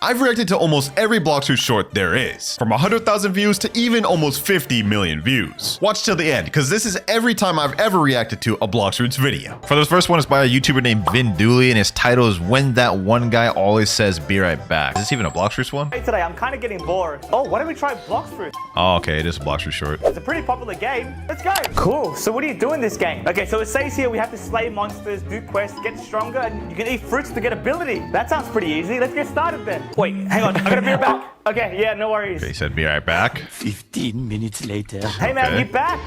I've reacted to almost every Blox short there is, from 100,000 views to even almost 50 million views. Watch till the end, because this is every time I've ever reacted to a Blox video. For this first one, it's by a YouTuber named Vin Dooley, and his title is When That One Guy Always Says Be Right Back. Is this even a Blox one? Hey, today I'm kind of getting bored. Oh, why don't we try Blox? Oh, okay, it is a Blox short. It's a pretty popular game. Let's go. Cool. So what do you do in this game? Okay, so it says here we have to slay monsters, do quests, get stronger, and you can eat fruits to get ability. That sounds pretty easy. Let's get started then. Wait, hang on. I gotta be right back. Okay, yeah, no worries. Okay, he said be right back. 15 minutes later. Hey man, you back?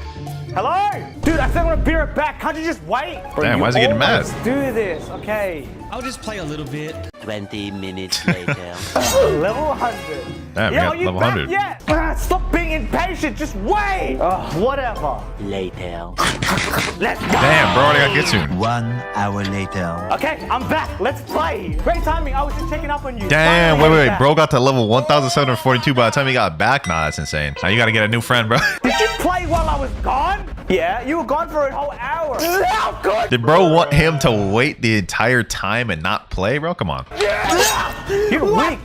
Hello? Dude, I said I want to be right back. Can't you just wait? Damn, why is he getting mad? Let's do this. Okay. I'll just play a little bit. 20 minutes later. Level 100. Damn, Yo, we got you level back 100. yet? Stop being impatient. Just wait. Whatever. Later. Let's go. Damn, bro, I got Gitsun. 1 hour later. Okay, I'm back. Let's play. Great timing. I was just checking up on you. Damn, Finally wait, back. bro got to level 1,742 by the time he got back. Nah, that's insane. Now you gotta get a new friend, bro. Did you play while I was gone? Yeah, you were gone for a whole hour. How good? Did bro want him to wait the entire time and not play, bro? Come on. You're weak.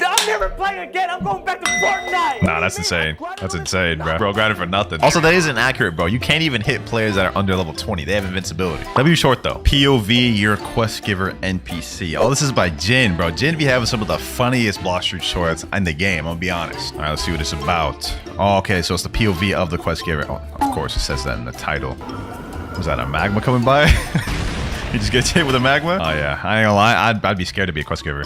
I'll never play again. I'm going back to Fortnite. Nah, that's insane. That's insane, bro. Bro got it for nothing. Also, that isn't accurate, bro. You can't even hit players that are under level 20. They have invincibility. W short, though. POV, your quest giver NPC. Oh, this is by Jin, bro. Jin be having some of the funniest Blox shorts in the game, I'm gonna be honest. All right, let's see what it's about. Oh, okay, so it's the POV of the quest giver. Oh, of course, it says that in the title. Was that a magma coming by? You just get hit with a magma? Oh, yeah. I ain't gonna lie. I'd be scared to be a quest giver.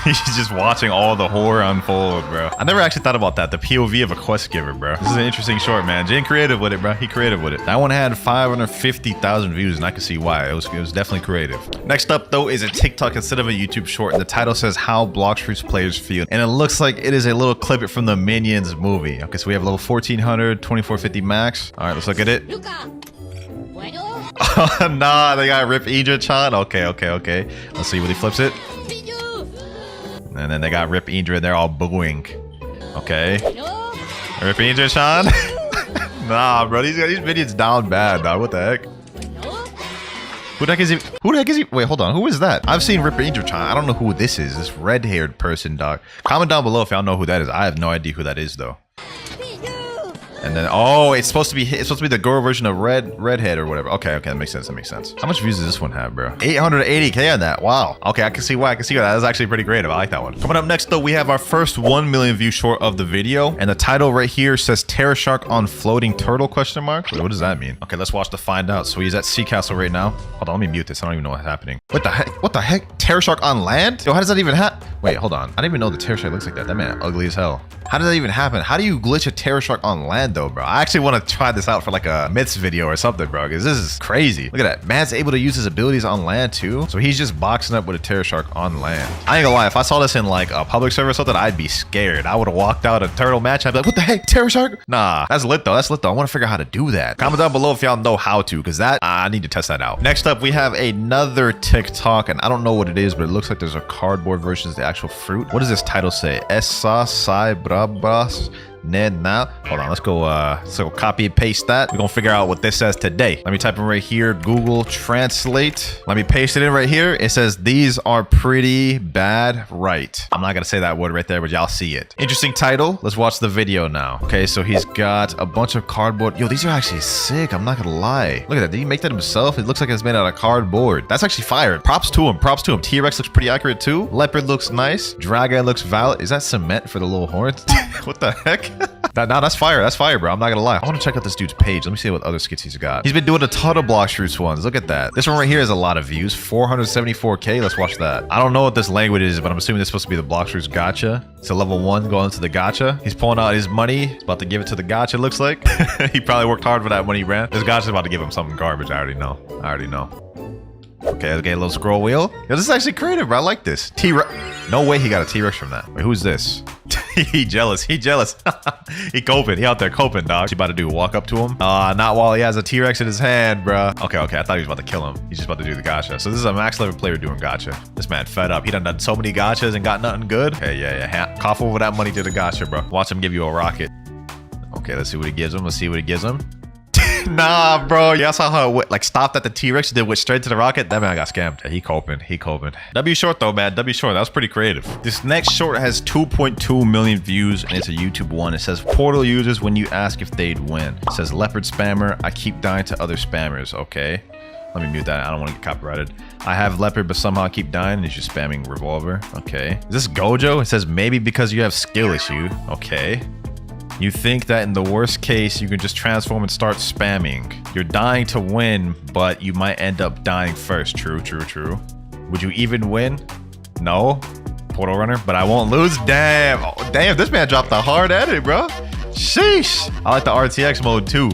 He's just watching all the horror unfold, bro. I never actually thought about that. The POV of a quest giver, bro. This is an interesting short, man. Jin creative with it, bro. He creative with it. That one had 550,000 views, and I can see why. It was definitely creative. Next up, though, is a TikTok instead of a YouTube short, and the title says How Blox players feel. And it looks like it is a little clip from the Minions movie. Okay, so we have level 1400, 2450 max. All right, let's look at it. Nah, they got Rip Idra-chan. Okay. Let's see when he flips it. And then they got Rip Idra. They're all booing. Okay. Rip Idra-chan. Nah, bro. These minions down bad, dog. What the heck? Who the heck is he? Who the heck is he? Wait, hold on. Who is that? I've seen Rip Idra-chan. I don't know who this is. This red-haired person, dog. Comment down below if y'all know who that is. I have no idea who that is, though. And then, oh, it's supposed to be the girl version of Redhead or whatever. Okay, that makes sense. How much views does this one have, bro? 880K on that. Wow. Okay, I can see why. That is actually pretty creative. I like that one. Coming up next, though, we have our first 1 million view short of the video, and the title right here says Terror Shark on Floating Turtle ? Wait, what does that mean? Okay, let's watch to find out. So he's at Sea Castle right now. Hold on, let me mute this. I don't even know what's happening. What the heck? Terror Shark on land? Yo, how does that even happen? Wait, hold on. I didn't even know the Terror Shark looks like that. That man ugly as hell. How does that even happen? How do you glitch a Terror Shark on land, though, bro? I actually want to try this out for like a myths video or something, bro, because this is crazy. Look at that. Man's able to use his abilities on land, too. So he's just boxing up with a Terror Shark on land. I ain't gonna lie. If I saw this in like a public server or something, I'd be scared. I would have walked out a turtle match. I'd be like, what the heck? Terror Shark? Nah, that's lit, though. I want to figure out how to do that. Comment down below if y'all know how to, because I need to test that out. Next up, we have another TikTok, and I don't know what it is, but it looks like there's a cardboard version of the actual fruit. What does this title say? Essa sai brabas. Now, hold on, let's go copy and paste that. We're gonna figure out what this says today. Let me type in right here, Google Translate. Let me paste it in right here. It says, these are pretty bad, right? I'm not gonna say that word right there, but y'all see it. Interesting title. Let's watch the video now. Okay, so he's got a bunch of cardboard. Yo, these are actually sick. I'm not gonna lie. Look at that. Did he make that himself? It looks like it's made out of cardboard. That's actually fire. Props to him. T-Rex looks pretty accurate too. Leopard looks nice. Dragon looks valid. Is that cement for the little horns? What the heck? That's fire, bro. I'm not gonna lie. I want to check out this dude's page. Let me see what other skits he's got. He's been doing a ton of Blox ones. Look at that. This one right here has a lot of views. 474K. Let's watch that. I don't know what this language is, but I'm assuming this is supposed to be the Blox gacha. It's a level 1 going into the gacha. He's pulling out his money. He's about to give it to the gacha, looks like. He probably worked hard for that when he ran. This gacha's about to give him something garbage. I already know. Okay, a little scroll wheel. Yo, this is actually creative, bro. I like this. T-Rex. No way he got a T-Rex from that. Wait, who's this? He jealous. He coping. He out there coping, dog. What's he about to do? Walk up to him? Not while he has a T-Rex in his hand, bro. Okay. I thought he was about to kill him. He's just about to do the gacha. So this is a max level player doing gacha. This man fed up. He done so many gachas and got nothing good. Okay, yeah. Cough over that money to the gacha, bro. Watch him give you a rocket. Okay, let's see what he gives him. Nah, bro. Y'all saw how it went, like stopped at the T-Rex and then went straight to the rocket? That man got scammed. Yeah, he coping. He coping. W short though, man. W short. That was pretty creative. This next short has 2.2 million views and it's a YouTube one. It says Portal users when you ask if they'd win. It says leopard spammer. I keep dying to other spammers. Okay. Let me mute that. I don't want to get copyrighted. I have leopard, but somehow I keep dying. And he's just spamming revolver. Okay. Is this Gojo? It says maybe because you have skill issue. Okay. You think that in the worst case, you can just transform and start spamming. You're dying to win, but you might end up dying first. True, true, true. Would you even win? No. Portal runner, but I won't lose. Damn. Oh, damn, this man dropped the hard edit, bro. Sheesh. I like the RTX mode too.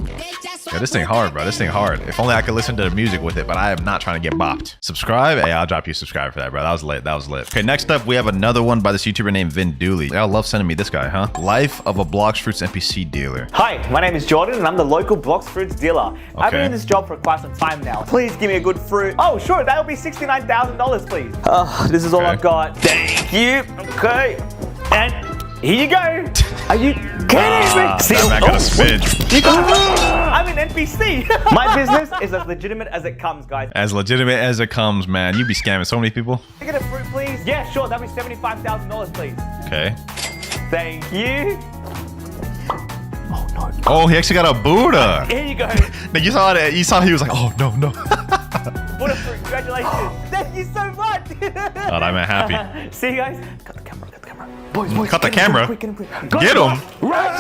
Yeah, this thing hard, bro. This thing hard. If only I could listen to the music with it, but I am not trying to get bopped. Subscribe? Hey, I'll drop you a subscribe for that, bro. That was lit. That was lit. Okay, next up, we have another one by this YouTuber named Vin Dooley. Y'all love sending me this guy, huh? Life of a Blox Fruits NPC dealer. Hi, my name is Jordan and I'm the local Blox Fruits dealer. I've been in this job for quite some time now. Please give me a good fruit. Oh, sure, that'll be $69,000, please. This is all I've got. Thank you. Okay. And here you go. Are you kidding me? That man got a smidge. I'm an NPC. My business is as legitimate as it comes, guys. As legitimate as it comes, man. You be scamming so many people. Can I get a fruit, please? Yeah, sure. That'll be $75,000, please. Okay. Thank you. Oh, no. Oh, he actually got a Buddha. Here you go. Now, you saw that. You saw he was like, oh, no, no. Buddha fruit. Congratulations. Thank you so much. Oh, that man happy. See you guys. Cut the camera. Cut the camera. Boys, boys. Cut the camera? Get him. Get him. What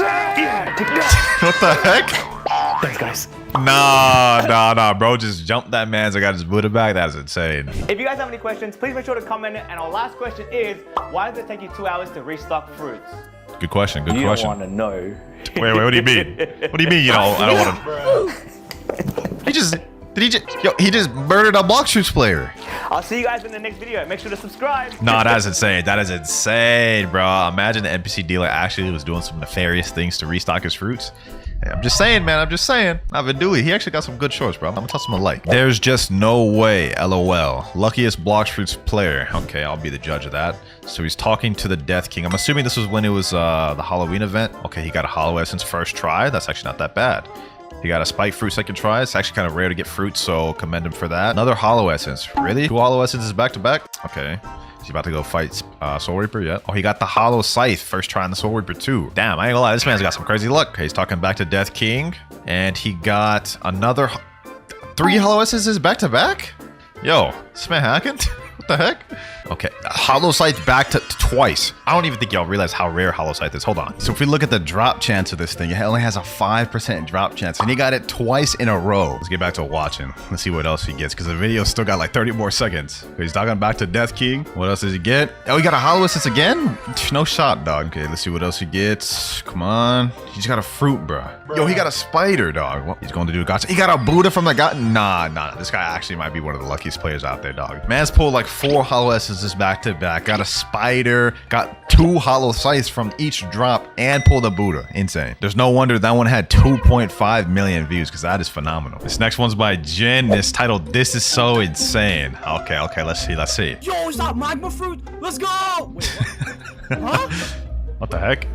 the heck? Thanks, guys. Nah, bro. Just jumped that man's. I got his Buddha back. That's insane. If you guys have any questions, please make sure to comment. And our last question is, why does it take you 2 hours to restock fruits? Good question. Good you question. You don't want to know. Wait. What do you mean? What do you mean? You know, I don't want to. He just murdered a Blox Fruits player. I'll see you guys in the next video. Make sure to subscribe. Nah, that is insane. That is insane, bro. Imagine the NPC dealer actually was doing some nefarious things to restock his fruits. Hey, I'm just saying, man. I'm just saying. I've been doing. He actually got some good shorts, bro. I'm gonna toss him a like. There's just no way. LOL. Luckiest Blox Fruits player. Okay, I'll be the judge of that. So he's talking to the Death King. I'm assuming this was when it was the Halloween event. Okay, he got a Hollow Essence first try. That's actually not that bad. He got a Spike Fruit second try. It's actually kind of rare to get fruits, so commend him for that. Another Hollow Essence. Really? 2 Hollow Essences back to back? Okay. He's about to go fight Soul Reaper, yeah. Oh, he got the Hollow Scythe first try on the Soul Reaper too. Damn, I ain't gonna lie, this man's got some crazy luck. Okay, he's talking back to Death King. And he got another 3 Hollow Essences back to back? Yo, this man hacking? What the heck? Okay, Hollow Scythe back to twice. I don't even think y'all realize how rare Hollow Scythe is. Hold on. So if we look at the drop chance of this thing, it only has a 5% drop chance, and he got it twice in a row. Let's get back to watching. Let's see what else he gets, because the video still got like 30 more seconds. Okay, he's talking back to Death King. What else does he get? Oh, he got a Hollow Essence again? No shot, dog. Okay, let's see what else he gets. Come on. He just got a fruit, bro. Yo, he got a spider, dog. What? He's going to do a gotcha. He got a Buddha from the god. Nah. This guy actually might be one of the luckiest players out there, dog. Man's pulled like 4 Hollow Essences back to back. Got a spider. Got 2 Hollow Scythes from each drop and pulled a Buddha. Insane. There's no wonder that one had 2.5 million views, because that is phenomenal. This next one's by Jen. It's titled "This Is So Insane." Okay. Let's see. Yo, is that magma fruit? Let's go! Wait, what? Huh? What the heck?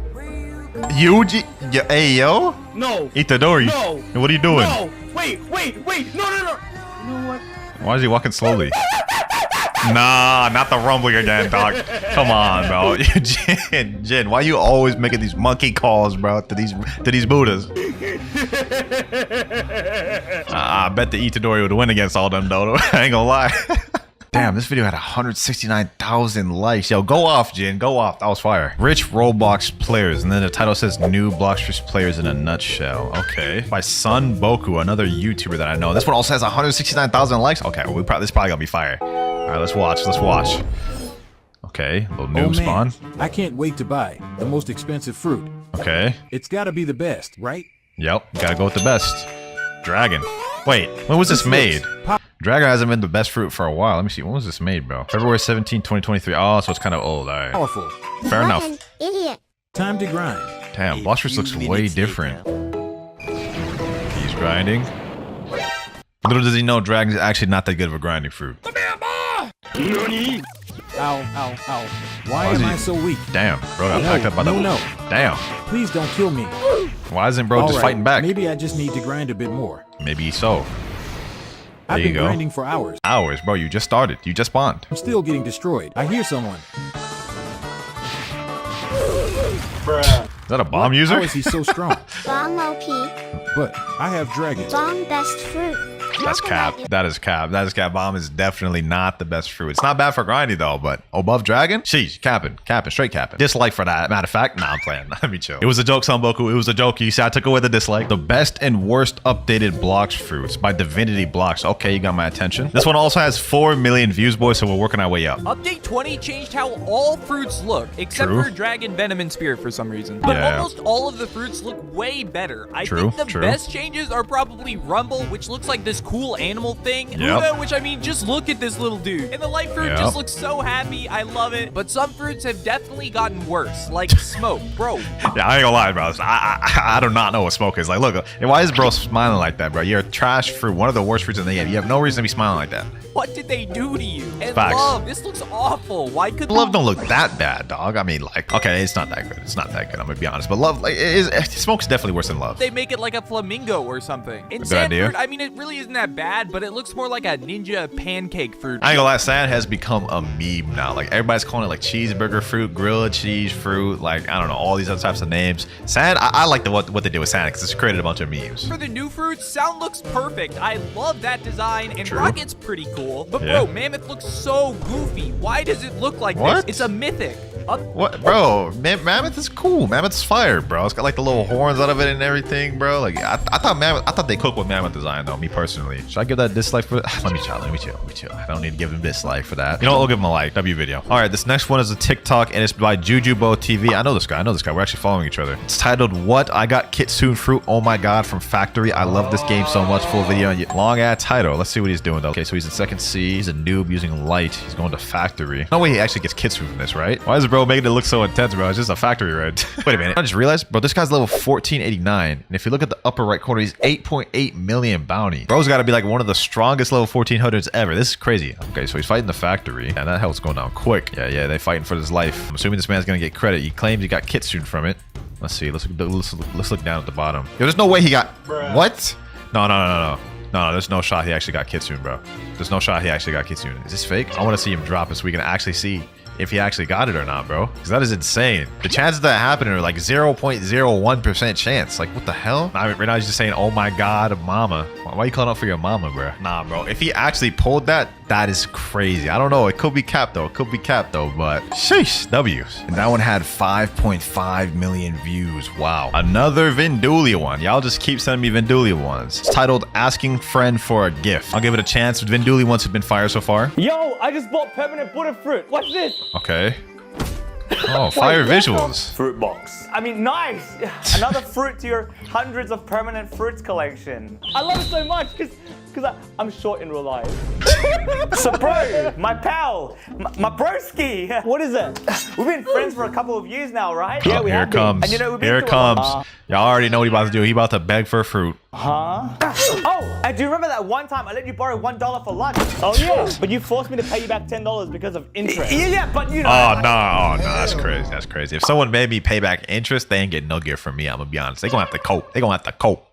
Yuji? Hey, yo? No. Itadori. No. What are you doing? No. Wait. No. You know what? Why is he walking slowly? Nah, not the rumbling again, dog. Come on, bro. Jen, why you always making these monkey calls, bro, to these Buddhas? I bet the Itadori would win against all them, though. I ain't gonna lie. Damn, this video had 169,000 likes. Yo, go off, Jin. Go off. That was fire. Rich Roblox players. And then the title says new Blox Fruits players in a nutshell. Okay. By Sun Boku, another YouTuber that I know. This one also has 169,000 likes. Okay, well, this probably gonna be fire. All right, let's watch. Okay, little noob spawn. I can't wait to buy the most expensive fruit. Okay. It's gotta be the best, right? Yep, gotta go with the best. Dragon. Wait, when was this made? Dragon hasn't been the best fruit for a while. Let me see. When was this made, bro? February 17, 2023. Oh, so it's kind of old. All right. Powerful. Fair enough. Idiot. Time to grind. Damn, Blox Fruits looks way different. He's grinding. Little does he know Dragon is actually not that good of a grinding fruit. Ow. Why am I so weak? Damn, bro got packed up by the... No. Damn. Please don't kill me. Why isn't bro just Alright, fighting back? Maybe I just need to grind a bit more. Maybe so. I've you been go. grinding for hours. Hours, bro. You just started. You just spawned. I'm still getting destroyed. I hear someone. Is that a bomb user? How is he so strong? Bomb OP. But I have dragons. Bomb best fruit. That's cap. That is cap. That is cap. Bomb is definitely not the best fruit. It's not bad for grinding though, but above dragon? Sheesh, capping, straight capping. Dislike for that. Matter of fact, nah, I'm playing. Let me chill. It was a joke, Sunboku. It was a joke. You see, I took away the dislike. The best and worst updated Blox fruits by Divinity Blox. Okay, you got my attention. This one also has 4 million views, boys, so we're working our way up. Update 20 changed how all fruits look, except True. for Dragon, Venom, and Spirit for some reason. But Yeah. almost all of the fruits look way better. I True, think the true. best changes are probably Rumble, which looks like this cool animal thing. Yep. Uda, which I mean, just look at this little dude. And the light fruit Yep. just looks so happy. I love it. But some fruits have definitely gotten worse, like Smoke. Bro, Yeah, I ain't gonna lie, bro. I do not know what smoke is. Like, look, why is bro smiling like that, bro? You're a trash fruit, one of the worst fruits in the game. You have no reason to be smiling like that. what did they do to you? And Facts. Love, this looks awful. Why could Love don't look that bad, dog. I mean, like, okay, it's not that good. It's not that good. I'm gonna be honest. But love, like, smoke's definitely worse than love. they make it like a flamingo or something? In Good idea. Sandford, I mean, it really isn't that bad, but it looks more like a ninja pancake fruit. I ain't gonna lie, sand has become a meme now. Like, everybody's calling it like cheeseburger fruit, grilled cheese fruit, like, I don't know, all these other types of names. Sand, I like what they did with sand because it's created a bunch of memes. For the new fruits, Sound looks perfect. I love that design, and True. Rocket's pretty cool. But Yeah. bro, Mammoth looks so goofy. Why does it look like What? this? It's a mythic. What, bro? Mammoth is cool. Mammoth's fire, bro. It's got like the little horns out of it and everything, bro. Like, I thought they cooked with Mammoth design though. Me personally, should I give that dislike for? Let me chill. I don't need to give him dislike for that. You know what? We'll give him a like. W video. All right, this next one is a TikTok and it's by Jujubo TV. I know this guy. We're actually following each other. It's titled "What I Got Kitsune Fruit." Oh my god, from Factory. I love this game so much. Full video and long ass title. Let's see what he's doing though. Okay, so he's in second C. He's a noob using light. He's going to Factory. No way he actually gets Kitsune from this, right? Why is bro making it look so intense, bro? It's just a factory red. Wait a minute. I just realized, bro, this guy's level 1489. And if you look at the upper right corner, he's 8.8 million bounty. Bro's got to be like one of the strongest level 1400s ever. This is crazy. Okay, so he's fighting the factory. And that hell's going down quick. Yeah, they're fighting for his life. I'm assuming this man's going to get credit. He claims he got Kitsune from it. Let's see. Let's look down at the bottom. Yo, there's no way he got... What? No. No, there's no shot he actually got Kitsune, bro. There's no shot he actually got Kitsune. Is this fake? I want to see him drop it so we can actually see if he actually got it or not, bro. Because that is insane. The chances of that happening are like 0.01% chance. Like, what the hell? Right now he's just saying, oh my god, mama. Why are you calling out for your mama, bro? Nah, bro. If he actually pulled that, that is crazy. I don't know. It could be capped, though. But sheesh, W's. And that one had 5.5 million views. Wow. Another Vindulia one. Y'all just keep sending me Vindulia ones. It's titled Asking Friend for a Gift. I'll give it a chance. Vindulia ones have been fire so far. Yo, I just bought permanent butterfruit. Watch this. Okay. Oh, fire visuals. Fruit box. I mean, nice. Another fruit to your hundreds of permanent fruits collection. I love it so much because I'm short in real life. So bro, my pal, my broski. What is it? We've been friends for a couple of years now, right? Oh, here it comes. And you know, we've been Here it through comes. a lot. Y'all already know what he about to do. He about to beg for fruit. Huh? Oh, and do you remember that one time I let you borrow $1 for lunch? Oh yeah, but you forced me to pay you back $10 because of interest. Yeah, but you know. Oh no, that's crazy. That's crazy. If someone made me pay back interest, they ain't getting no gift from me. I'm gonna be honest. They gonna have to cope.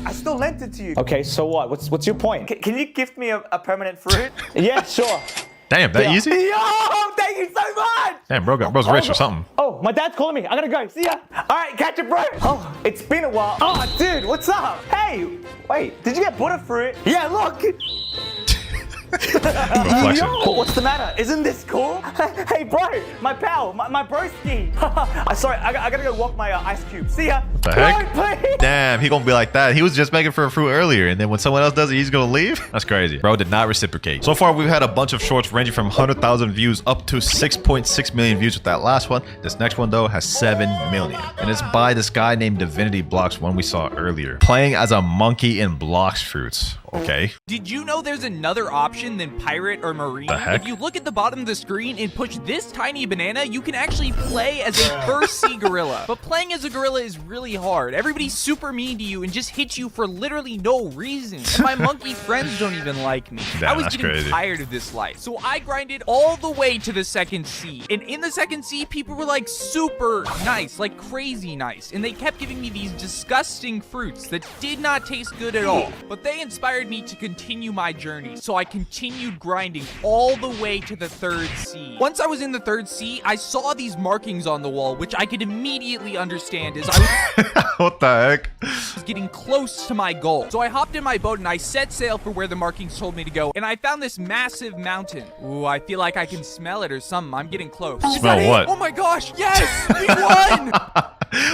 I still lent it to you. Okay, so what? What's your point? Can you gift me a permanent fruit? Yeah, sure. Damn, that easy? Yo, thank you so much. Damn, bro's rich or something. Oh, my dad's calling me. I gotta go. See ya. All right, catch it, bro. Oh, it's been a while. Oh, dude, what's up? Hey, wait, did you get butterfruit? Yeah, look. Yo, what's the matter? Isn't this cool? Hey, bro, my pal, my broski. Sorry, I gotta go walk my ice cube. See ya. What the heck? Bro, please. Damn, he gonna be like that. He was just begging for a fruit earlier, and then when someone else does it, he's gonna leave? That's crazy. Bro did not reciprocate. So far, we've had a bunch of shorts ranging from 100,000 views up to 6.6 million views with that last one. This next one, though, has 7 million. And it's by this guy named Divinity Blox, one we saw earlier. Playing as a monkey in Blox fruits. Okay. Did you know there's another option than pirate or marine? The heck? If you look at the bottom of the screen and push this tiny banana, you can actually play as a first sea gorilla. But playing as a gorilla is really hard. Everybody's super mean to you and just hits you for literally no reason. And my monkey friends don't even like me. Damn, I was that's getting crazy. tired of this life. So I grinded all the way to the second sea. And in the second sea, people were like super nice, like crazy nice. And they kept giving me these disgusting fruits that did not taste good at all. But they inspired me to continue my journey. So I continued grinding all the way to the third sea. Once I was in the third sea, I saw these markings on the wall, which I could immediately understand as I What the heck? was getting close to my goal. So I hopped in my boat and I set sail for where the markings told me to go. And I found this massive mountain. Ooh, I feel like I can smell it or something. I'm getting close. Is Smell that it? what? Oh my gosh, yes, we won.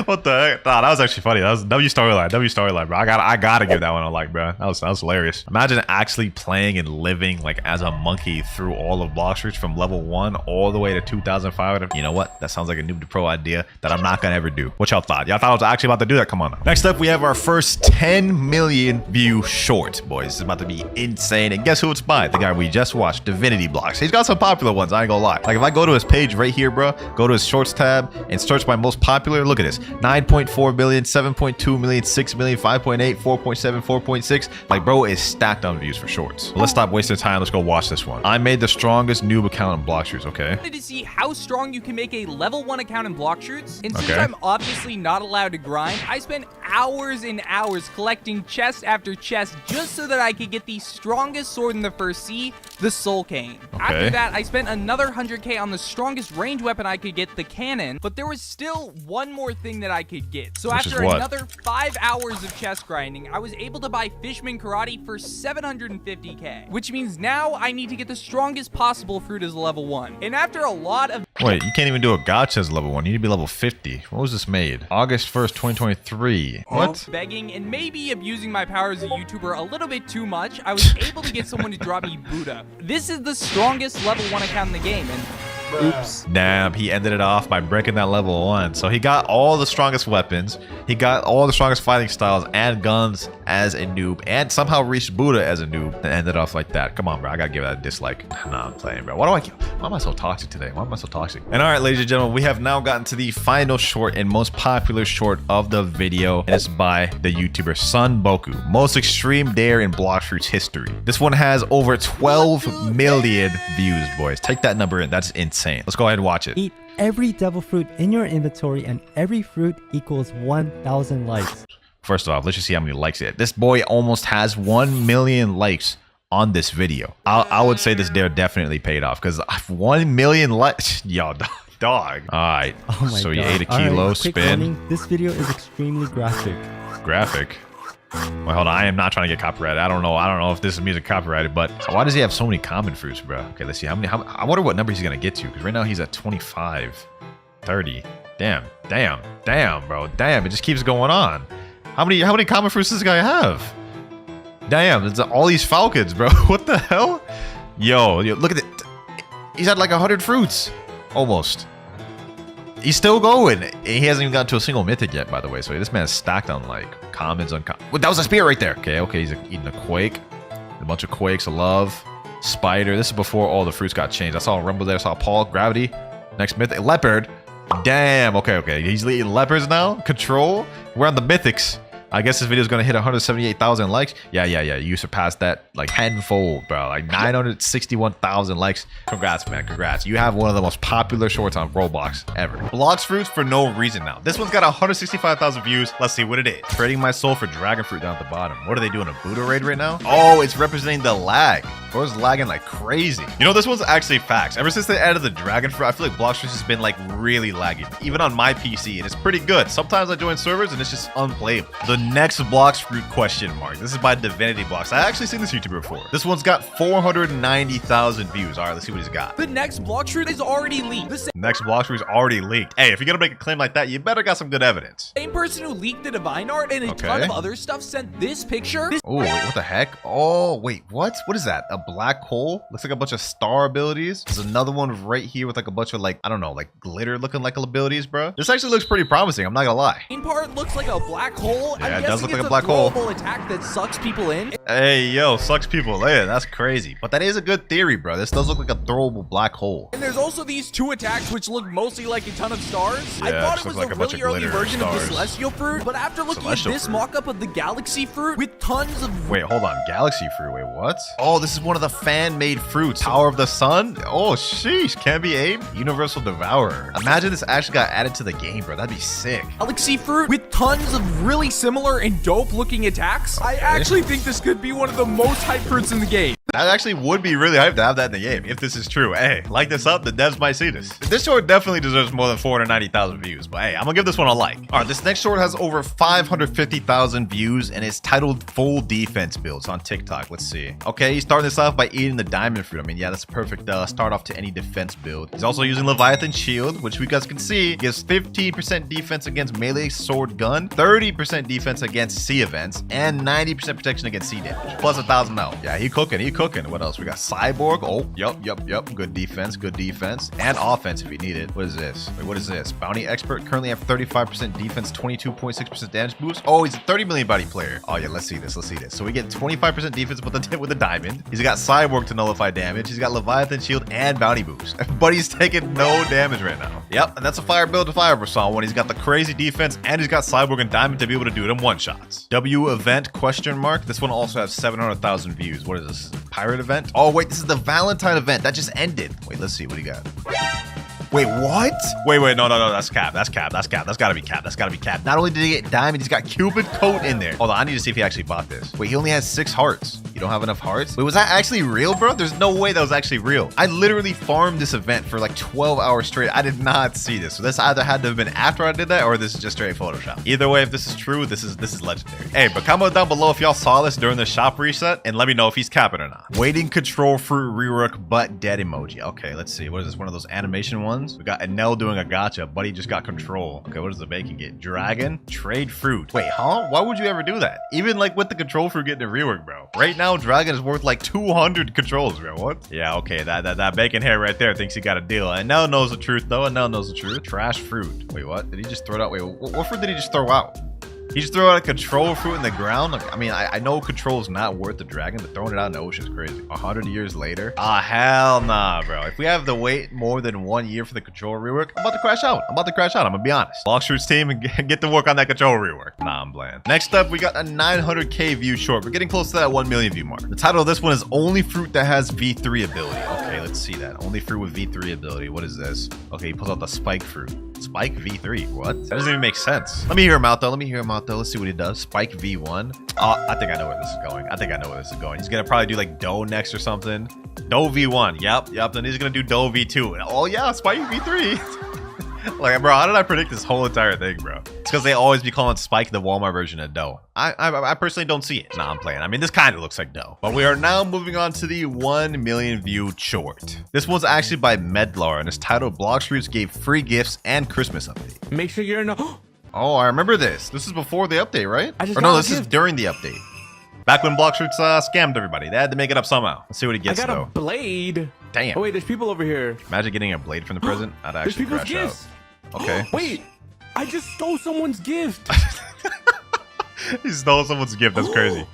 What the heck? Nah, that was actually funny. That was W storyline, bro. I gotta give that one a like, bro. That was hilarious. Imagine actually playing and living like as a monkey through all of Blox Fruits from level 1 all the way to 2,500. You know what? That sounds like a noob to pro idea that I'm not gonna ever do. What y'all thought? Y'all thought I was actually about to do that? Come on now. Next up, we have our first 10 million view short, boys. This is about to be insane. And guess who it's by? The guy we just watched, Divinity Blox. He's got some popular ones. I ain't gonna lie. Like if I go to his page right here, bro, go to his shorts tab and search by most popular. Look at this: 9.4 billion, 7.2 million, 6 million, 5.8, 4.7, 4.6. Like, bro is stacked on views for shorts. Let's stop wasting time. Let's go watch this one. I made the strongest noob account in Blox Fruits. Okay. I wanted to see how strong you can make a level 1 account in Blox Fruits. And since Okay. I'm obviously not allowed to grind, I spent hours and hours collecting chest after chest just so that I could get the strongest sword in the first sea, the Soul Cane. After Okay. that, I spent another 100k on the strongest range weapon I could get, the cannon. But there was still one more thing that I could get. So Which is after what? another 5 hours of chest grinding, I was able to buy Fishman Karate for 750k. Which means now I need to get the strongest possible fruit as a level 1. And after a lot of Wait, you can't even do a gacha as level 1. You need to be level 50. When was this made? August 1st, 2023. What? begging and maybe abusing my power as a YouTuber a little bit too much, I was able to get someone to drop me Buddha. This is the strongest level 1 account in the game, and oops. Damn, he ended it off by breaking that level 1. So he got all the strongest weapons. He got all the strongest fighting styles and guns as a noob, and somehow reached Buddha as a noob and ended off like that. Come on, bro. I gotta give that a dislike. Nah, I'm playing, bro. Why am I so toxic today? Why am I so toxic? And all right, ladies and gentlemen, we have now gotten to the final short and most popular short of the video, and it's by the YouTuber Sun Boku. Most extreme dare in Blox Fruits history. This one has over 12 million views, boys. Take that number in. That's insane. Let's go ahead and watch it. Eat every devil fruit in your inventory and every fruit equals 1,000 likes. First off, let's just see how many likes it. This boy almost has 1 million likes on this video. I would say this dare definitely paid off because 1 million likes. Yo, dog. All right. Oh my So god. you ate a All right, kilo, quick spin. warning, this video is extremely graphic. Graphic. Well, hold on. I am not trying to get copyrighted. I don't know if this is music copyrighted, but why does he have so many common fruits, bro? Okay, let's see. I wonder what number he's going to get to, because right now he's at 25, 30. Damn, bro. Damn, it just keeps going on. How many common fruits does this guy have? Damn, it's all these falcons, bro. What the hell? Yo, look at it. He's had like 100 fruits. Almost. He's still going. He hasn't even gotten to a single mythic yet, by the way. So this man's stacked on like commons, uncommon. Well, that was a spear right there. Okay, he's eating a quake. A bunch of quakes, a love, spider. This is before all the fruits got changed. I saw a rumble there. I saw Paul, gravity. Next mythic, leopard. Damn. Okay. He's eating leopards now. Control. We're on the mythics. I guess this video is gonna hit 178,000 likes. Yeah. You surpassed that like tenfold, bro. Like 961,000 likes. Congrats, man. Congrats. You have one of the most popular shorts on Roblox ever. Blox Fruits for no reason now. This one's got 165,000 views. Let's see what it is. Trading my soul for dragon fruit down at the bottom. What are they doing? A Buddha raid right now? Oh, it's representing the lag. Bro's lagging like crazy. You know, this one's actually facts. Ever since they added the dragon fruit, I feel like Blox Fruits has been like really lagging, even on my PC, and it's pretty good. Sometimes I join servers and it's just unplayable. The next Blox Fruit question mark. This is by Divinity Blox. I actually seen this YouTuber before. This one's got 490,000 views. All right, let's see what he's got. The next Blox Fruit is already leaked. The Next Blox Fruit is already leaked. Hey, if you're gonna make a claim like that, you better got some good evidence. same person who leaked the divine art and a ton Okay. of other stuff sent this picture. Oh, wait, what the heck? Oh, wait, what? What is that? A black hole? Looks like a bunch of star abilities. There's another one right here with like a bunch of like, I don't know, like glitter looking like abilities, bro. This actually looks pretty promising. I'm not gonna lie. Main part looks like a black hole. Yeah. it guessing does look like it's a black hole. throwable attack that sucks people in. Hey, yo, sucks people in. That's crazy. But that is a good theory, bro. This does look like a throwable black hole. And there's also these 2 attacks which look mostly like a ton of stars. I Yeah, thought just it was look like a a bunch really of early glitter version of the stars. celestial fruit, but after looking Celestial at this fruit. mock-up of the galaxy fruit with tons of Wait, hold on. Galaxy fruit. Wait, what? Oh, this is one of the fan-made fruits. Power of the sun? Oh, sheesh. Can be aimed. Universal Devourer. Imagine this actually got added to the game, bro. That'd be sick. galaxy fruit with tons of really similar and dope looking attacks. I actually think this could be one of the most hyped fruits in the game. That actually would be really hyped to have that in the game, if this is true. Hey, like this up, the devs might see this. This short definitely deserves more than 490,000 views, but hey, I'm gonna give this one a like. All right, this next short has over 550,000 views, and it's titled Full Defense Builds on TikTok. Let's see. Okay, he's starting this off by eating the diamond fruit. I mean, yeah, that's a perfect start off to any defense build. He's also using Leviathan Shield, which we guys can see gives 15% defense against melee sword gun, 30% defense against sea events, and 90% protection against sea damage, plus 1,000 health. Yeah, he cooking. What else? We got Cyborg. Oh, yep. Good defense, and offense if you need it. What is this? Wait, what is this? Bounty Expert currently have 35% defense, 22.6% damage boost. Oh, he's a 30 million body player. Oh yeah, let's see this. So we get 25% defense with the diamond. He's got Cyborg to nullify damage. He's got Leviathan Shield and bounty boost, but he's taking no damage right now. Yep, and that's a fire build to fire Persona when he's got the crazy defense and he's got Cyborg and diamond to be able to do them one shots. W event ? This one also has 700,000 views. What is this? Pirate event? Oh wait, this is the Valentine event that just ended. Wait, let's see what he got. Wait, what? Wait, no, that's cap. That's gotta be cap. Not only did he get diamond, he's got Cupid coat in there. Hold on, I need to see if he actually bought this. Wait, he only has 6 hearts. You don't have enough hearts? Wait, was that actually real, bro? There's no way that was actually real. I literally farmed this event for like 12 hours straight. I did not see this. So this either had to have been after I did that, or this is just straight Photoshop. Either way, if this is true, this is legendary. Hey, but comment down below if y'all saw this during the shop reset, and let me know if he's capping or not. Waiting control fruit rework, but dead emoji. Okay, let's see. What is this? One of those animation ones? We got Enel doing a gotcha. Buddy just got control. Okay, what does the bacon get? Dragon, trade fruit. Wait, huh? Why would you ever do that? Even like with the control fruit getting a rework, bro. Right now, Dragon is worth like 200 controls, bro. What? Yeah, okay. That bacon hair right there thinks he got a deal. Enel knows the truth, though. Enel knows the truth. Trash fruit. Wait, what? Did he just throw it out? Wait, what fruit did he just throw out? He just threw out a control fruit in the ground. Like, I mean, I know control is not worth the dragon, but throwing it out in the ocean is crazy. 100 years later? Ah, hell nah, bro. If we have to wait more than 1 year for the control rework, I'm about to crash out. I'm gonna be honest. Blox Fruit's team and get to work on that control rework. Nah, I'm bland. Next up, we got a 900k view short. We're getting close to that 1 million view mark. The title of this one is Only Fruit That Has V3 Ability. Okay, let's see that. Only fruit with V3 ability. What is this? Okay, he pulls out the spike fruit. Spike V3. What? That doesn't even make sense. Let me hear him out though. Let's see what he does. Spike V1. Oh, I think I know where this is going. He's gonna probably do like Doe next or something. Doe V1. Yep. Then he's gonna do Doe V2. Oh yeah, Spike V3. Like, bro, how did I predict this whole entire thing, bro? It's because they always be calling Spike the Walmart version of Doe. I personally don't see it. Nah, I'm playing. I mean, this kind of looks like Doe. But we are now moving on to the 1 million view short. This one's actually by Medlar, and it's titled Blox Fruits Gave Free Gifts and Christmas Update. Make sure you're in a... Oh, I remember this. This is before the update, right? I just Or no, got a this is gift. during the update. Back when Blox Fruits scammed everybody. They had to make it up somehow. Let's see what he I gets, got a though. blade. Damn. Oh, wait, there's people over here. Imagine getting a blade from the present. I'd There's actually people's crash gifts. out. Okay. Wait, I just stole someone's gift. He stole someone's gift. That's crazy.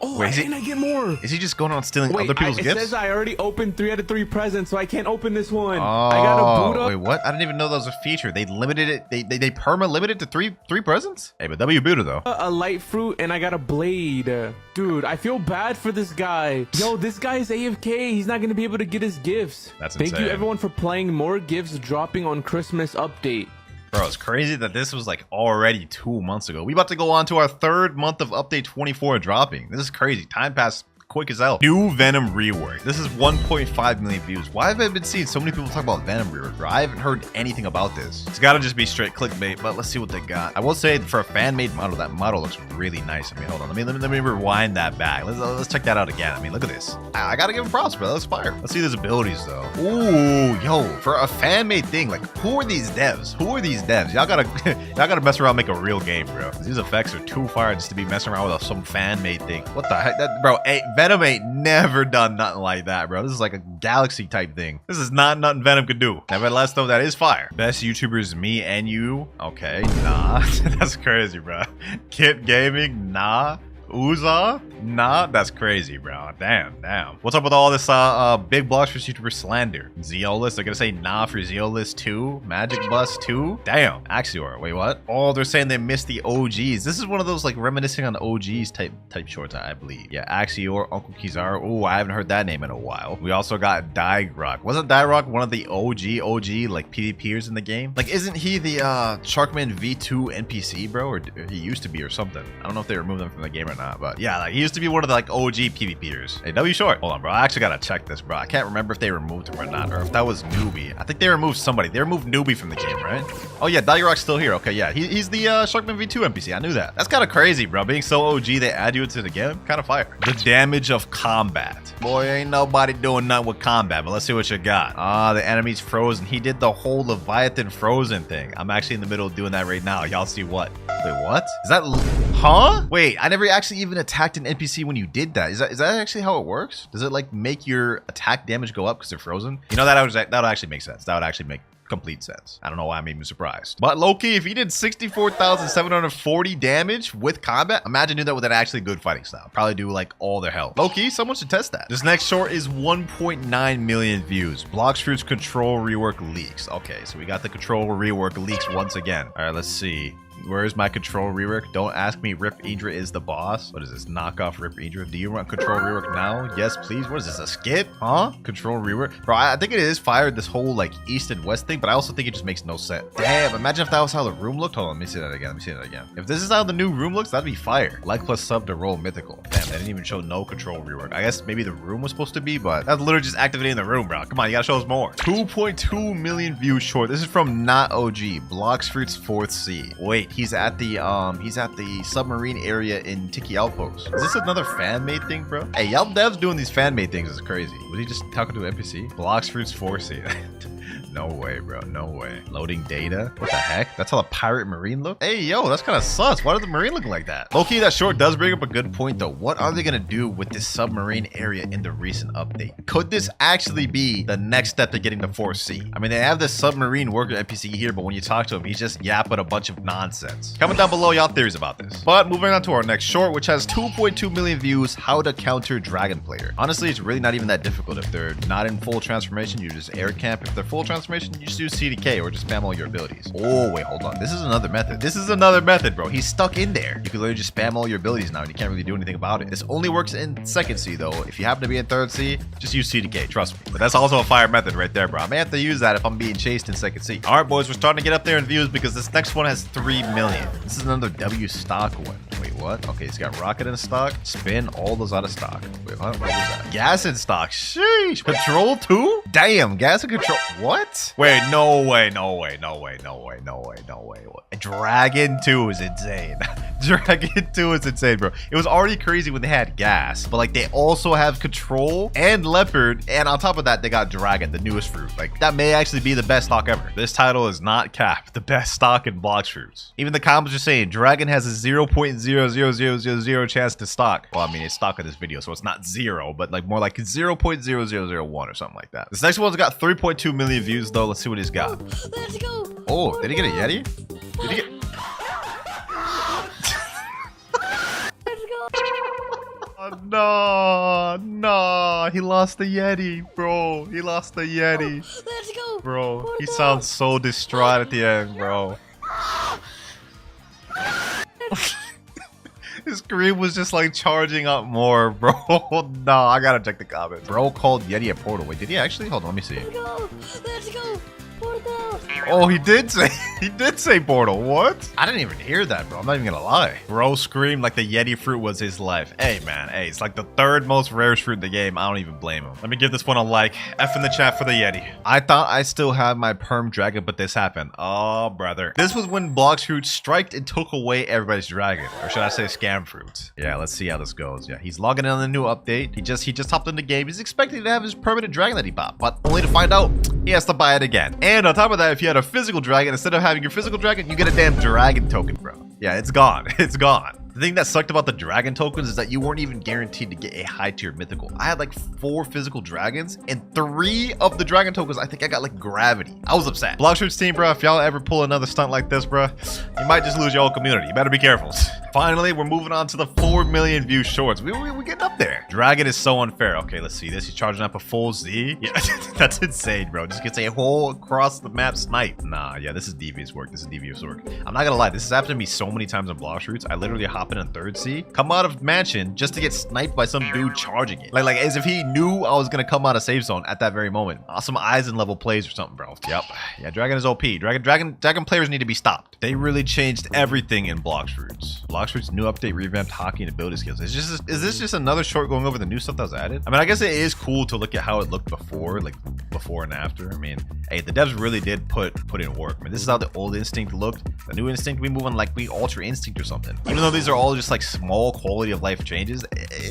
Oh, Wait, is and I get more. Is he just going on stealing Wait, other people's it gifts? says I already opened 3 out of 3 presents, so I can't open this one. Oh, I gotta boot up. wait, what? I didn't even know that was a feature. They limited it. They perma limited to three presents. Hey, but W booted though. A light fruit, and I got a blade. Dude, I feel bad for this guy. Yo, this guy is AFK. He's not gonna be able to get his gifts. That's Thank you insane. everyone for playing. More gifts dropping on Christmas update. Bro, it's crazy that this was like already 2 months ago. We about to go on to our 3rd month of update 24 dropping. This is crazy. Time passed quick as hell. New Venom rework. This is 1.5 million views. Why have I been seeing so many people talk about Venom rework, bro? I haven't heard anything about this. It's gotta just be straight clickbait, but let's see what they got. I will say for a fan-made model, that model looks really nice. I mean, hold on. Let me rewind that back. Let's check that out again. I mean, look at this. I gotta give him props, bro. That looks fire. Let's see his abilities though. Ooh, yo, for a fan-made thing, like who are these devs? Y'all gotta mess around and make a real game, bro. These effects are too fire just to be messing around with some fan-made thing. What the heck? Bro, hey, Venom ain't never done nothing like that, bro. This is like a galaxy type thing. This is not nothing Venom could do. Nevertheless, though, that is fire. Best YouTubers, me and you. Okay, nah. That's crazy, bro. Kit Gaming, nah. Uza? Nah, that's crazy, bro. Damn. What's up with all this big Blox for YouTuber slander? Zeolus, they're gonna say nah for Zeolus 2? Magic Bus 2? Damn. Axior, wait, what? Oh, they're saying they missed the OGs. This is one of those like reminiscing on OGs type shorts, I believe. Yeah, Axior, Uncle Kizaru. Oh, I haven't heard that name in a while. We also got Digrock. Wasn't Digrock one of the OG like PvPers in the game? Like, isn't he the Sharkman V2 NPC, bro? Or he used to be or something. I don't know if they removed him from the game or not, but yeah, like he used to be one of the like OG PvPers. Hey, W Short. Hold on, bro. I actually gotta check this, bro. I can't remember if they removed him or not, or if that was Newbie. I think they removed somebody. They removed Newbie from the game, right? Oh yeah, Digrock's still here. Okay, yeah, he's the Sharkman V2 NPC. I knew that. That's kind of crazy, bro. Being so OG, they add you into the game. Kind of fire. The damage of combat. Boy, ain't nobody doing nothing with combat, but let's see what you got. The enemy's frozen. He did the whole Leviathan frozen thing. I'm actually in the middle of doing that right now. Y'all see what? Wait, what? Is that... Huh? Wait, I never actually even attacked an NPC when you did that. Is that actually how it works? Does it like make your attack damage go up because they're frozen? You know, that would actually make sense. That would actually make complete sense. I don't know why I'm even surprised. But low-key, if he did 64,740 damage with combat, imagine doing that with an actually good fighting style. Probably do like all their health. Low-key, someone should test that. This next short is 1.9 million views. Blox Fruit's control rework leaks. Okay, so we got the control rework leaks once again. All right, let's see. Where's my control rework? Don't ask me. Rip Idra is the boss. What is this? Knockoff Rip Idra. Do you want control rework now? Yes, please. What is this? A skit? Huh? Control rework? Bro, I think it is fired, this whole like east and west thing, but I also think it just makes no sense. Damn, imagine if that was how the room looked. Hold on, let me see that again. If this is how the new room looks, that'd be fire. Like plus sub to roll mythical. Damn, they didn't even show no control rework. I guess maybe the room was supposed to be, but that's literally just activating the room, bro. Come on, you gotta show us more. 2.2 million views short. This is from Not OG. Blox Fruit's 4th Sea. Wait, he's at the submarine area in Tiki Outpost. Is this another fan-made thing, bro? Hey, y'all devs doing these fan-made things is crazy. Was he just talking to an NPC? Blox Fruit's 4th Sea. No way, bro. No way. Loading data? What the heck? That's how the pirate marine look? Hey, yo, that's kind of sus. Why does the marine look like that? Low-key, that short does bring up a good point, though. What are they going to do with this submarine area in the recent update? Could this actually be the next step to getting the 4th Sea? I mean, they have this submarine worker NPC here, but when you talk to him, he's just yapping a bunch of nonsense. Comment down below y'all theories about this. But moving on to our next short, which has 2.2 million views, how to counter dragon player. Honestly, it's really not even that difficult. If they're not in full transformation, you just air camp. If they're full transformation, you just use CDK or just spam all your abilities. Oh, wait, hold on. This is another method. This is another method, bro. He's stuck in there. You can literally just spam all your abilities now and you can't really do anything about it. This only works in 2nd Sea, though. If you happen to be in 3rd Sea, just use CDK. Trust me. But that's also a fire method right there, bro. I may have to use that if I'm being chased in 2nd Sea. All right, boys, we're starting to get up there in views because this next one has 3 million. This is another W stock one. Wait, what? Okay, he's got rocket in stock. Spin all those out of stock. Wait, what was that? Gas in stock. Sheesh. Control 2? Damn, gas and control. What? Wait, no way. Dragon 2 is insane. Dragon 2 is insane, bro. It was already crazy when they had gas, but like they also have control and leopard, and on top of that, they got dragon, the newest fruit. Like that may actually be the best stock ever. This title is not capped. The best stock in Blox Fruits. Even the comments are saying dragon has a 0.00000 chance to stock. Well, I mean, it's stock of this video, so it's not 0, but like more like 0.0001 or something like that. This next one's got 3.2 million views, though. Let's see what he's got. Let's go. Oh, did he get a Yeti? Did he get... Let's go. Oh, no, he lost the Yeti, bro. He lost the Yeti. Let's go. Bro, he sounds so distraught at the end, bro. His screen was just like charging up more, bro. No, I gotta check the comments. Bro called Yeti a portal. Wait, did he actually? Hold on, let me see. Let's go. Let's go. Portal. Oh, he did say portal. What? I didn't even hear that, bro. I'm not even gonna lie. Bro screamed like the Yeti fruit was his life. Hey, man. Hey, it's like the 3rd most rarest fruit in the game. I don't even blame him. Let me give this one a like. F in the chat for the Yeti. I thought I still had my perm dragon, but this happened. Oh, brother. This was when Blox Fruit striked and took away everybody's dragon. Or should I say scam fruits? Yeah, let's see how this goes. Yeah, he's logging in on the new update. He just hopped in the game. He's expecting to have his permanent dragon that he bought, but only to find out he has to buy it again. And on top of that, if you had a physical dragon, instead of having your physical dragon, you get a damn dragon token, bro. Yeah, it's gone. It's gone. The thing that sucked about the dragon tokens is that you weren't even guaranteed to get a high tier mythical. I had like 4 physical dragons, and 3 of the dragon tokens, I think I got like gravity. I was upset. Blox Fruits team, bro, if y'all ever pull another stunt like this, bro, you might just lose your whole community. You better be careful. Finally, we're moving on to the 4 million view shorts. We're getting up there. Dragon is so unfair. Okay, let's see this. He's charging up a full Z. Yeah, that's insane, bro. Just gets a whole across the map snipe. Nah, yeah, this is devious work. This is devious work. I'm not gonna lie. This has happened to me so many times on Blox Fruits. I literally hop in 3rd C, come out of mansion just to get sniped by some dude charging it. Like as if he knew I was gonna come out of safe zone at that very moment. Some Eisen level plays or something, bro. Yep. Yeah, Dragon is OP. Dragon players need to be stopped. They really changed everything in Blox Fruits. Blox Fruits new update revamped hockey and ability skills. Is this just another short going over the new stuff that was added? I mean, I guess it is cool to look at how it looked before, like before and after. I mean, hey, the devs really did put in work. I mean, this is how the old Instinct looked. The new Instinct, we move on like we Ultra Instinct or something. Even though these are all just like small quality of life changes,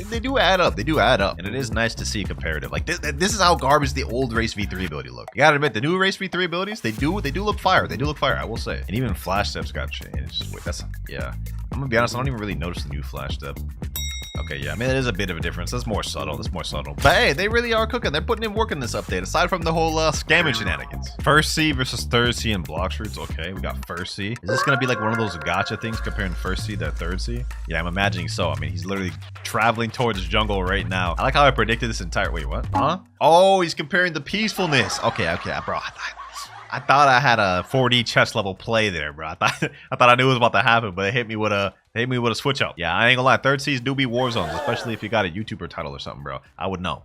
they do add up. They do add up, and it is nice to see comparative. Like this is how garbage the old Race V3 ability looked. You gotta admit, the new Race V3 abilities, they do look fire. They do look fire, I will say. And even flash steps got changed. Wait, that's, yeah. I'm gonna be honest, I don't even really notice the new flash step. Okay, yeah, I mean, it is a bit of a difference. That's more subtle. But hey, they really are cooking. They're putting in work in this update, aside from the whole scamming shenanigans. 1st C versus 3rd C in Blox Fruits. Okay, we got 1st C. Is this going to be like one of those gacha things comparing 1st C to 3rd C? Yeah, I'm imagining so. I mean, he's literally traveling towards the jungle right now. I like how I predicted this entire... Wait, what? Huh? Oh, he's comparing the peacefulness. Okay, bro. I thought I had a 4D chess level play there, bro. I thought I knew it was about to happen, but it hit me with a switch up. Yeah, I ain't gonna lie. 3rd C's do be war zones, especially if you got a YouTuber title or something, bro. I would know.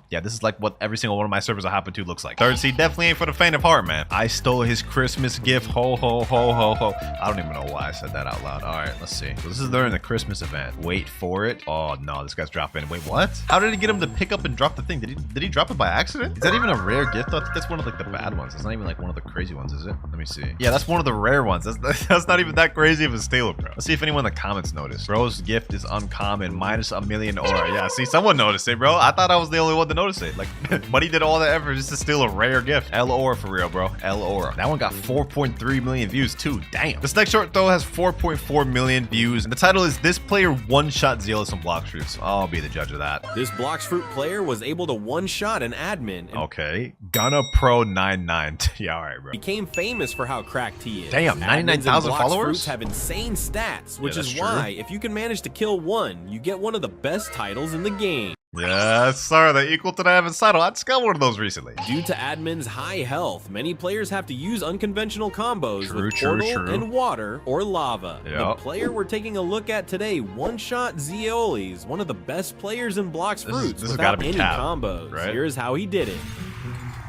Yeah, this is like what every single one of my servers I happen to looks like. 3rd C definitely ain't for the faint of heart, man. I stole his Christmas gift. Ho, ho, ho, ho, ho. I don't even know why I said that out loud. All right, let's see. So this is during the Christmas event. Wait for it. Oh, no, this guy's dropping. Wait, what? How did he get him to pick up and drop the thing? Did he drop it by accident? Is that even a rare gift? I think that's one of like the bad ones. It's not even like one of the crazy ones, is it? Let me see. Yeah, that's one of the rare ones. That's not even that crazy of a steal, bro. Let's see if anyone in the comments noticed. Bro's gift is uncommon, minus a million aura. Yeah, see, someone noticed it, bro. I thought I was the only one to notice it. Like, Buddy did all that effort just to steal a rare gift. L aura for real, bro. L aura. That one got 4.3 million views too. Damn. This next short though has 4.4 million views, and the title is "This Player One-Shot Zealous on Blox Fruits." I'll be the judge of that. This Blox Fruit player was able to one-shot an admin and Okay. Gunna Pro 99. Yeah, all right, bro. became famous for how cracked he is. Damn, 99,000 Admins in Blox followers? Fruits have insane stats, which that's is true. why if you can manage to kill one, you get one of the best titles in the game. Yes, sir. They equal to the Evans title. I just got one of those recently. Due to admin's high health, many players have to use unconventional combos True, with true, portal true. and water or lava. The Yep. player we're taking a look at today, One-Shot Zeoli's, one of the best players in Blox Fruits this has without gotta be any cap, combos. right? Here's how he did it.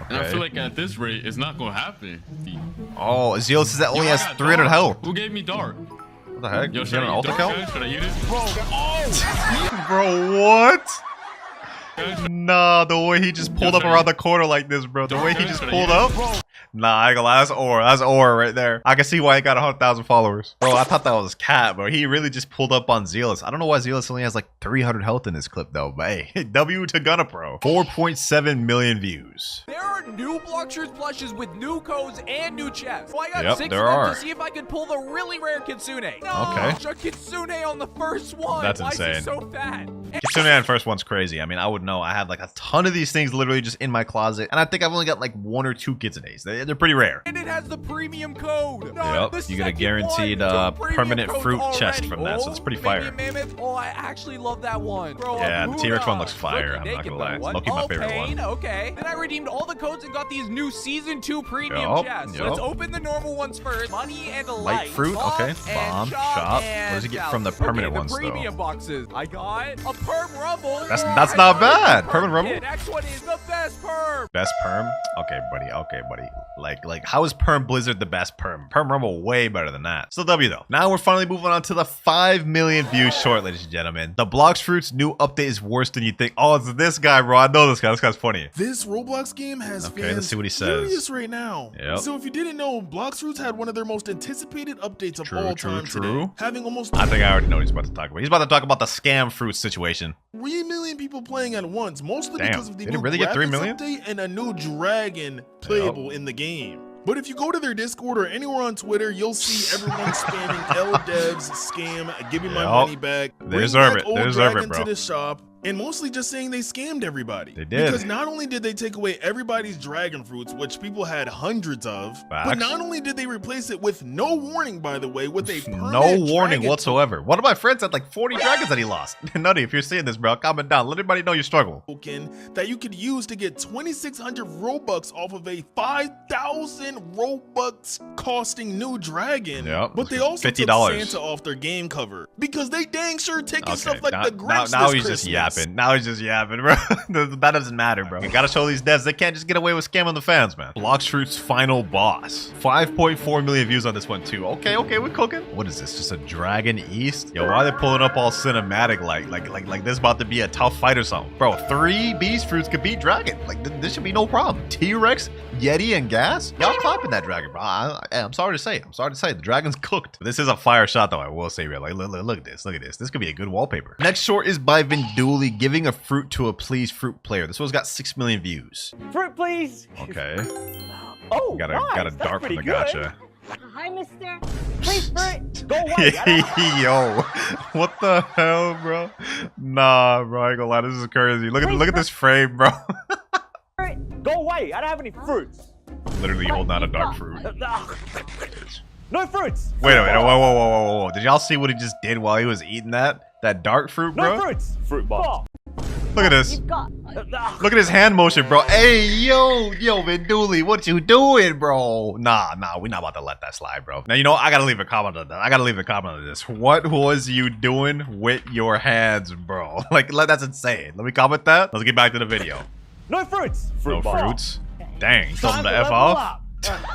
And I Okay. feel like at this rate, it's not gonna happen. Oh, Zealous says that only Yo, I has got 300 dark. health. Who gave me dark? What the heck? Yo, Is he should on I an eat altar dark, count? guys? Should I eat it? Bro, what? Nah, the way he just pulled up around the corner like this, bro. The way he just pulled up. Nah, I ain't gonna lie. That's aura. That's aura right there. I can see why he got 100,000 followers. Bro, I thought that was cat, bro. He really just pulled up on Zealous. I don't know why Zealous only has like 300 health in this clip, though. But hey, W to Gunna Pro. 4.7 million views. There are new Bloxers plushes with new codes and new chests. So I got Yep, 6 there of them are. to see if I could pull the really rare Kitsune. No, Okay. a Kitsune on the first one. That's Why insane. is he so fat? Kitsune Man first one's crazy. I mean, I would know. I have like a ton of these things literally just in my closet. And I think I've only got like 1 or 2 Kitsunes. They're pretty rare. And it has the premium code. Yep, The you get a second guaranteed one, 2 premium permanent codes fruit already. chest from that, so it's pretty fire. Baby Mammoth. Oh, I actually love that one. Bro, Yeah, the Ahura. T-Rex one looks fire, Rookie I'm not naked gonna lie. though. It's What? low-key my Oh, favorite pain? one. Okay. Then I redeemed all the codes and got these new Season 2 premium Yup, chests. yup. Let's open the normal ones first. Money and a Light fruit, okay. Bomb, shop. What does he get from the permanent the ones, though? premium boxes. I got a perm rumble. That's not bad. Perm rumble? Yeah, next one is the best perm. Best perm? Okay, buddy. Like, how is Perm Blizzard the best perm? Perm Rumble way better than that. Still W though. Now we're finally moving on to the 5 million views short, ladies and gentlemen. The Blox Fruits new update is worse than you think. Oh, it's this guy, bro. I know this guy. This guy's funny. This Roblox game has Okay, fans let's see what he says. furious right now. Yep. So if you didn't know, Blox Fruits had one of their most anticipated updates of all time today, having almost I think I already know what he's about to talk about. He's about to talk about the scam fruit situation. 3 million people playing at once, mostly Damn. because of the Did new it really get 3 graphics million? update and a new dragon playable in the game. But if you go to their Discord or anywhere on Twitter, you'll see everyone spamming LDevs, scam, give me my money back, They deserve it. They deserve it, bro. to the shop, and mostly just saying they scammed everybody. They did. Because not only did they take away everybody's dragon fruits, which people had hundreds of, but not only did they replace it with no warning, by the way, with a permanent no warning dragon whatsoever. One of my friends had like 40 dragons that he lost. Nutty, if you're seeing this, bro, comment down. Let everybody know your struggle. token that you could use to get 2,600 Robux off of a 5,000 Robux costing new dragon. Yep. But they also took $50. Santa off their game cover because they dang sure taking stuff like now, the Grinch now this he's just Christmas. yapping. Now he's just yapping, bro. That doesn't matter, bro. You gotta show these devs they can't just get away with scamming the fans, man. Blox Fruit's final boss. 5.4 million views on this one too. Okay, we're cooking. What is this? Just a Dragon East? Yo, why are they pulling up all cinematic like this about to be a tough fight or something? Bro, 3 beast fruits could beat Dragon. Like this should be no problem. T-Rex, Yeti, and Gas? Y'all clapping that Dragon, bro. I'm sorry to say. The Dragon's cooked. This is a fire shot though, I will say, real. Like look at this. Look at this. This could be a good wallpaper. Next short is by Vinduli, giving a fruit to a please fruit player. This one's got 6 million views. Fruit, please. Okay. Oh, Got a nice. dart That's from pretty the good. gotcha. Hi, mister. Please, fruit. Go away. Yo, what the hell, bro? Nah, bro, I ain't gonna lie, this is crazy. Look at this frame, bro. Go away. I don't have any fruits. Literally holding out a dark fruit. No fruits. Wait, whoa. Did y'all see what he just did while he was eating that dark fruit, bro? No fruits. Fruit ball. Look at this. You've got. Look at his hand motion, bro. Hey, yo, Vinduli, what you doing, bro? Nah, we're not about to let that slide, bro. Now, you know, I gotta leave a comment on that. On this. What was you doing with your hands, bro? Like, that's insane. Let me comment that. Let's get back to the video. No fruits. No ball. fruits. Dang, told him Time to F level off. up.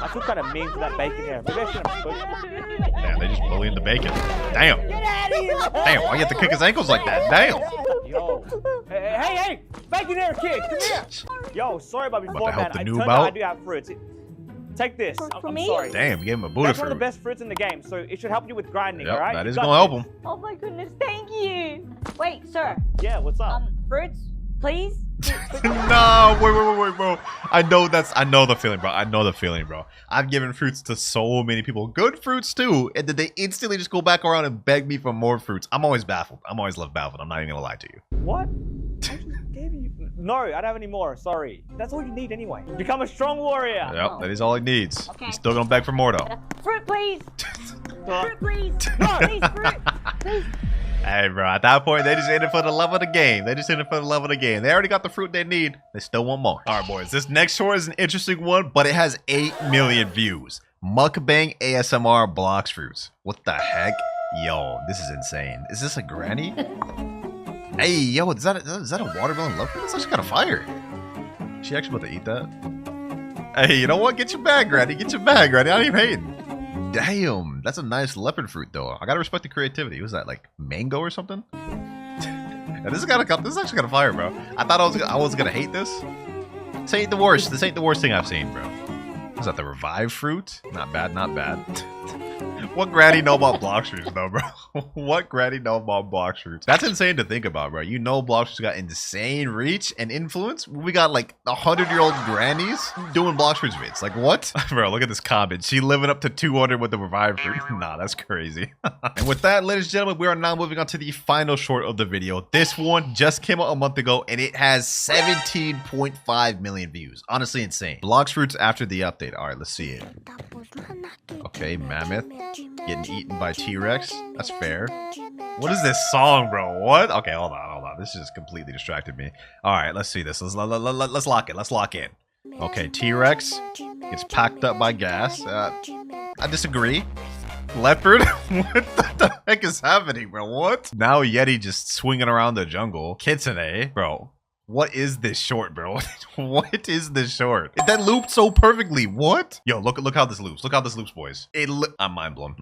I feel kind of mean to that bacon here. Maybe I shouldn't have. Damn, they just bullying the bacon. Damn. Get out of here. Damn, why you have to kick his ankles like that? Damn. Yo. Hey, bacon here, kid. Come here. Yo, sorry about before, to help man. the I noob turned out? out I do have fruits. Take this. I'm me? sorry. Damn, you gave him a Buddha That's one of the fruit. best fruits in the game, so it should help you with grinding, Yep, alright? that You is got gonna this. help him. Oh my goodness, thank you. Wait, sir. Yeah, what's up? Fruits, please. No, wait, bro. I know the feeling, bro. I've given fruits to so many people, good fruits too, and then they instantly just go back around and beg me for more fruits. I'm always baffled. I'm always left baffled. I'm not even gonna lie to you. What? I just gave you. No, I don't have any more. Sorry. That's all you need anyway. Become a strong warrior. Yep, that is all he needs. Okay. He's still gonna beg for more though. Fruit, please. Fruit, please. No. Please, fruit. Please. Hey, bro, at that point, they just in it for the love of the game. They already got the fruit they need. They still want more. All right, boys, this next short is an interesting one, but it has 8 million views. Mukbang ASMR Blox Fruits. What the heck? Yo, this is insane. Is this a granny? Hey, yo, is that a watermelon love fruit? That's actually kind of fire. Is she actually about to eat that? Hey, you know what? Get your bag, granny. I ain't even hating. Damn, that's a nice leopard fruit though. I gotta respect the creativity. Was that like mango or something? Yeah, this is actually kind of fire, bro. I thought I was gonna hate this. This ain't the worst thing I've seen, bro. Was that the revived fruit? Not bad. What granny know about Blox Fruits though, bro? What granny know about Blox Fruits? That's insane to think about, bro. You know Blox Fruits got insane reach and influence. We got like 100-year-old grannies doing Blox Fruits vids. Like what? Bro, look at this comment. She living up to 200 with the revived fruit. Nah, that's crazy. And with that, ladies and gentlemen, we are now moving on to the final short of the video. This one just came out a month ago and it has 17.5 million views. Honestly insane. Blox Fruits after the update. All right, let's see it. Okay, Mammoth getting eaten by T-Rex. That's fair. What is this song, bro? What? Okay, hold on. This just completely distracted me. All right, let's see this. Let's lock in. Okay, T-Rex gets packed up by gas. I disagree. Leopard? What the heck is happening, bro? What? Now Yeti just swinging around the jungle. Kitsune, bro. What is this short, bro? What is this short? That looped so perfectly. What? Yo, look how this loops. Look how this loops, boys. I'm mind blown.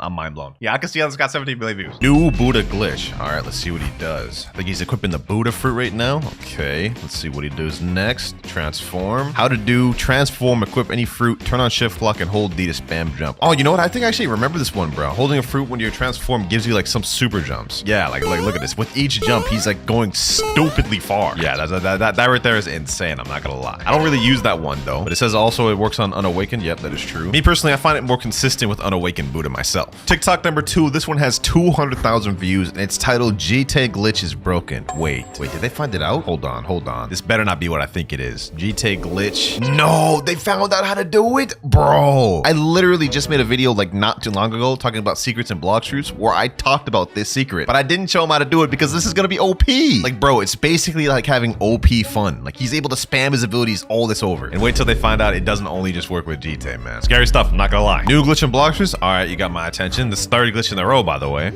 Yeah, I can see how this got 17 million views. New Buddha glitch. All right, let's see what he does. I think he's equipping the Buddha fruit right now. Okay, let's see what he does next. Transform. How to do transform, equip any fruit, turn on shift clock, and hold D to spam jump. Oh, you know what? I think I actually remember this one, bro. Holding a fruit when you're transformed gives you like some super jumps. Yeah, like look at this. With each jump, he's like going stupidly far. Yeah, That right there is insane. I'm not gonna lie. I don't really use that one though, but it says also it works on Unawakened. Yep, that is true. Me personally, I find it more consistent with Unawakened Buddha myself. TikTok number 2. This one has 200,000 views and it's titled GTA Glitch is broken. Wait, did they find it out? Hold on. This better not be what I think it is. GTA Glitch. No, they found out how to do it, bro. I literally just made a video like not too long ago talking about secrets in Blox Fruits where I talked about this secret, but I didn't show him how to do it because this is gonna be OP. Like, bro, it's basically like having OP fun. Like, he's able to spam his abilities all this over. And wait till they find out it doesn't only just work with GTA, man. Scary stuff, I'm not gonna lie. New glitch in Blox Fruits. All right, you got my attention. This is 30 glitch in a row, by the way.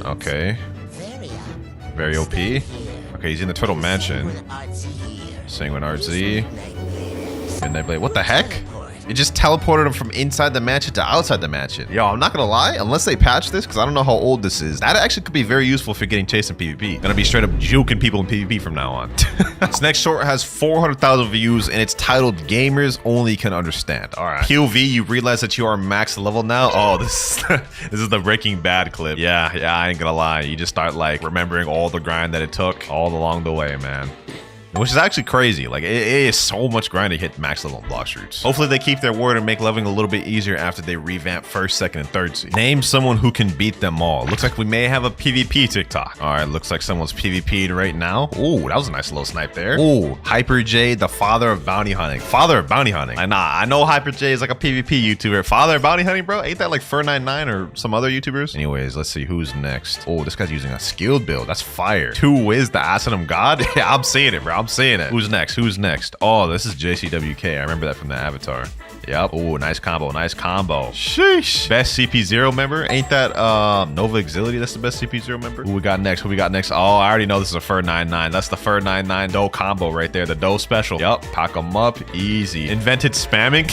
Okay. Very OP. Okay, he's in the Turtle Mansion. Sanguine RZ. Midnight Blade. What the heck? It just teleported him from inside the mansion to outside the mansion. Yo, I'm not gonna lie, unless they patch this, because I don't know how old this is. That actually could be very useful if you're getting chased in PvP. Gonna be straight up juking people in PvP from now on. This next short has 400,000 views and it's titled Gamers Only Can Understand. All right. POV, you realize that you are max level now? Oh, this is the Breaking Bad clip. Yeah, I ain't gonna lie. You just start like remembering all the grind that it took all along the way, man. Which is actually crazy. Like, it is so much grind to hit max level in Blox Fruits. Hopefully they keep their word and make leveling a little bit easier after they revamp first, second, and third seed. Name someone who can beat them all. Looks like we may have a PvP TikTok. All right, looks like someone's PvP'd right now. Oh, that was a nice little snipe there. Oh, Hyper J, the father of bounty hunting. Father of bounty hunting. I know Hyper J is like a PvP YouTuber. Father of bounty hunting, bro? Ain't that like Fur99 or some other YouTubers? Anyways, let's see who's next. Oh, this guy's using a skilled build. That's fire. 2 is the Asinum God. Yeah, I'm seeing it, bro. I'm seeing it. Who's next? Who's next? Oh, this is JCWK. I remember that from the avatar. Yep. Oh, nice combo. Nice combo. Sheesh. Best CP0 member? Ain't that Nova Exility? That's the best CP0 member? Who we got next? Who we got next? Oh, I already know this is a Fur99. That's the Fur99 Doe combo right there. The Doe special. Yep. Pack them up. Easy. Invented spamming?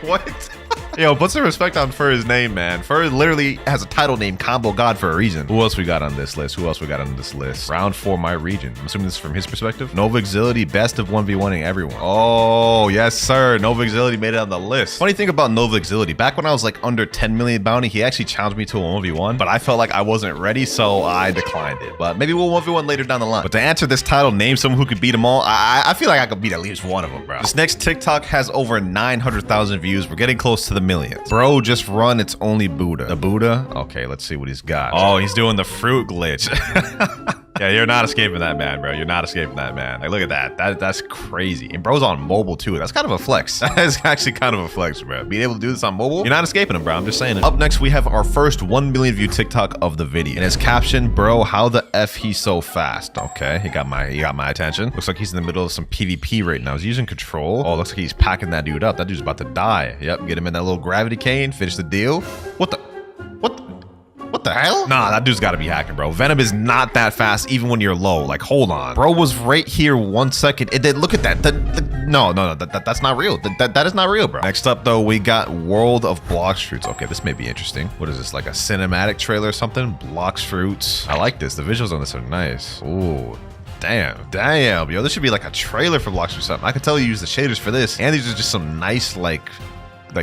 What? Yo, put some respect on Fur's name, man. Fur literally has a title named Combo God for a reason. Who else we got on this list? Round 4, my region. I'm assuming this is from his perspective. Nova Exility, best of 1v1ing everyone. Oh, yes, sir. Nova Exility made it on the list. Funny thing about Nova Exility, back when I was like under 10 million bounty, he actually challenged me to a 1v1, but I felt like I wasn't ready, so I declined it. But maybe we'll 1v1 later down the line. But to answer this title, name someone who could beat them all, I feel like I could beat at least one of them, bro. This next TikTok has over 900,000 views. We're getting close to the millions. Bro, just run. It's only Buddha. The Buddha? Okay, let's see what he's got. Oh, he's doing the fruit glitch. Yeah, you're not escaping that, man, bro. You're not escaping that, man. Like, look at that. That's crazy. And bro's on mobile, too. That's kind of a flex. That is actually kind of a flex, bro. Being able to do this on mobile, you're not escaping him, bro. I'm just saying it. Up next, we have our first 1 million view TikTok of the video. And his caption, bro, how the F he's so fast. Okay, he got my attention. Looks like he's in the middle of some PvP right now. He's using control. Oh, looks like he's packing that dude up. That dude's about to die. Yep, get him in that little gravity cane. Finish the deal. What the hell? Nah, that dude's gotta be hacking, bro. Venom is not that fast even when you're low. Like, hold on. Bro was right here 1 second. And then look at that. No, that's not real. That is not real, bro. Next up, though, we got World of Blox Fruits. Okay, this may be interesting. What is this, like a cinematic trailer or something? Blox Fruits. I like this. The visuals on this are nice. Ooh. Damn, yo, this should be like a trailer for Blox Fruits or something. I can tell you use the shaders for this. And these are just some nice, like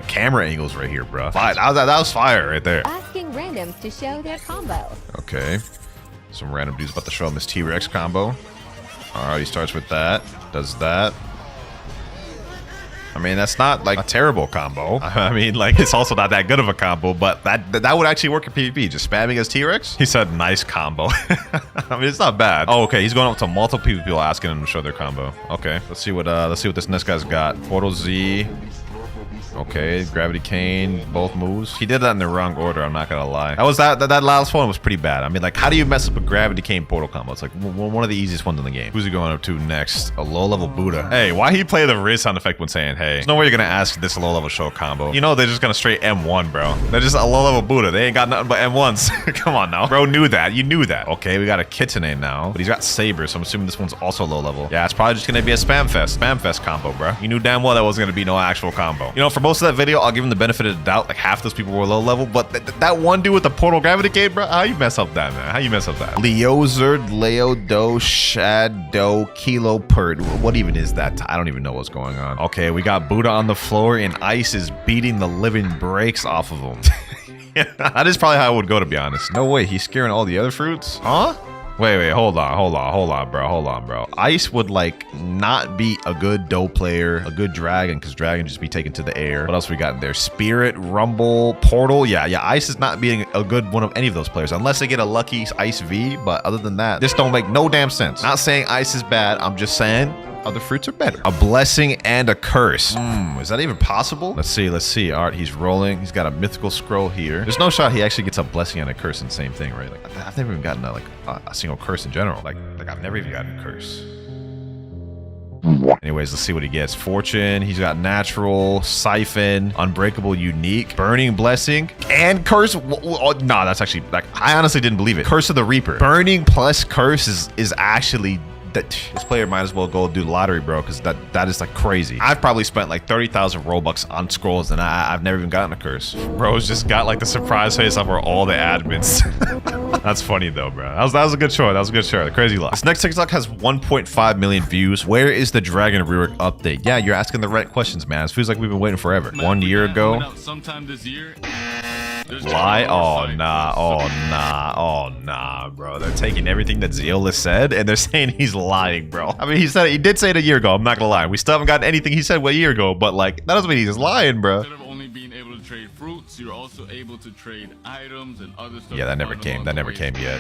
camera angles right here, bro. That was fire right there. Asking randoms to show their combo. Okay. Some random dude's about to show him his T-Rex combo. Alright, he starts with that. Does that. I mean, that's not like a terrible combo. I mean, like, it's also not that good of a combo, but that would actually work in PvP. Just spamming his T-Rex. He said nice combo. I mean, it's not bad. Oh, okay. He's going up to multiple people asking him to show their combo. Okay. Let's see what this next guy's got. Portal Z. Okay, Gravity Cane, both moves. He did that in the wrong order, I'm not gonna lie. That last one was pretty bad. I mean, like, how do you mess up a Gravity Cane Portal combo? It's like one of the easiest ones in the game. Who's he going up to next? A low-level Buddha. Hey, why he play the wrist sound effect when saying, hey? There's no way you're gonna ask this low-level show combo. You know they're just gonna straight M1, bro. They're just a low-level Buddha. They ain't got nothing but M1s. Come on now. Bro knew that. You knew that. Okay, we got a Kitsune now, but he's got Saber, so I'm assuming this one's also low-level. Yeah, it's probably just gonna be a Spam Fest combo, bro. You knew damn well that wasn't gonna be no actual combo. You know, for most of that video, I'll give him the benefit of the doubt. Like, half those people were low level, but that one dude with the portal gravity gate, bro, how you mess up that, man? How you mess up that? Leozard, Leo, Do, Shad, Do, Kilo, Perd. What even is that? I don't even know what's going on. Okay, we got Buddha on the floor and Ice is beating the living breaks off of him. That is probably how it would go, to be honest. No way, he's scaring all the other fruits? Huh? Wait, hold on, bro. Ice would like not be a good dough player, a good dragon, because dragon just be taken to the air. What else we got in there? Spirit, Rumble, Portal. Yeah, Ice is not being a good one of any of those players unless they get a lucky Ice V. But other than that, this don't make no damn sense. Not saying Ice is bad. I'm just saying other fruits are better. A blessing and a curse. Is that even possible? Let's see. All right, he's rolling. He's got a mythical scroll here. There's no shot he actually gets a blessing and a curse in the same thing, right? Like I've never even gotten a single curse in general. Like I've never even gotten a curse. Anyways, let's see what he gets. Fortune. He's got natural, siphon, unbreakable, unique, burning blessing, and curse. No, that's actually like I honestly didn't believe it. Curse of the Reaper. Burning plus curse is actually. This player might as well go do the lottery, bro, because that is like crazy. I've probably spent like 30,000 Robux on scrolls and I've never even gotten a curse. Bro's just got like the surprise face over all the admins. That's funny though, bro. That was a good show. That was a good show. Crazy luck. This next TikTok has 1.5 million views. Where is the Dragon Rework update? Yeah, you're asking the right questions, man. It feels like we've been waiting forever. 1 year ago. Sometime this year. Lie? Oh nah, bro. They're taking everything that Zeola said and they're saying he's lying, bro. I mean, he did say it a year ago. I'm not gonna lie. We still haven't gotten anything he said a year ago, but like that doesn't mean he's lying, bro. Instead of only being able to trade fruits, you're also able to trade items and other stuff. Yeah, that never came. That never came yet.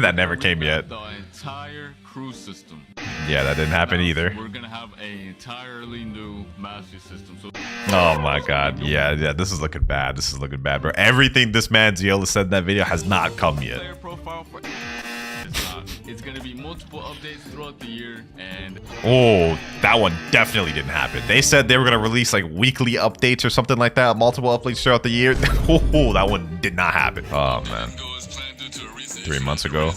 That never came yet. The entire crew system. Yeah, that didn't happen either. We're gonna have an entirely new mastery system. So oh my god. Yeah, this is looking bad. This is looking bad, bro. Everything this man Zeola said in that video has not come yet. player profile for it's gonna be multiple updates throughout the year, and oh, that one definitely didn't happen. They said they were gonna release like weekly updates or something like that, multiple updates throughout the year. Oh, that one did not happen. Oh man, 3 months ago.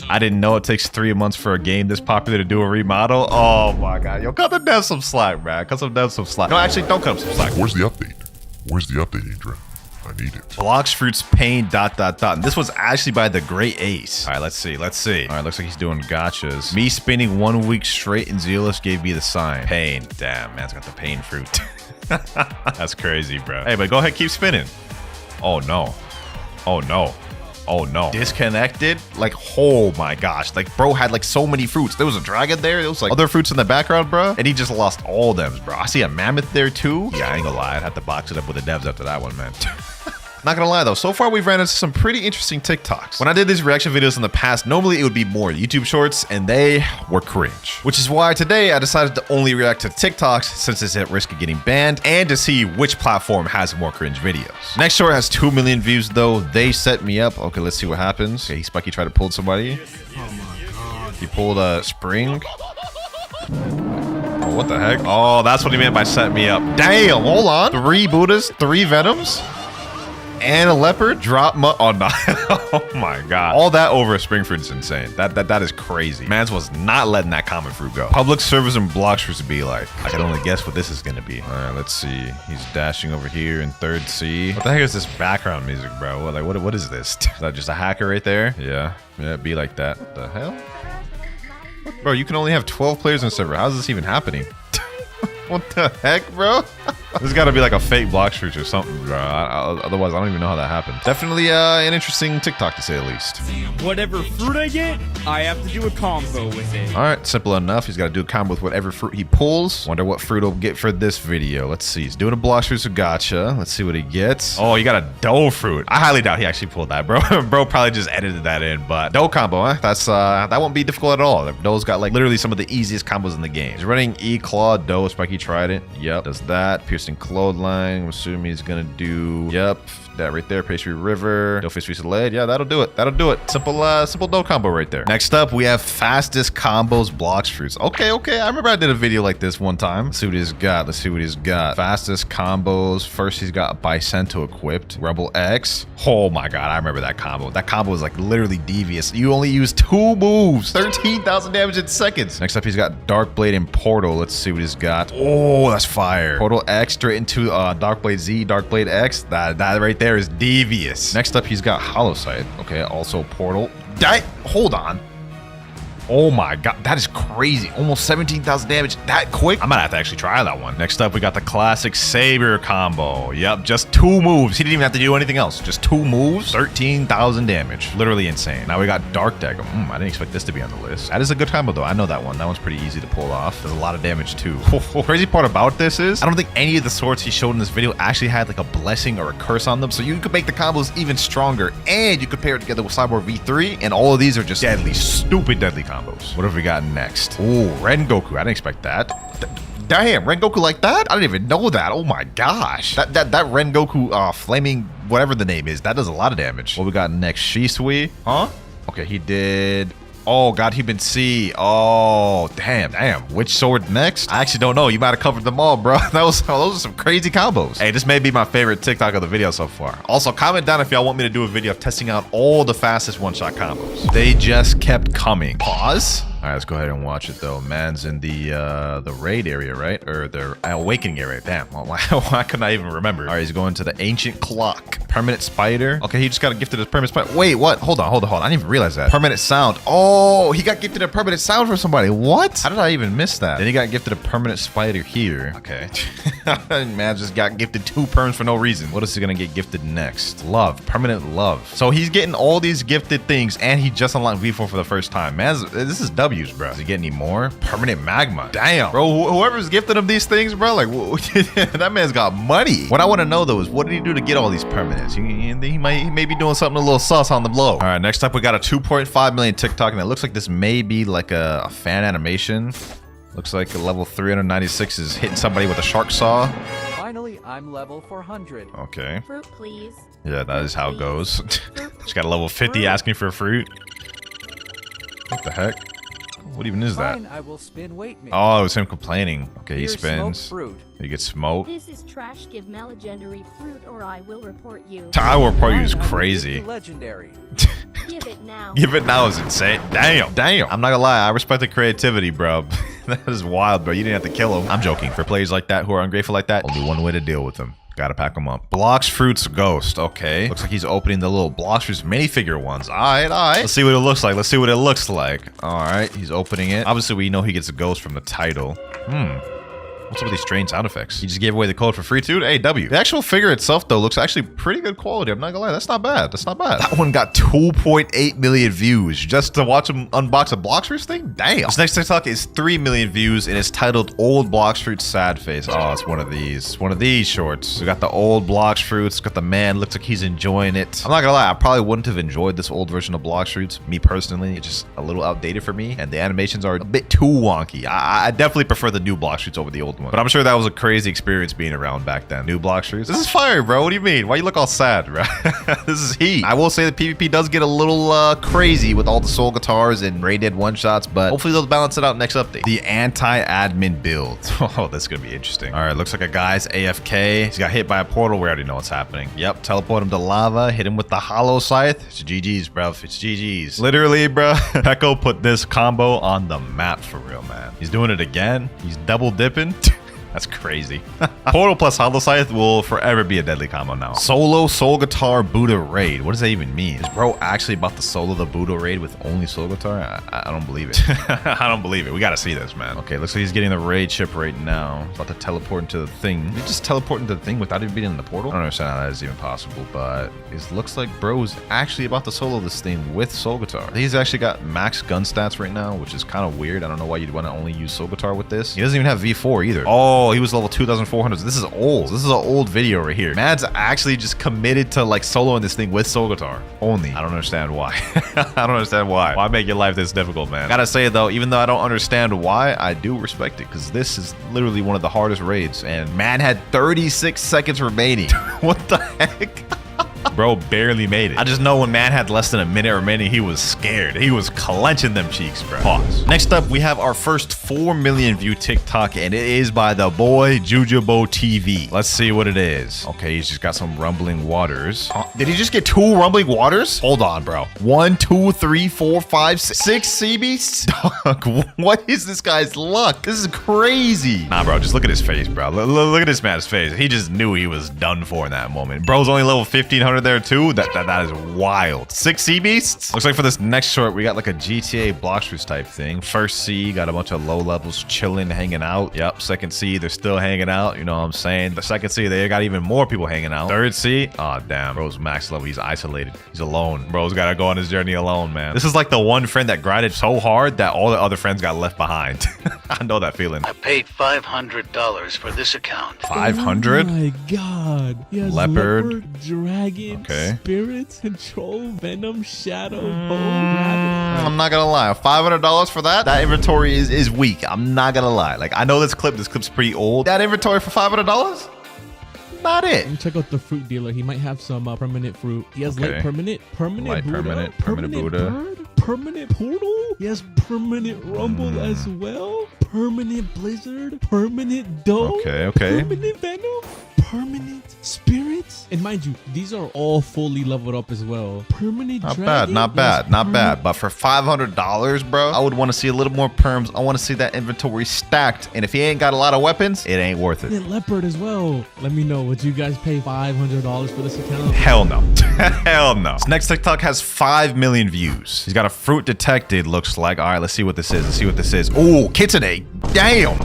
I didn't know it takes 3 months for a game this popular to do a remodel. Oh my god, yo, cut them down some slack, man. Cut them down some slack. No, actually, don't cut them some slack. Where's the update? Where's the update, Adrian? I need it. Blox fruits pain ... And this was actually by the Great Ace. All right, let's see. All right, looks like he's doing gotchas. Me spinning 1 week straight and Zealous gave me the sign. Pain. Damn, man's got the pain fruit. That's crazy, bro. Hey, but go ahead, keep spinning. Oh no. Oh no. Oh no. Disconnected? Like, oh my gosh. Like, bro had like so many fruits. There was a dragon there. There was like other fruits in the background, bro. And he just lost all of them, bro. I see a mammoth there too. Yeah, I ain't gonna lie. I'd have to box it up with the devs after that one, man. Not gonna lie though, so far we've ran into some pretty interesting TikToks. When I did these reaction videos in the past, normally it would be more YouTube shorts and they were cringe. Which is why today I decided to only react to TikToks since it's at risk of getting banned and to see which platform has more cringe videos. Next short has 2 million views though. They set me up. Okay, let's see what happens. Okay, Spiky tried to pull somebody. Oh my god. He pulled a spring. Oh, what the heck? Oh, that's what he meant by set me up. Damn, hold on. 3 Buddhas, 3 Venoms. And a leopard drop oh no. Oh my god, all that over a spring fruit is insane. That is crazy. Mans was not letting that common fruit go. Public service and Blox fruits would be like, I can only guess what this is gonna be. All right, let's see. He's dashing over here in 3rd C. What the heck is this background music, bro? What is this? Is that just a hacker right there? Yeah, it'd be like that. What the hell, bro? You can only have 12 players in the server. How's this even happening? What the heck, bro? This has got to be like a fake Blox fruit or something, bro. Otherwise, I don't even know how that happened. Definitely an interesting TikTok to say the least. Whatever fruit I get, I have to do a combo with it. All right, simple enough. He's got to do a combo with whatever fruit he pulls. Wonder what fruit he'll get for this video. Let's see. He's doing a Blox fruit, so gotcha. Let's see what he gets. Oh, he got a dough fruit. I highly doubt he actually pulled that, bro. Bro probably just edited that in, but dough combo, huh? That won't be difficult at all. Dough's got like literally some of the easiest combos in the game. He's running E-Claw, dough, Spiky Trident. Yep, does that. Piercing Clothesline. I'm assuming he's gonna do, yep, that right there. Pastry River. Dough Fish Piece of Lead. Yeah, that'll do it. That'll do it. Simple dough combo right there. Next up, we have fastest combos Blox fruits. Okay. I remember I did a video like this one time. Let's see what he's got. Fastest combos. First, he's got Bicento equipped. Rebel X. Oh my god, I remember that combo. That combo is like literally devious. You only use 2 moves. 13,000 damage in seconds. Next up, he's got Dark Blade and Portal. Let's see what he's got. Oh, that's fire. Portal X straight into Dark Blade Z, Dark Blade X. That right there is devious. Next up, he's got Hollow Sight. Okay, also Portal. Hold on. Oh my god, that is crazy. Almost 17,000 damage that quick. I might have to actually try that one. Next up, we got the classic Saber combo. Yep, just 2 moves. He didn't even have to do anything else. Just 2 moves, 13,000 damage. Literally insane. Now we got Dark Dagger. I didn't expect this to be on the list. That is a good combo though. I know that one. That one's pretty easy to pull off. Does a lot of damage too. Crazy part about this is I don't think any of the swords he showed in this video actually had like a blessing or a curse on them. So you could make the combos even stronger, and you could pair it together with Cyborg V3, and all of these are just deadly, stupid deadly combos. What have we got next? Oh, Rengoku. I didn't expect that. Damn, Rengoku like that? I didn't even know that. Oh my gosh. That Rengoku flaming whatever the name is, that does a lot of damage. What we got next? Shisui? Huh? Okay, he did... Oh, God, he been C. Oh, damn. Which sword next? I actually don't know. You might have covered them all, bro. Those are some crazy combos. Hey, this may be my favorite TikTok of the video so far. Also, comment down if y'all want me to do a video of testing out all the fastest one-shot combos. They just kept coming. Pause. All right, let's go ahead and watch it though. Man's in the raid area, right? Or the awakening area. Damn, why couldn't I even remember? All right, he's going to the ancient clock. Permanent spider. Okay, he just got gifted a permanent spider. Wait, what? Hold on. I didn't even realize that. Permanent sound. Oh, he got gifted a permanent sound from somebody. What? How did I even miss that? Then he got gifted a permanent spider here. Okay. Man just got gifted 2 perms for no reason. What is he gonna get gifted next? Love. Permanent love. So he's getting all these gifted things, and he just unlocked V4 for the first time. Man, this is W's, bro. Does he get any more? Permanent magma. Damn, bro. Whoever's gifted him these things, bro, like that man's got money. What I want to know though is what did he do to get all these permanents? He may be doing something a little sus on the blow. All right, next up we got a 2.5 million TikTok, and it looks like this may be like a fan animation. Looks like a level 396 is hitting somebody with a shark saw. Finally, I'm level 400. Okay. Fruit, please. Yeah, that is how it goes. Just got a level 50 asking for a fruit. What the heck? What even is that? Fine, I will spin weight. Oh, it was him complaining. Okay, Here's he spins. Fruit. He gets smoked. This is trash. Give me legendary fruit or I will report you. I will report you is crazy. Legendary. Give it now. Give it now is insane. Damn. I'm not gonna lie. I respect the creativity, bro. That is wild, bro. You didn't have to kill him. I'm joking. For players like that who are ungrateful like that, only one way to deal with them. Gotta pack them up. Blox Fruits Ghost. Okay. Looks like he's opening the little Blox Fruits minifigure ones. All right. Let's see what it looks like. All right. He's opening it. Obviously, we know he gets a ghost from the title. What's up with these strange sound effects? He just gave away the code for free too? Hey, W. The actual figure itself, though, looks actually pretty good quality. I'm not gonna lie. That's not bad. That one got 2.8 million views just to watch him unbox a Blox Fruits thing? Damn. This next TikTok is 3 million views, and it's titled Old Blox Fruits Sad Face. Oh, it's one of these. One of these shorts. We got the old Blox Fruits. Got the man. Looks like he's enjoying it. I'm not gonna lie. I probably wouldn't have enjoyed this old version of Blox Fruits. Me personally. It's just a little outdated for me, and the animations are a bit too wonky. I definitely prefer the new Blox Fruits over the old one. But I'm sure that was a crazy experience being around back then. New Blox Fruits. This is fire, bro. What do you mean? Why you look all sad, bro? This is heat. I will say that PvP does get a little crazy with all the soul guitars and Ray Dead one-shots, but hopefully they'll balance it out next update. The anti-admin build. Oh, that's gonna be interesting. All right, looks like a guy's AFK. He's got hit by a portal. We already know what's happening. Yep, teleport him to lava, hit him with the hollow scythe. It's GG's, bro. It's GG's. Literally, bro. Peko put this combo on the map for real, man. He's doing it again. He's double dipping. That's crazy. Portal plus Hollow Scythe will forever be a deadly combo now. Solo Soul Guitar Buddha Raid. What does that even mean? Is bro actually about to solo the Buddha Raid with only Soul Guitar? I don't believe it. I don't believe it. We gotta see this, man. Okay, looks like he's getting the raid ship right now. He's about to teleport into the thing. Did he just teleport into the thing without even being in the portal? I don't understand how that is even possible, but it looks like bro is actually about to solo this thing with Soul Guitar. He's actually got max gun stats right now, which is kind of weird. I don't know why you'd want to only use Soul Guitar with this. He doesn't even have V4 either. Oh, he was level 2,400. This is old. This is an old video right here. Man's actually just committed to like soloing this thing with Soul Guitar only. I don't understand why. I don't understand why. Why make your life this difficult, man? Gotta say though, even though I don't understand why, I do respect it because this is literally one of the hardest raids, and man had 36 seconds remaining. What the heck? Bro barely made it. I just know when man had less than a minute remaining, he was scared. He was clenching them cheeks, bro. Pause. Next up, we have our first 4 million view TikTok, and it is by the boy Jujabo TV. Let's see what it is. Okay, he's just got some rumbling waters. Did he just get 2 rumbling waters? Hold on, bro. 1, 2, 3, 4, 5, 6 CBs? Dog, what is this guy's luck? This is crazy. Nah, bro, just look at his face, bro. Look at this man's face. He just knew he was done for in that moment. Bro's only level 1500 there. there too. That is wild. 6 sea beasts. Looks like for this next short, we got like a GTA Blox fruits type thing. First sea, got a bunch of low levels chilling, hanging out. Yep. Second sea, they're still hanging out. You know what I'm saying? The second sea, they got even more people hanging out. Third sea, oh damn, bro's max level. He's isolated. He's alone. Bro's gotta go on his journey alone, man. This is like the one friend that grinded so hard that all the other friends got left behind. I know that feeling. I paid $500 for this account. 500? Oh my god. He has Leopard. dragon, Okay. spirits, control, venom, shadow, bow, rabbit. I'm not gonna lie. $500 for that? That inventory is weak. I'm not gonna lie. Like, I know this clip's pretty old. That inventory for $500? Not it. Let me check out the fruit dealer. He might have some permanent fruit. He has Okay. light permanent Light Buddha, permanent Buddha. bird, permanent portal. He has permanent rumble as well. Permanent blizzard, permanent dome. Okay. Permanent venom, permanent spirits. And mind you, these are all fully leveled up as well. Permanent Not dragon. bad, not bad. But for $500, bro, I would want to see a little more perms. I want to see that inventory stacked. And if he ain't got a lot of weapons, it ain't worth it. Permanent leopard as well. Let me know. Would you guys pay $500 for this account? Hell no. Hell no. This next TikTok has 5 million views. He's got a fruit detected, looks like. All right, let's see what this is. Ooh, kitsune. Damn.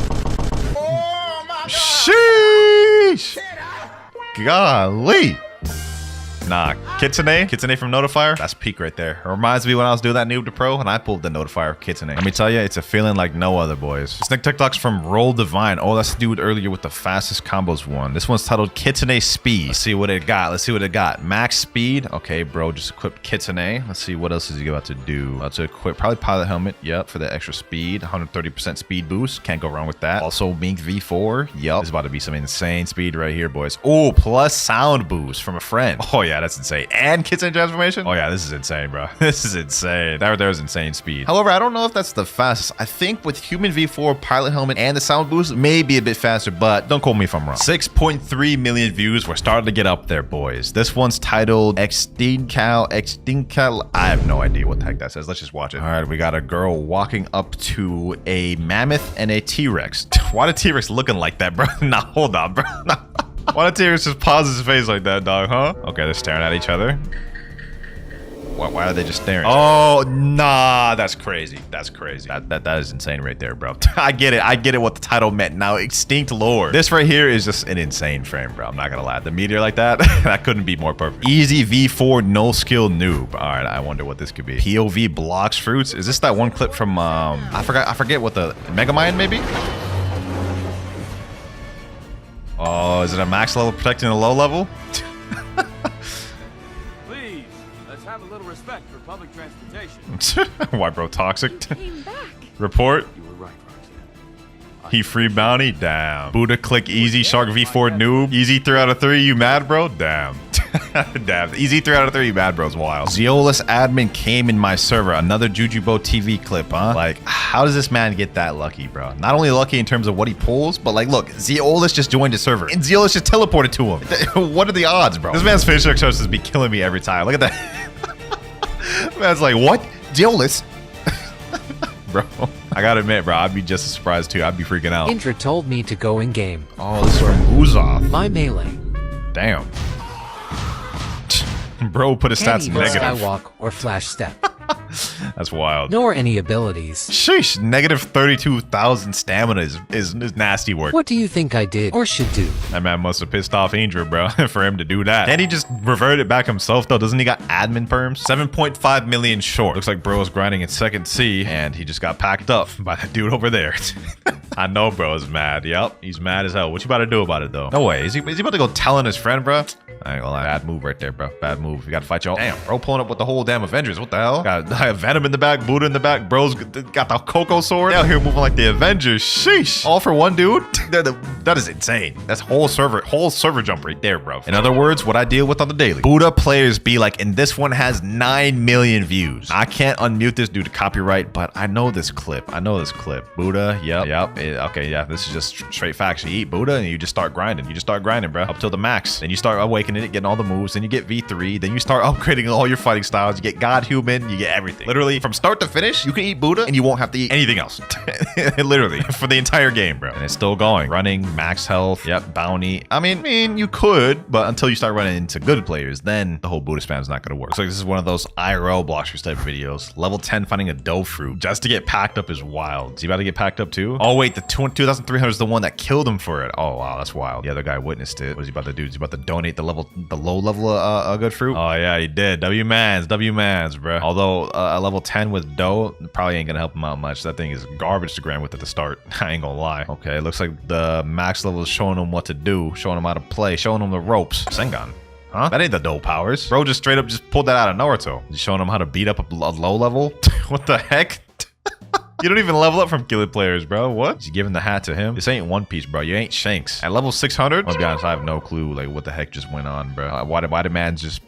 Sheesh. Golly. Nah, Kitsune from Notifier, that's peak right there. It reminds me when I was doing that Noob to Pro and I pulled the Notifier of Kitsune. Let me tell you, it's a feeling like no other, boys. This next TikTok's from Roll Divine. Oh, that's the dude earlier with the fastest combos one. This one's titled Kitsune Speed. Let's see what it got. Max speed. Okay, bro, just equipped Kitsune. Let's see what else is he about to do. About to equip probably pilot helmet. Yep, for the extra speed. 130% speed boost. Can't go wrong with that. Also, Mink V4. Yep, there's about to be some insane speed right here, boys. Oh, plus sound boost from a friend. Oh yeah, that's insane. And Kitsune transformation. Oh yeah, this is insane, bro. This is insane. That right there is insane speed. However, I don't know if that's the fastest. I think with human V4, pilot helmet, and the sound boost, maybe a bit faster, but don't quote me if I'm wrong. 6.3 million views. We're starting to get up there, boys. This one's titled Extincal. I have no idea what the heck that says. Let's just watch it. All right, we got a girl walking up to a mammoth and a T-Rex. Why the T-Rex looking like that, bro? Nah, hold on, bro. Why did T-Rex just pause his face like that, dog, huh? Okay, they're staring at each other. Why are they just staring? Oh, nah, that's crazy. That's crazy. That is insane right there, bro. I get it what the title meant. Now, Extinct Lore. This right here is just an insane frame, bro. I'm not gonna lie. The meteor like that, that couldn't be more perfect. Easy V4, no skill noob. All right, I wonder what this could be. POV Blox fruits. Is this that one clip from, I forget what the, Megamind maybe? Oh, is it a max level protecting a low level? Please, let's have a little respect for public transportation. Why, bro, toxic? Report. You were right, Roxanne. He free bounty? Damn. Buddha click easy. Shark V4 noob. Easy 3 out of 3. You mad, bro? Damn. Damn. Easy 3 out of 3. You mad, bro's wild. Zeolus admin came in my server. Another Jujubo TV clip, huh? Like, how does this man get that lucky, bro? Not only lucky in terms of what he pulls, but like, look, Zeolus just joined the server and Zeolus just teleported to him. What are the odds, bro? This man's facial expressions be killing me every time. Look at that. Man's like, what? Zeolus? Bro, I gotta admit, bro, I'd be just as surprised too. I'd be freaking out. Indra told me to go in game. Oh, this is from Uzoff. My melee. Damn. Bro put his stats negative. Skywalk or flash step. That's wild. Nor any abilities. Sheesh, negative 32,000 stamina is nasty work. What do you think I did or should do? That man must have pissed off Indra, bro, for him to do that. Can't he just revert it back himself, though? Doesn't he got admin perms? 7.5 million short. Looks like bro is grinding in second C, and he just got packed up by that dude over there. I know bro is mad. Yep, he's mad as hell. What you about to do about it, though? No way. Is he about to go telling his friend, bro? I ain't gonna lie. Bad move right there, bro. Bad move. You gotta fight y'all. Damn, bro pulling up with the whole damn Avengers. What the hell? Got Venom in the back, Buddha in the back. Bro's got the Coco sword. Out here moving like the Avengers. Sheesh. All for one dude? That is insane. That's whole server jump right there, bro. In other words, what I deal with on the daily. Buddha players be like, and this one has 9 million views. I can't unmute this due to copyright, but I know this clip. Buddha, yep. Okay, yeah, this is just straight facts. You eat Buddha and you just start grinding. Bro. Up till the max. Then you start awakening it, getting all the moves. Then you get V3. Then you start upgrading all your fighting styles. You get God Human. You get everything. Literally, from start to finish, you can eat Buddha and you won't have to eat anything else. Literally, for the entire game, bro. And it's still going. going. Running, max health, yep, bounty. I mean, you could, but until you start running into good players, then the whole Buddha spam is not going to work. So this is one of those IRL Bloxers type videos. Level 10 finding a dough fruit just to get packed up is wild. Is he about to get packed up too? Oh wait, the 2,300 is the one that killed him for it. Oh wow, that's wild. The other guy witnessed it. What is he about to do? Is he about to donate the low level good fruit? Oh yeah, he did. W-mans, bro. Although a level 10 with dough probably ain't gonna help him out much. That thing is garbage to grind with at the start. I ain't gonna lie. Okay, looks like the max level is showing him what to do, showing him how to play, showing him the ropes. Sengon. Huh? That ain't the dough powers. Bro just straight up just pulled that out of Naruto. He's showing him how to beat up a low level. What the heck? You don't even level up from killing players, bro. What? You giving the hat to him? This ain't One Piece, bro. You ain't Shanks. At level 600? I'll be honest, I have no clue like what the heck just went on, bro. Why did man just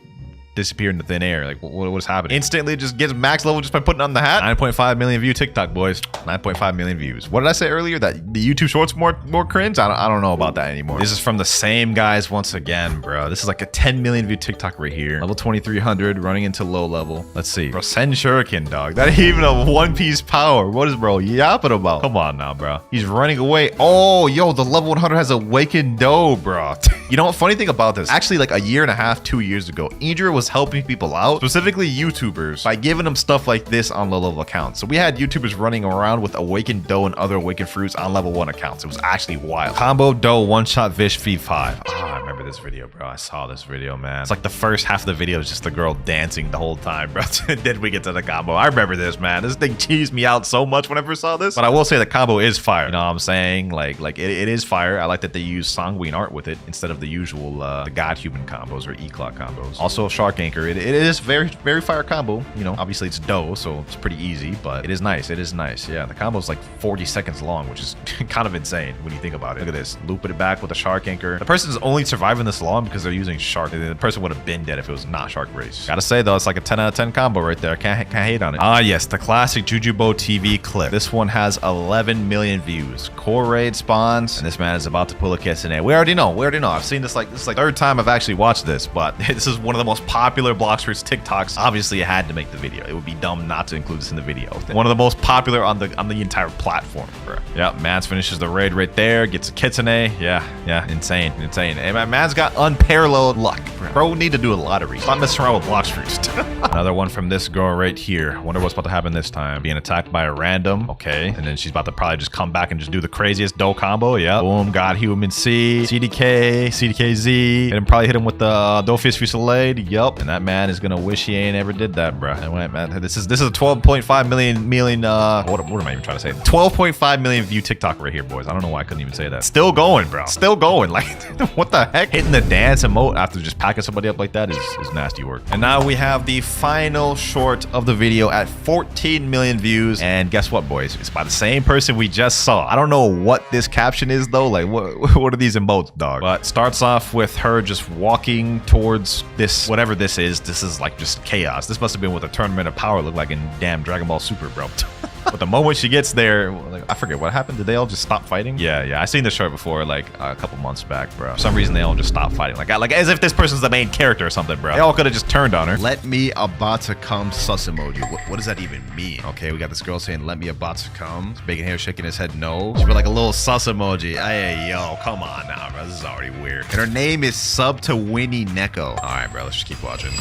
disappear into thin air? Like what is happening? Instantly just gets max level just by putting on the hat. 9.5 million view TikTok, boys. 9.5 million views. What did I say earlier? That the YouTube shorts more cringe? I don't know about that anymore. This is from the same guys once again, bro. This is like a 10 million view TikTok right here. Level 2300 running into low level. Let's see. Bro, send Shuriken, dog. That ain't even a One Piece power. What is bro yapping about? Come on now, bro. He's running away. Oh, yo, the level 100 has awakened dough, bro. You know what? Funny thing about this, actually like a year and a half, 2 years ago, Idra was helping people out, specifically YouTubers, by giving them stuff like this on low level accounts. So we had YouTubers running around with awakened dough and other awakened fruits on level 1 accounts. It was actually wild. Combo dough one-shot Vish feed 5. Oh, I remember this video, bro. I saw this video, man. It's like the first half of the video is just the girl dancing the whole time, bro. Then we get to the combo. I remember this, man. This thing cheesed me out so much when I first saw this. But I will say the combo is fire. You know what I'm saying? Like it is fire. I like that they use Sanguine art with it instead of the usual the God Human combos or E-Clock combos. Also Shark Anchor. It is very fire combo. You know, obviously it's dough, so it's pretty easy, but it is nice. It is nice. Yeah, the combo is like 40 seconds long, which is kind of insane when you think about it. Look at this. Looping it back with a Shark Anchor. The person's only surviving this long because they're using Shark. The person would have been dead if it was not Shark Race. Gotta say though, it's like a 10 out of 10 combo right there. Can't hate on it. Ah yes, the classic Jujubo TV clip. This one has 11 million views. Core raid spawns, and this man is about to pull a Kitsune. We already know. I've seen this like third time I've actually watched this, but this is one of the most popular Bloxers TikToks. Obviously, I had to make the video. It would be dumb not to include this in the video. One of the most popular on the entire platform, bro. Yeah, Mans finishes the raid right there. Gets a Kitsune. Yeah, insane. Hey, Man's got unparalleled luck, bro. Need to do a lottery. Stop messing around with Bloxers. Another one from this girl right here. Wonder what's about to happen this time. Being attacked by a random. Okay, and then she's about to probably just come back and just do the craziest dough combo. Yeah, boom, God Human C, CDKZ, and then probably hit him with the dough fish fusillade. Yup, and that man is gonna wish he ain't ever did that, bro. Man, this is a 12.5 million what am I even trying to say? 12.5 million view TikTok right here, boys. I don't know why I couldn't even say that. Still going, bro. Still going. Like what the heck? Hitting the dance emote after just packing somebody up like that is nasty work. And now we have the final short of the video at 14 million views. And guess what, boys? It's by the same person we just saw. I don't know what this caption is though. Like what are these emotes, dog? But starts off with her just walking towards this, whatever this is. This is like just chaos. This must have been what the Tournament of Power looked like in damn Dragon Ball Super, bro. But the moment she gets there, like, I forget what happened. Did they all just stop fighting? Yeah. I seen this short before, like a couple months back, bro. For some reason, they all just stopped fighting. Like as if this person's the main character or something, bro. They all could have just turned on her. Let me about to come sus emoji. What does that even mean? Okay, we got this girl saying, let me about to come. Bacon hair shaking his head no. She put like a little sus emoji. Hey, yo, come on now, bro. This is already weird. And her name is Sub to Winnie Neko. All right, bro. Let's just keep watching.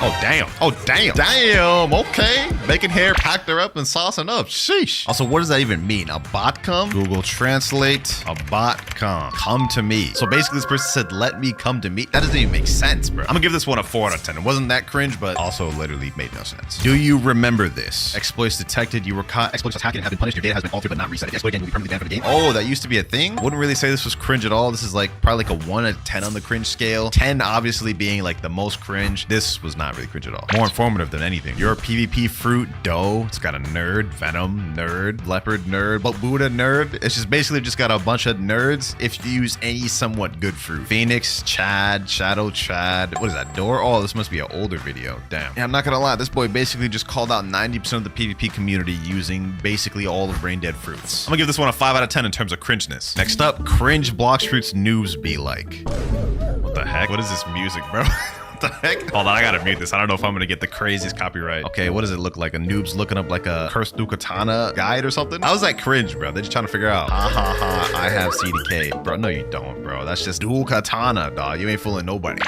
Oh, damn. Okay. Bacon hair packed her up and saucing up. Sheesh. Also, what does that even mean? A bot come? Google Translate. A bot come. Come to me. So basically, this person said, let me come to me. That doesn't even make sense, bro. I'm gonna give this one a 4 out of 10. It wasn't that cringe, but also literally made no sense. Do you remember this? Exploits detected. You were caught. Exploits attacking and have been punished. Your data has been altered but not reset. The exploit again will be permanently banned from the game. Oh, that used to be a thing? Wouldn't really say this was cringe at all. This is like probably like a 1 out of 10 on the cringe scale. 10 obviously being like the most cringe. This was not really cringe at all. More informative than anything. Your PvP fruit dough. It's got a nerd, venom nerd, leopard nerd, but Buddha nerd. It's just basically just got a bunch of nerds if you use any somewhat good fruit. Phoenix, Chad, Shadow Chad. What is that? Door? Oh, this must be an older video. Damn. Yeah, I'm not gonna lie. This boy basically just called out 90% of the PvP community using basically all of brain dead fruits. I'm gonna give this one a 5 out of 10 in terms of cringeness. Next up, cringe Blox fruits noobs be like. What the heck? What is this music, bro? What the heck? Hold on, I gotta mute this. I don't know if I'm gonna get the craziest copyright. Okay, what does it look like? A noob's looking up like a Cursed New Katana guide or something? How's that cringe, bro? They're just trying to figure out. Ha ha ha, I have CDK. Bro, no you don't, bro. That's just dual katana, dog. You ain't fooling nobody.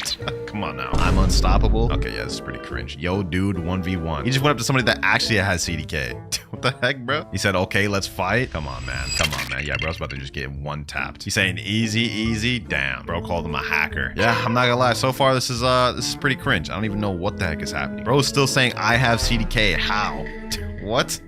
Come on now. I'm unstoppable. Okay, yeah, this is pretty cringe. Yo, dude, 1v1. He just went up to somebody that actually has CDK. What the heck, bro? He said, okay, let's fight. Come on, man. Come on, man. Yeah, bro's about to just get one tapped. He's saying easy, easy. Damn, bro called him a hacker. Yeah, I'm not gonna lie. So far, this is pretty cringe. I don't even know what the heck is happening. Bro's still saying I have CDK. How? What?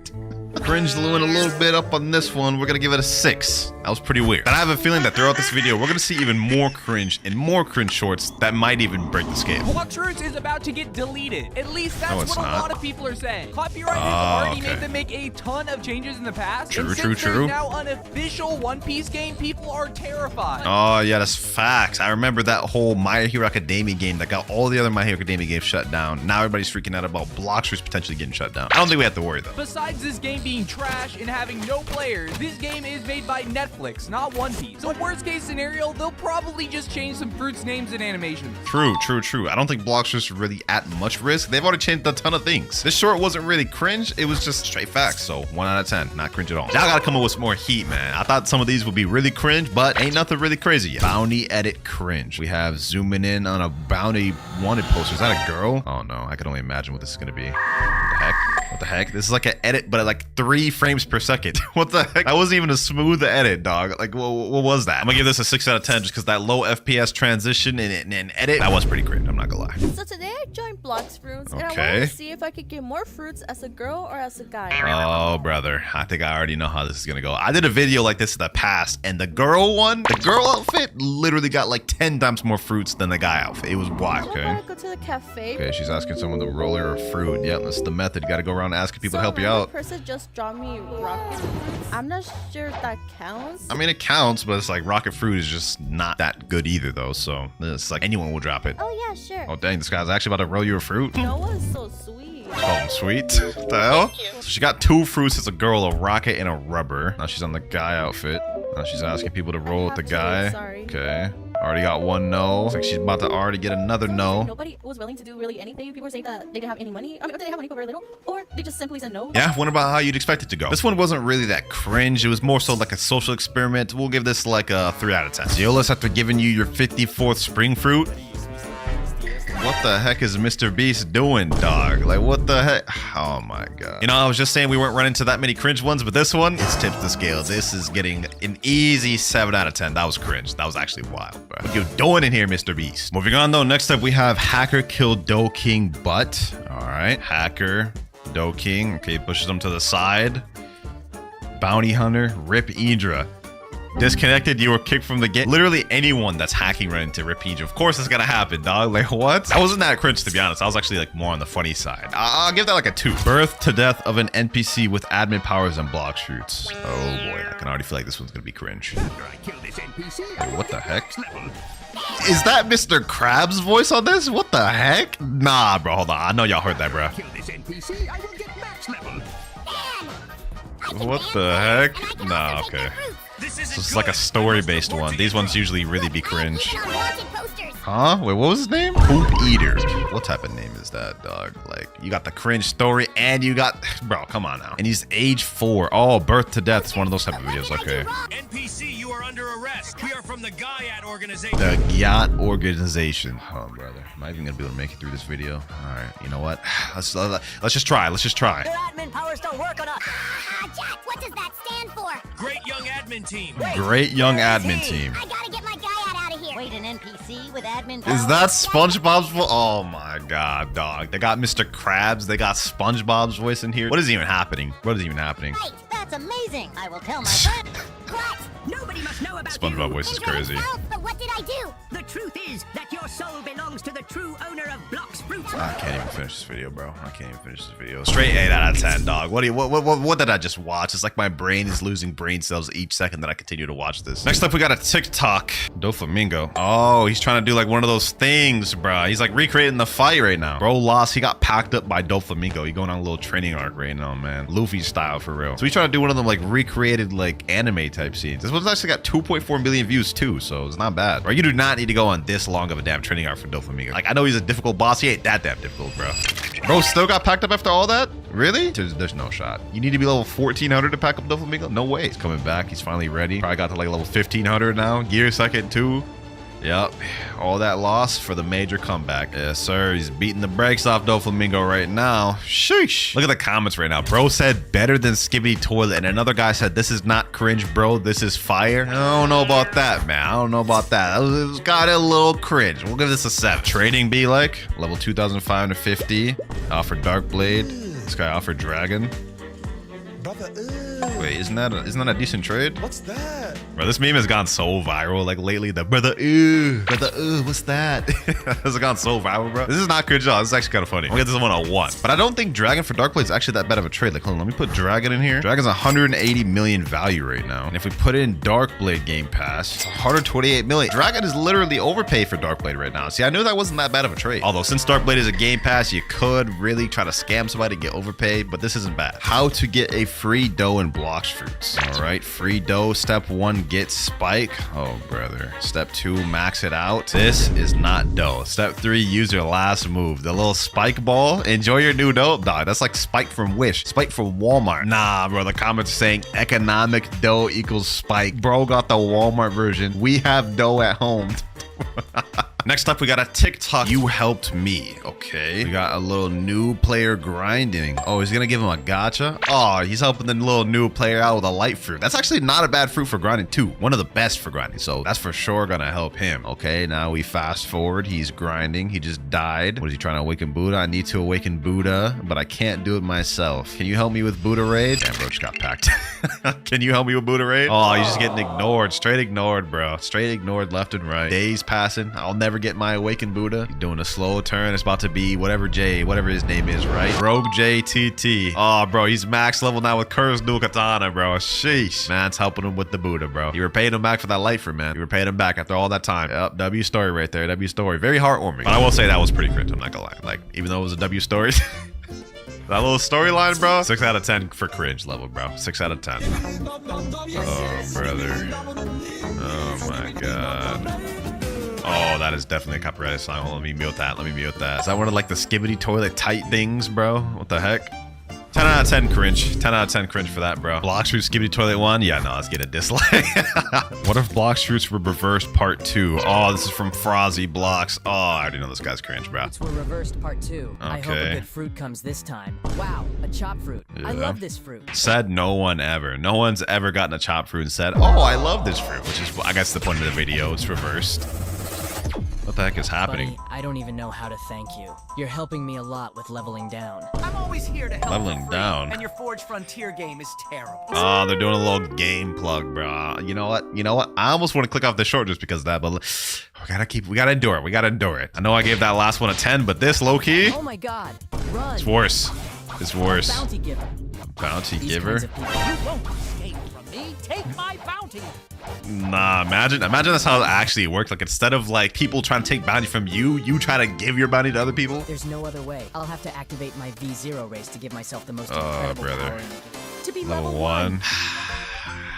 Cringe Lewin a little bit up on this one. We're gonna give it a 6. That was pretty weird. And I have a feeling that throughout this video, we're gonna see even more cringe and more cringe shorts that might even break the scale. Blox Fruits is about to get deleted. At least that's what a lot of people are saying. Copyright has already made them make a ton of changes in the past. True, and true, since true. there's now an official One Piece game, people are terrified. Oh, yeah, that's facts. I remember that whole My Hero Academia game that got all the other My Hero Academia games shut down. Now everybody's freaking out about Blox Fruits potentially getting shut down. I don't think we have to worry, though. Besides this game being trash and having no players, this game is made by Netflix, not One Piece. So worst case scenario, they'll probably just change some fruits names and animations. True, true, true. I don't think Blox Fruits is really at much risk. They've already changed a ton of things. This short wasn't really cringe. It was just straight facts. So 1 out of 10, not cringe at all. Y'all gotta come up with some more heat, man. I thought some of these would be really cringe, but ain't nothing really crazy yet. Bounty edit cringe. We have zooming in on a bounty wanted poster. Is that a girl? Oh no, I can only imagine what this is gonna be. What the heck? What the heck? This is like an edit, but at like 3 frames per second. What the heck? That wasn't even a smooth edit, dog. Like, what was that? I'm gonna give this a 6 out of 10 just because that low FPS transition and edit, that was pretty cringe. I'm not gonna lie. So today I joined Blox Fruits and I wanted to see if I could get more fruits as a girl or as a guy. Oh, brother. I think I already know how this is gonna go. I did a video like this in the past, and the girl outfit literally got like 10 times more fruits than the guy outfit. It was wild. Okay. I go to the cafe. Okay, she's asking someone to roll her a fruit. Yep, that's the method. You gotta go around asking people to help you out. Person just dropped me rocket fruits. I'm not sure if that counts. I mean, it counts, but it's like rocket fruit is just not that good either, though. So it's like anyone will drop it. Oh yeah, sure. Oh dang, this guy's actually about to roll you a fruit. No one's so sweet. Oh, sweet. What the hell? So she got 2 fruits as a girl, a rocket and a rubber. Now she's on the guy outfit. Now she's asking people to roll with the guy. Sorry. Okay. Already got 1 no. Looks like she's about to already get another no. Nobody was willing to do really anything. People were saying that they didn't have any money. I mean, they have money but very little, or they just simply said no. Yeah, wonder about how you'd expect it to go. This one wasn't really that cringe. It was more so like a social experiment. We'll give this like a 3 out of 10. Zeolus, after giving you your 54th spring fruit. What the heck is Mr. Beast doing, dog? Like, what the heck? Oh my god. You know, I was just saying we weren't running into that many cringe ones, but this one, it's tipped the scale. This is getting an easy 7 out of 10. That was cringe. That was actually wild, bro. What you doing in here, Mr. Beast? Moving on, though, next up we have Hacker Kill Doe King Butt. All right, Hacker, Doe King. Okay, pushes him to the side. Bounty Hunter, Rip Idra. Disconnected, you were kicked from the game. Literally anyone that's hacking right into Rip Idra. Of course it's gonna happen, dog. Like, what? I wasn't that cringe, to be honest. I was actually like more on the funny side. I'll give that like a 2. Birth to death of an NPC with admin powers and Blox Fruits. Oh boy, I can already feel like this one's gonna be cringe. Wait, what the heck? Is that Mr. Krabs' voice on this? What the heck? Nah, bro, hold on. I know y'all heard that, bro. What the heck? Nah, okay. This is like a story-based one. These ones usually really be cringe. Huh? Wait, what was his name? Poop Eater. What type of name is that, dog? Like, you got the cringe story and you got... Bro, come on now. And he's age 4. Oh, birth to death. It's one of those type of videos. Okay. NPC, you are under arrest. We are from the Gaiat organization. The Gaiat organization. Oh, brother. Am I even gonna be able to make it through this video? All right. You know what? Let's just try. Let's just try. Your admin powers don't work on us. Jack, what does that stand for? Great Young Admin Team. Great Young Admin Team. I gotta get my Gaiat out of here. Wait, an NPC with admin powers? Is that SpongeBob's voice? Oh my god, dog. They got Mr. Krabs. They got SpongeBob's voice in here. What is even happening? What is even happening? Great, that's amazing. I will tell my friend. What? Nobody must know about SpongeBob voice is crazy. But what did I do? The truth is that your soul belongs to the true owner of Blox fruits. I can't even finish this video, bro. I can't even finish this video. Straight 8 out of 10, dog. What did I just watch? It's like my brain is losing brain cells each second that I continue to watch this. Next up, we got a TikTok. Doflamingo. Oh, he's trying to do like one of those things, bro. He's like recreating the fight right now. Bro lost. He got packed up by Doflamingo. He going on a little training arc right now, man. Luffy style for real. So he's trying to do one of them like recreated like anime type scenes. This one's actually got 2.4 million views too, so it's not bad. Bro, you do not need to go on this long of a damn training arc for Doflamingo. Like, I know he's a difficult boss. He ain't that damn difficult, bro. Bro still got packed up after all that? Really? There's no shot. You need to be level 1400 to pack up Doflamingo? No way. He's coming back. He's finally ready. Probably got to like level 1500 now. Gear second too. Yep, all that loss for the major comeback. Yes, sir. He's beating the brakes off Doflamingo right now. Sheesh. Look at the comments right now. Bro said better than Skibbity Toilet, and another guy said this is not cringe, bro. This is fire. I don't know about that, man. I don't know about that. It got a little cringe. We'll give this a 7. Trading be like level 2,550. Offer Dark Blade. This guy offered Dragon. Wait, isn't that a decent trade? What's that? Bro, this meme has gone so viral like lately. The brother, what's that? This has gone so viral, bro. This is not good, y'all. This is actually kind of funny. I'll get this one a 1. But I don't think Dragon for Dark Blade is actually that bad of a trade. Like, hold on, let me put Dragon in here. Dragon's 180 million value right now. And if we put in Dark Blade Game Pass, it's 128 million. Dragon is literally overpaid for Dark Blade right now. See, I knew that wasn't that bad of a trade. Although since Dark Blade is a Game Pass, you could really try to scam somebody to get overpaid, but this isn't bad. How to get a free dough and Blox fruits. All right, free dough. Step 1, get spike. Oh, brother. Step 2, max it out. This is not dough. Step 3, use your last move. The little spike ball. Enjoy your new dough. Dog, that's like spike from Wish. Spike from Walmart. Nah, bro. The comments saying economic dough equals spike. Bro got the Walmart version. We have dough at home. Next up, we got a TikTok. You helped me. Okay. We got a little new player grinding. Oh, he's gonna give him a gacha. Oh, he's helping the little new player out with a light fruit. That's actually not a bad fruit for grinding too. One of the best for grinding. So that's for sure gonna help him. Okay, now we fast forward. He's grinding. He just died. What is he trying to awaken Buddha? I need to awaken Buddha, but I can't do it myself. Can you help me with Buddha raid? Damn, bro, just got packed. Can you help me with Buddha raid? Oh, he's just getting ignored. Straight ignored, bro. Straight ignored left and right. Days passing. I'll never get my awakened Buddha. He's doing a slow turn. It's about to be whatever his name is, right? Rogue JTT. Oh, bro, he's max level now with Cursed Dual Katana, bro. Sheesh. Man's helping him with the Buddha, bro. You were paying him back for that light fruit, man. You were paying him back after all that time. Yep, W story right there. W story. Very heartwarming. But I will say that was pretty cringe. I'm not gonna lie. Like, even though it was a W story. That little storyline, bro. 6 out of 10 for cringe level, bro. 6 out of 10. Oh, brother. Oh, my God. Oh, that is definitely a copyrighted song. Hold on, let me mute that. Let me mute that. Is that one of like the Skibbity Toilet tight things, bro? What the heck? 10 out of 10 cringe. 10 out of 10 cringe for that, bro. Blox Fruits Skibbity Toilet 1? Yeah, no, let's get a dislike. What if Blox Fruits were reversed part 2? Oh, this is from Frozzy Blox. Oh, I already know this guy's cringe, bro. Fruits were reversed part 2. I hope a good fruit comes this time. Wow, a chop fruit. Yeah. I love this fruit. Said no one ever. No one's ever gotten a chop fruit and said, oh, I love this fruit, which is, I guess, the point of the video. It's reversed. What the heck is happening? Buddy, I don't even know how to thank you. You're helping me a lot with leveling down. I'm always here to help. Leveling down? And your Forge Frontier game is terrible. Oh, they're doing a little game plug, bro. You know what? I almost want to click off the short just because of that, but we gotta endure it. We gotta endure it. I know I gave that last one a 10, but this low key. Oh my God! Run. It's worse. It's worse. Bounty giver. Bounty giver. You won't escape from me. Take my bounty. Nah, imagine that's how it actually works. Like, instead of like people trying to take bounty from you, you try to give your bounty to other people. There's no other way. I'll have to activate my V0 race to give myself the most incredible power to be level 1.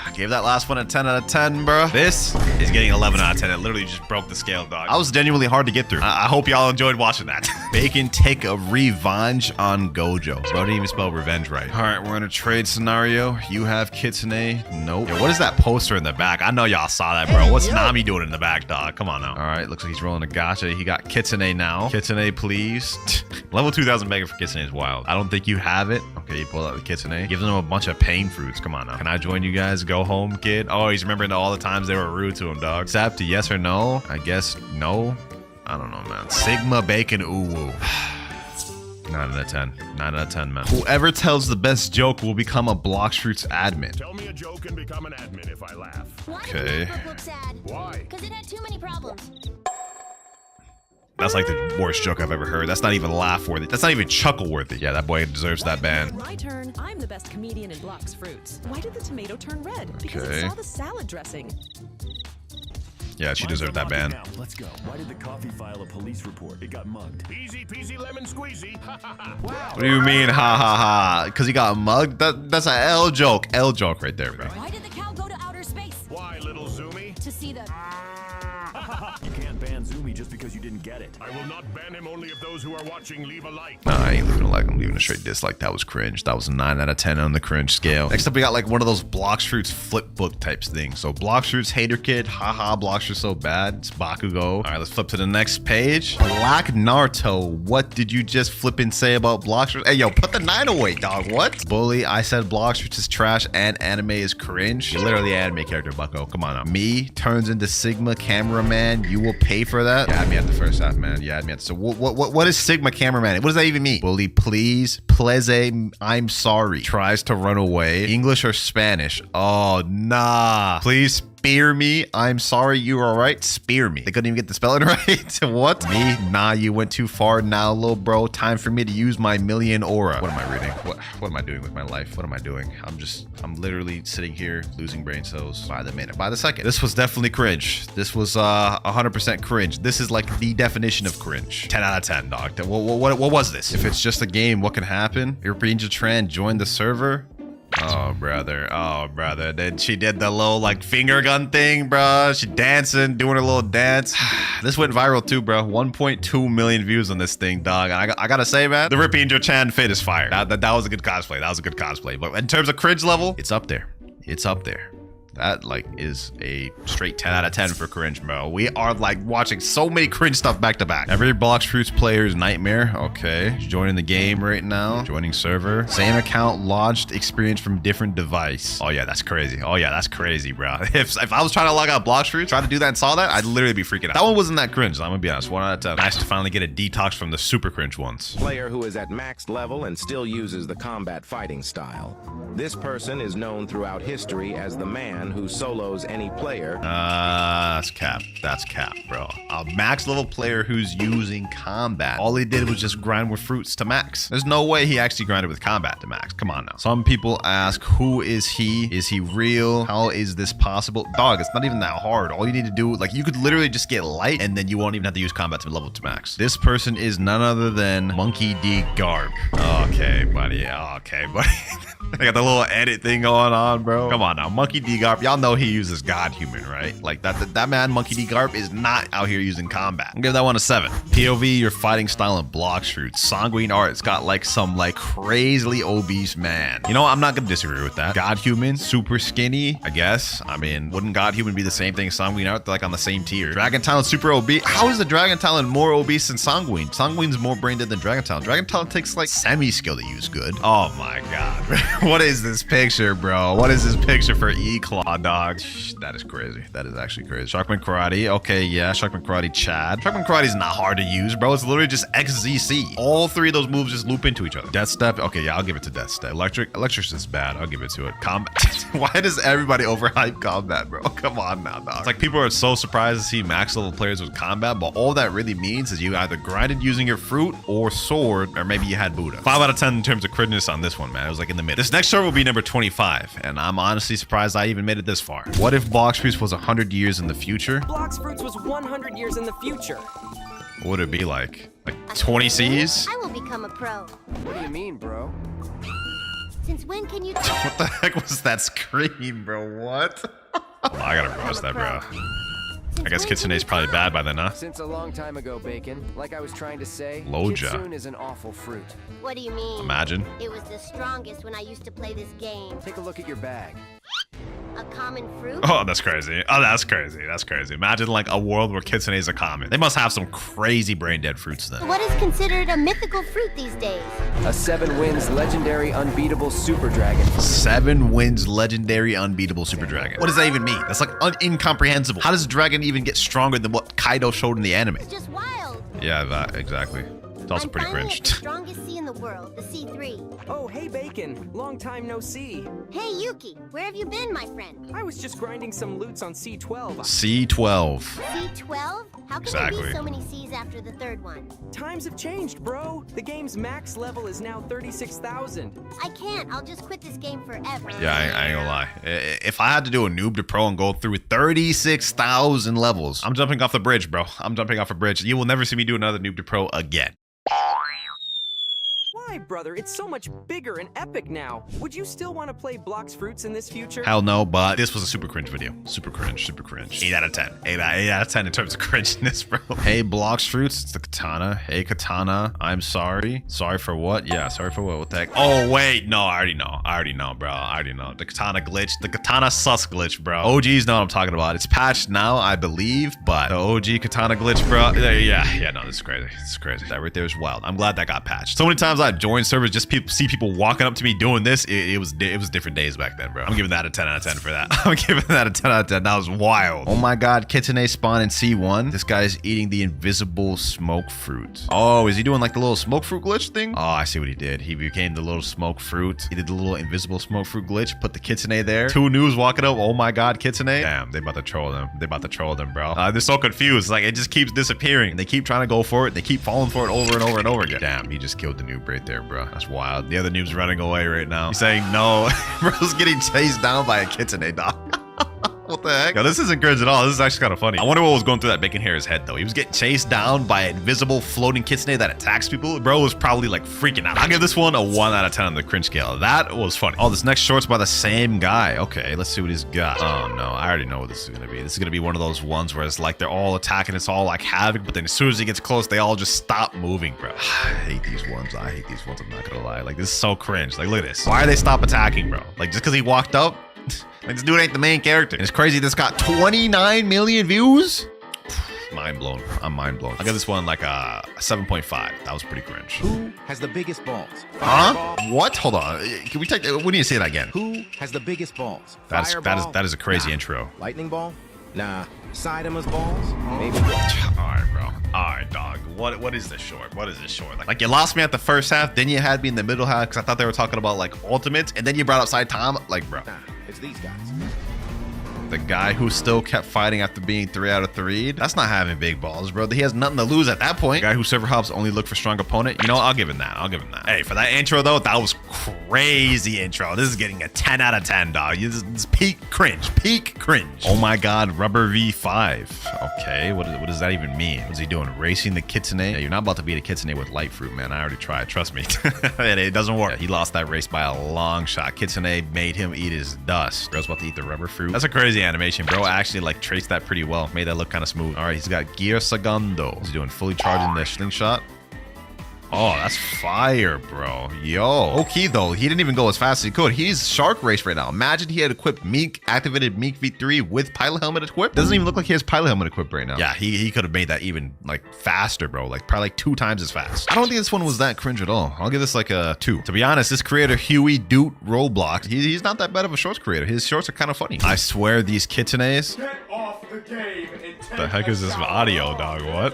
I gave that last one a 10 out of 10, bro. This is getting 11 out of 10. It literally just broke the scale, dog. I was genuinely hard to get through. I hope y'all enjoyed watching that. Bacon take a revenge on Gojo. Bro didn't even spell revenge right. All right, we're in a trade scenario. You have Kitsune. Nope. Yo, what is that poster in the back? I know y'all saw that, bro. What's Nami doing in the back, dog? Come on now. All right, looks like he's rolling a gacha. He got Kitsune now. Kitsune, please. Level 2,000 mega for Kitsune is wild. I don't think you have it. Okay, you pull out the Kitsune. Give them a bunch of pain fruits. Come on now. Can I join you guys? Go home, kid. Oh, he's remembering all the times they were rude to him, dog. Accept, yes or no? I guess no. I don't know, man. Sigma Bacon Uwu. 9 out of 10. 9 out of 10, man. Whoever tells the best joke will become a Blox Fruits admin. Tell me a joke and become an admin if I laugh. Why Okay. did the book look sad? Why? Because it had too many problems. That's like the worst joke I've ever heard. That's not even laugh worthy. That's not even chuckle worthy. Yeah, that boy deserves that ban. My turn. I'm the best comedian in Blox Fruits. Why did the tomato turn red? Because Okay. it saw the salad dressing. Yeah, she deserved that ban. Let's go. Why did the coffee file a police report? It got mugged. Easy peasy lemon squeezy. Wow. What do you mean, ha ha ha? Because he got mugged? That's an L joke. L joke right there, bro. Why did the cow go to outer space? Why, little Zoomy? To see the... You can't ban Zoomy just because you didn't get it. I will not ban him only if those who are watching leave a like. Nah, I ain't leaving a like. I'm leaving a straight dislike. That was cringe. That was a 9 out of 10 on the cringe scale. Next up, we got like one of those Blox Fruits flip book types things. So Blox Fruits hater kid. Haha, Blox are so bad. It's Bakugo. All right, let's flip to the next page. Black Naruto. What did you just flip and say about Blox Fruits? Hey, yo, put the 9 away, dog. What? Bully, I said Blox Fruits is trash and anime is cringe. You're literally an anime character, bucko. Come on now. Me turns into Sigma cameraman. You will pay for that? You had me at the first half, man. You had me at so what is Sigma cameraman? What does that even mean? Bully, please, I'm sorry. Tries to run away. English or Spanish? Oh, nah. Please spear me. I'm sorry. You are right. Spear me. They couldn't even get the spelling right. What? Me? Nah, you went too far now, little bro. Time for me to use my million aura. What am I reading? What am I doing with my life? What am I doing? I'm literally sitting here losing brain cells by the minute, by the second. This was definitely cringe. This was 100% cringe. This is like the definition of cringe. 10 out of 10, dog. What was this? If it's just a game, what can happen? European Tran joined the server. Oh, brother. Oh, brother. Then she did the little, like, finger gun thing, bro. She dancing, doing her little dance. This went viral, too, bro. 1.2 million views on this thing, dog. And I gotta say, man, the Rippy Chan fit is fire. That was a good cosplay. That was a good cosplay. But in terms of cringe level, it's up there. It's up there. That, like, is a straight 10 out of 10 for cringe, bro. We are, like, watching so many cringe stuff back to back. Every Blox Fruits player's nightmare. Okay. She's joining the game right now. Joining server. Same account launched experience from different device. Oh, yeah, that's crazy. Oh, yeah, that's crazy, bro. If I was trying to log out Blox Fruits, trying to do that and saw that, I'd literally be freaking out. That one wasn't that cringe. I'm gonna be honest. 1 out of 10. Nice to finally get a detox from the super cringe ones. Player who is at max level and still uses the combat fighting style. This person is known throughout history as the man who solos any player. That's cap. That's cap, bro. A max level player who's using combat. All he did was just grind with fruits to max. There's no way he actually grinded with combat to max. Come on now. Some people ask, who is he? Is he real? How is this possible? Dog, it's not even that hard. All you need to do, like, you could literally just get light and then you won't even have to use combat to level to max. This person is none other than Monkey D. Garb. Okay, buddy. Okay, buddy. I got the little edit thing going on, bro. Come on now. Monkey D. Garb. Y'all know he uses God Human, right? Like, that man, Monkey D. Garb, is not out here using combat. I'll give that one a 7. POV, your fighting style in Blox Fruits. Sanguine art. It's got, like, some, like, crazily obese man. You know what? I'm not gonna disagree with that. God Human, super skinny, I guess. I mean, wouldn't God Human be the same thing as Sanguine art? They're, like, on the same tier. Dragon Talon, super obese. How is the Dragon Talon more obese than Sanguine? Sanguine's more brain dead than Dragon Talon. Dragon Talon takes, like, semi-skill to use good. Oh, my God, bro. What is this picture, bro? What is this picture for E-Claw, dog? That is crazy. That is actually crazy. Sharkman Karate. Okay, yeah. Sharkman Karate Chad. Sharkman Karate is not hard to use, bro. It's literally just XZC. All three of those moves just loop into each other. Death Step. Okay, yeah, I'll give it to Death Step. Electric's is bad. I'll give it to it. Combat. Why does everybody overhype combat, bro? Come on now, dog. It's like people are so surprised to see max level players with combat, but all that really means is you either grinded using your fruit or sword, or maybe you had Buddha. 5 out of 10 in terms of cringeness on this one, man. It was like in the mid. This next server will be number 25, and I'm honestly surprised I even made it this far. What if Blox Fruits was 100 years in the future? Blox Fruits was 100 years in the future. What would it be like? Like 20 Cs? I will become a pro. What do you mean, bro? Since when can you... What the heck was that scream, bro? What? I gotta roast that, bro. I guess Kitsune's probably bad by then, huh? Since a long time ago, Bacon. Like I was trying to say, Loja. Kitsune is an awful fruit. What do you mean? Imagine. It was the strongest when I used to play this game. Take a look at your bag. A common fruit? Oh, that's crazy. Oh, that's crazy. That's crazy. Imagine like a world where Kitsune's a common. They must have some crazy brain dead fruits then. What is considered a mythical fruit these days? A 7 wins legendary unbeatable super dragon. 7 wins legendary unbeatable super dragon. What does that even mean? That's like incomprehensible. How does a dragon even get stronger than what Kaido showed in the anime? It's just wild. Yeah, that exactly. It's also pretty cringe. The strongest sea in the Wild World, the C3. Oh, hey, Bacon. Long time no see. Hey, Yuki. Where have you been, my friend? I was just grinding some loots on C12. C12. C12? How can there be so many C's after the third one? Times have changed, bro. The game's max level is now 36,000. I can't. I'll just quit this game forever. Yeah, I ain't gonna lie. If I had to do a noob to pro and go through 36,000 levels, I'm jumping off the bridge, bro. I'm jumping off a bridge. You will never see me do another noob to pro again. Why, brother? It's so much bigger and epic now. Would you still want to play Blox Fruits in this future? Hell no, but this was a super cringe video. Super cringe, super cringe. 8 out of 10. 8 out of 10 in terms of cringeness, bro. Hey, Blox Fruits, it's the Katana. Hey, Katana, I'm sorry. Sorry for what? Yeah, sorry for what? What the heck? Oh, wait. No, I already know, bro. I already know. The Katana glitch. The Katana sus glitch, bro. OGs know what I'm talking about. It's patched now, I believe, but the OG Katana glitch, bro. Yeah, no, this is crazy. This is crazy. That right there is wild. I'm glad that got patched. So many times I joined servers, just see people walking up to me doing this. It was different days back then, bro. I'm giving that a 10 out of 10 for that. I'm giving that a 10 out of 10. That was wild. Oh my god, Kitsune spawn in C1. This guy's eating the invisible smoke fruit. Oh, is he doing like the little smoke fruit glitch thing? Oh, I see what he did. He became the little smoke fruit. He did the little invisible smoke fruit glitch, put the Kitsune there. 2 noobs walking up. Oh my god, Kitsune. Damn, they about to troll them. They about to troll them, bro. They're so confused. Like, it just keeps disappearing. They keep trying to go for it. They keep falling for it over and over and over again. Damn, he just killed the noob right there, bro. That's wild. The other noob's running away right now. He's saying no. Bro's getting chased down by a Kitsune, dog. What the heck? Yo, this isn't cringe at all. This is actually kind of funny. I wonder what was going through that bacon hair's head, though. He was getting chased down by an invisible floating Kitsune that attacks people. Bro was probably like freaking out. I'll give this one a 1 out of 10 on the cringe scale. That was funny. Oh, this next short's by the same guy. Okay, let's see what he's got. Oh, no. I already know what this is going to be. This is going to be one of those ones where it's like they're all attacking. It's all like havoc, but then as soon as he gets close, they all just stop moving, bro. I hate these ones. I hate these ones. I'm not going to lie. Like, this is so cringe. Like, look at this. Why are they stop attacking, bro? Like, just because he walked up? Like, this dude ain't the main character. And it's crazy. This got 29 million views. Mind blown. I'm mind blown. I'll give this one like a 7.5. That was pretty cringe. Who has the biggest balls? Huh? What? Hold on. Can we take that? We need to say that again. Who has the biggest balls? That is a crazy intro. Lightning ball? Nah. Sidema's balls? Maybe. All right, bro. All right, dog. What is this short? What is this short? Like you lost me at the first half, then you had me in the middle half because I thought they were talking about like ultimates, and then you brought up Side Tom. Like, bro. Nah, it's these guys. The guy who still kept fighting after being 3 out of 3. That's not having big balls, bro. He has nothing to lose at that point. The guy who server hops only look for strong opponent. You know, I'll give him that. I'll give him that. Hey, for that intro though, that was crazy intro. This is getting a 10 out of 10, dog. This is peak cringe. Peak cringe. Oh my god, Rubber V5. Okay, what does that even mean? What's he doing? Racing the Kitsune? Yeah, you're not about to beat a Kitsune with light fruit, man. I already tried. Trust me. It doesn't work. Yeah, he lost that race by a long shot. Kitsune made him eat his dust. Bro's about to eat the rubber fruit. That's a crazy animation, bro. Actually like traced that pretty well, made that look kind of smooth. All right, he's got Gear Segundo. He's doing fully charging the slingshot. Oh, that's fire, bro. Yo. Okay, though. He didn't even go as fast as he could. He's Shark Race right now. Imagine he had equipped Meek, activated Meek V3 with pilot helmet equipped. Doesn't even look like he has pilot helmet equipped right now. Yeah, he could have made that even like faster, bro. Like probably like 2 times as fast. I don't think this one was that cringe at all. I'll give this like a 2. To be honest, this creator, Huey Doot Roblox, he's not that bad of a shorts creator. His shorts are kind of funny. I swear these Kitsunes. Get off the game. The heck is this audio, dog? What?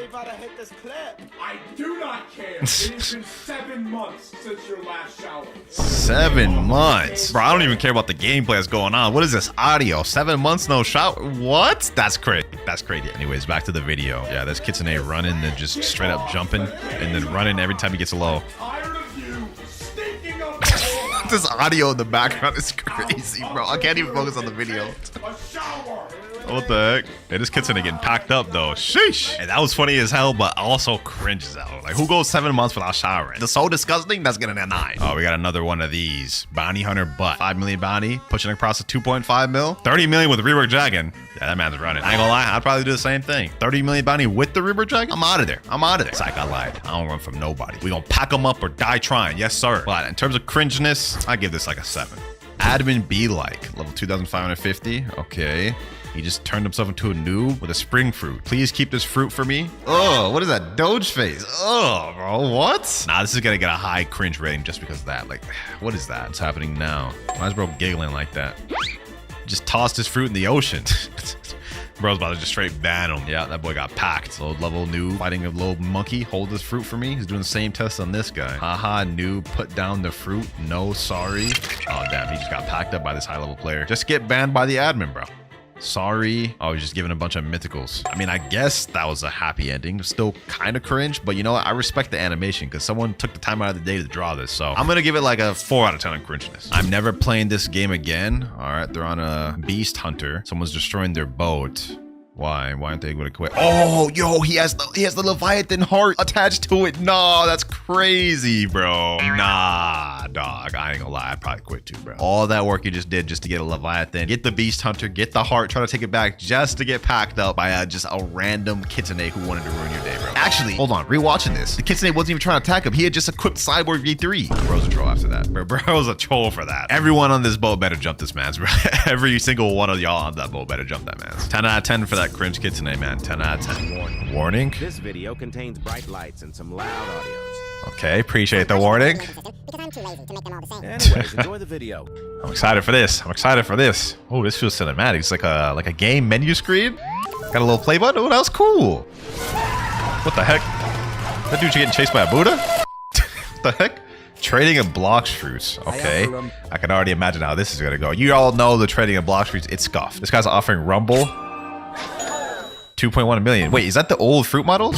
I do not care. It has been 7 months since your last shower. 7 months? Bro, I don't even care about the gameplay that's going on. What is this audio? 7 months, no shower? What? That's crazy. That's crazy. Anyways, back to the video. Yeah, there's Kitsune running, then just straight up jumping, and then running every time he gets low. Tired of you stinking up. This audio in the background is crazy, bro. I can't even focus on the video. A shower. What the heck? Hey, this Kitsune getting packed up though. Sheesh. And that was funny as hell, but also cringe as hell. Like, who goes 7 months without showering? That's so disgusting. That's getting a 9. Oh, we got another one of these. Bounty Hunter butt. 5 million bounty. Pushing across a 2.5 mil. 30 million with Rework Dragon. Yeah, that man's running. I ain't gonna lie. I'd probably do the same thing. 30 million bounty with the Rework Dragon. I'm out of there. I'm out of there. Psych, I lied. I don't run from nobody. We gonna pack them up or die trying. Yes, sir. But in terms of cringeness, I give this like a 7. Admin be like. Level 2,550. Okay. He just turned himself into a noob with a spring fruit. Please keep this fruit for me. Oh, what is that? Doge face. Oh, bro, what? Nah, this is gonna get a high cringe rating just because of that. Like, what is that? What's happening now? Why is bro giggling like that? Just tossed his fruit in the ocean. Bro's about to just straight ban him. Yeah, that boy got packed. Low level noob fighting a little monkey. Hold this fruit for me. He's doing the same test on this guy. Haha, noob, put down the fruit. No, sorry. Oh, damn, he just got packed up by this high level player. Just get banned by the admin, bro. Sorry. I was just giving a bunch of mythicals. I mean, I guess that was a happy ending. Still kind of cringe, but you know what? I respect the animation because someone took the time out of the day to draw this. So I'm going to give it like a 4 out of 10 on cringiness. I'm never playing this game again. All right. They're on a beast hunter. Someone's destroying their boat. Why aren't they going to quit? Oh, yo, he has the Leviathan heart attached to it. No, that's crazy, bro. Nah, dog. I ain't gonna lie. I'd probably quit too, bro. All that work you just did just to get a Leviathan, get the beast hunter, get the heart, try to take it back just to get packed up by just a random kitsune who wanted to ruin your day, bro. Actually, hold on. Rewatching this, the kitsune wasn't even trying to attack him. He had just equipped Cyborg V3. Bro's a troll after that. Bro's a troll for that. Everyone on this boat better jump this man's, bro. Every single one of y'all on that boat better jump that man's. 10 out of 10 for that cringe kitsune, man. 10 out of 10. Warning. This video contains bright lights and some loud audios. Okay, appreciate the warning. Anyways, enjoy the video. I'm excited for this. Oh, this feels cinematic. It's like a game menu screen. Got a little play button. Oh, that was cool. What the heck? That dude's getting chased by a Buddha? What the heck? Trading in Blox fruits. Okay. I can already imagine how this is gonna go. You all know the trading in Blox fruits. It's scuffed. This guy's offering Rumble. 2.1 million. Wait, is that the old fruit models?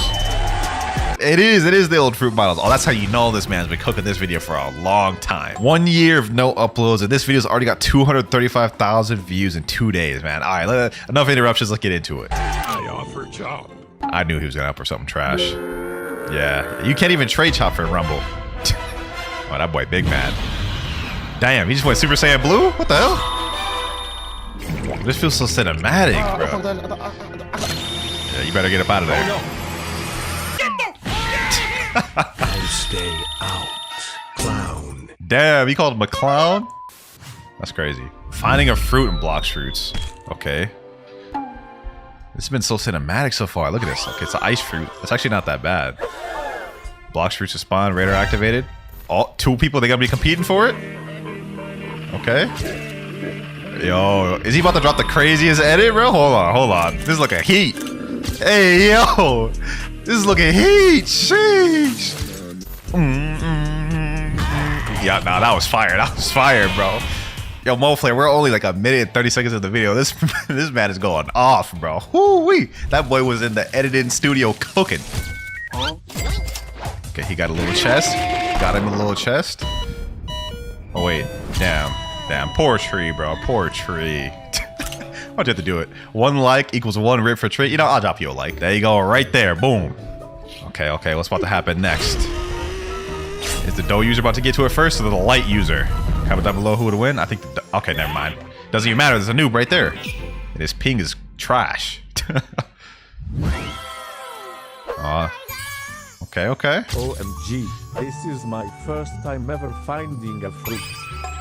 It is the old fruit models. Oh, that's how you know this man's been cooking this video for a long time. 1 year of no uploads, and this video's already got 235,000 views in 2 days, man. All right, enough interruptions. Let's get into it. I offer Chop. I knew he was gonna offer something trash. Yeah, you can't even trade Chop for Rumble. Oh, that boy big mad. Damn, he just went Super Saiyan Blue? What the hell? This feels so cinematic, bro. Yeah, you better get up out of there. I'll stay out, clown. Damn, he called him a clown? That's crazy. Finding a fruit in Blox fruits. Okay. This has been so cinematic so far. Look at this. Okay, it's an ice fruit. It's actually not that bad. Blox fruits to spawn, radar activated. All 2 people, they gonna be competing for it? Okay. Yo, is he about to drop the craziest edit, bro? Hold on. This is looking heat. Hey, yo. This is looking heat. Sheesh. Yeah, nah, that was fire. That was fire, bro. Yo, MoFlare, we're only like a minute and 30 seconds of the video. This man is going off, bro. Woo-wee. That boy was in the editing studio cooking. Okay, he got a little chest. Got him a little chest. Oh, wait. Damn. Poor tree, bro. Poor tree. Why'd you have to do it? 1 like equals 1 rip for tree. You know, I'll drop you a like. There you go. Right there. Boom. Okay. What's about to happen next? Is the dough user about to get to it first or the light user? Comment down below who would win. I think okay, never mind. Doesn't even matter. There's a noob right there. And his ping is trash. Okay. OMG. This is my first time ever finding a fruit.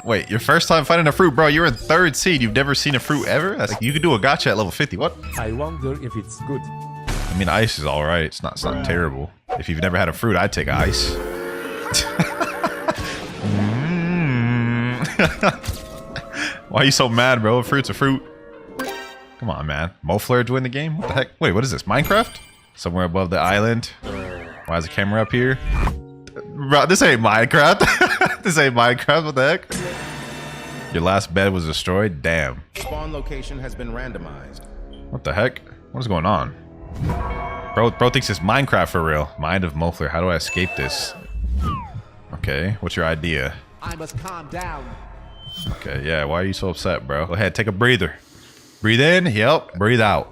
Wait, your first time finding a fruit, bro? You're in 3rd seed. You've never seen a fruit ever? That's like, you could do a gacha at level 50. What? I wonder if it's good. I mean, ice is all right. It's not terrible. If you've never had a fruit, I'd take ice. Why are you so mad, bro? A fruit's a fruit. Come on, man. MoFlare joined the game? What the heck? Wait, what is this? Minecraft? Somewhere above the island. Why is the camera up here? Bro, this ain't Minecraft. This ain't Minecraft. What the heck? Your last bed was destroyed? Damn. Spawn location has been randomized. What the heck? What is going on? Bro thinks it's Minecraft for real. Mind of MoFlare. How do I escape this? Okay, what's your idea? I must calm down. Okay, yeah, why are you so upset, bro? Go ahead, take a breather. Breathe in, yep, breathe out.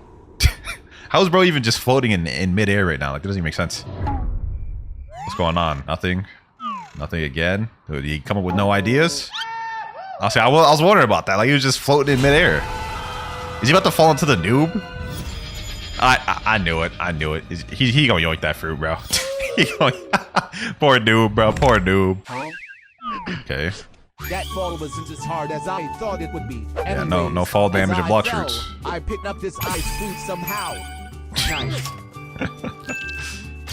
How is bro even just floating in midair right now? Like, that doesn't even make sense. What's going on? Nothing? Nothing again? Did he come up with no ideas? Honestly, I was wondering about that. Like, he was just floating in midair. Is he about to fall into the noob? I knew it. I knew it. He gonna yoink that fruit, bro. Poor noob, bro. Poor noob. Okay. That fall wasn't as hard as I thought it would be. Yeah, no fall damage of Blox fruits. I picked up this ice fruit somehow. Nice.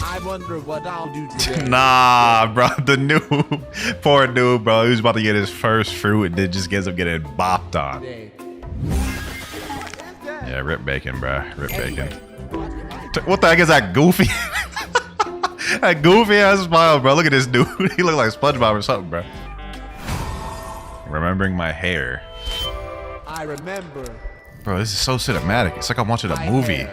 I wonder what I'll do today. Nah, bro. The noob. Poor noob, bro. He was about to get his first fruit and then just ends up getting bopped on. Yeah, rip bacon, bruh. Rip bacon. What the heck is that goofy? That goofy ass smile, bro. Look at this dude. He look like SpongeBob or something, bro. Remembering my hair. I remember. Bro, this is so cinematic. It's like I'm watching a movie.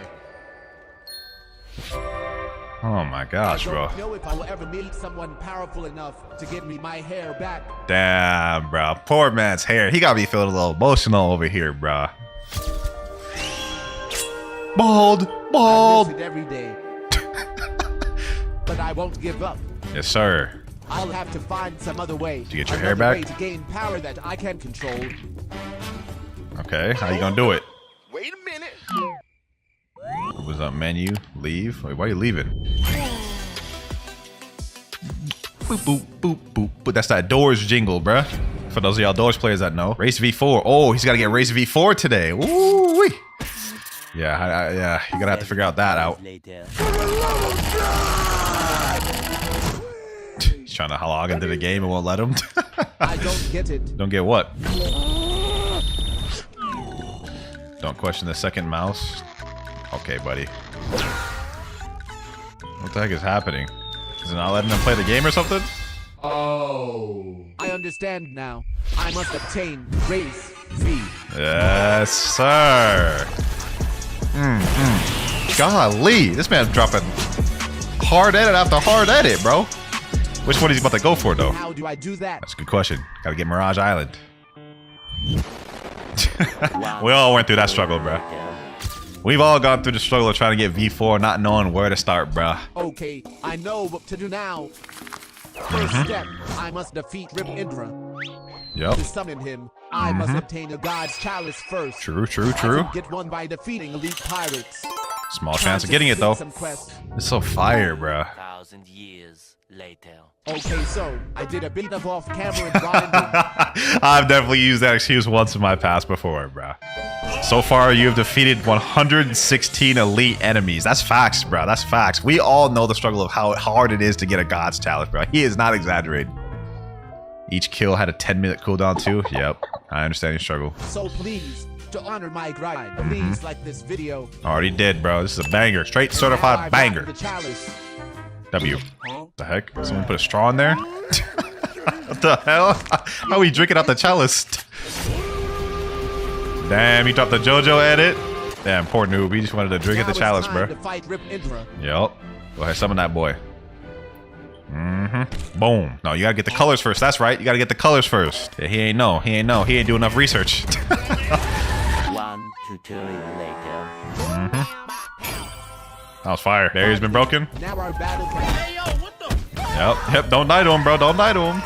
Oh my gosh, bro. I don't know if I will ever meet someone powerful enough to give me my hair back. Damn, bro. Poor man's hair. He got me feeling a little emotional over here, bro. Bald. Bald. I miss it every day. But I won't give up. Yes, sir. I'll have to find some other way. Did you get your hair back? Way to gain power that I can control. Okay, how you gonna do it? Wait a minute. What was up, menu? Leave? Wait, why are you leaving? Boop, boop, boop, boop, boop. That's that Doors jingle, bruh. For those of y'all Doors players that know. Race V4. Oh, he's gotta get Race V4 today. Woo-wee. Yeah, yeah, you're gonna have to figure out that out. He's trying to log into the game and won't let him. I don't get it. Don't get what? Don't question the second mouse. Okay, buddy. What the heck is happening? Is it not letting him play the game or something? Oh. I understand now. I must obtain Race V. Yes, sir. Golly, this man's dropping hard edit after hard edit, bro. Which one is he about to go for, though? How do I do that? That's a good question. Gotta get Mirage Island. We all went through that struggle, bro. We've all gone through the struggle of trying to get V4, not knowing where to start, bro. Okay, I know what to do now. First step, I must defeat Rip Indra. Yep. To summon him, I must obtain a god's chalice first. True, true, I true. can get one by defeating elite pirates. Small chance of getting it, though. It's so fire, bro. 1,000 years later. Okay, so I did a bit of off-camera grinding. I've definitely used that excuse once in my past before, bro. So far, you have defeated 116 elite enemies. That's facts, bro. That's facts. We all know the struggle of how hard it is to get a god's chalice, bro. He is not exaggerating. Each kill had a 10-minute cooldown, too. Yep. I understand your struggle. So please, to honor my grind, please like this video. Already did, bro. This is a banger. Straight certified banger. The chalice. W. What the heck? Someone put a straw in there? What the hell? How are we drinking out the chalice? Damn, he dropped the JoJo edit. Damn, poor noob. He just wanted to drink at the chalice, bro. Yep. Go ahead, summon that boy. Boom. No, you gotta get the colors first. That's right. You gotta get the colors first. Yeah, he ain't know. He ain't know. He ain't do enough research. 1 tutorial later. That was fire. Barrier's been broken. Now our battle can... Hey, yo, what the... Yep. Don't die to him, bro. Don't die to him.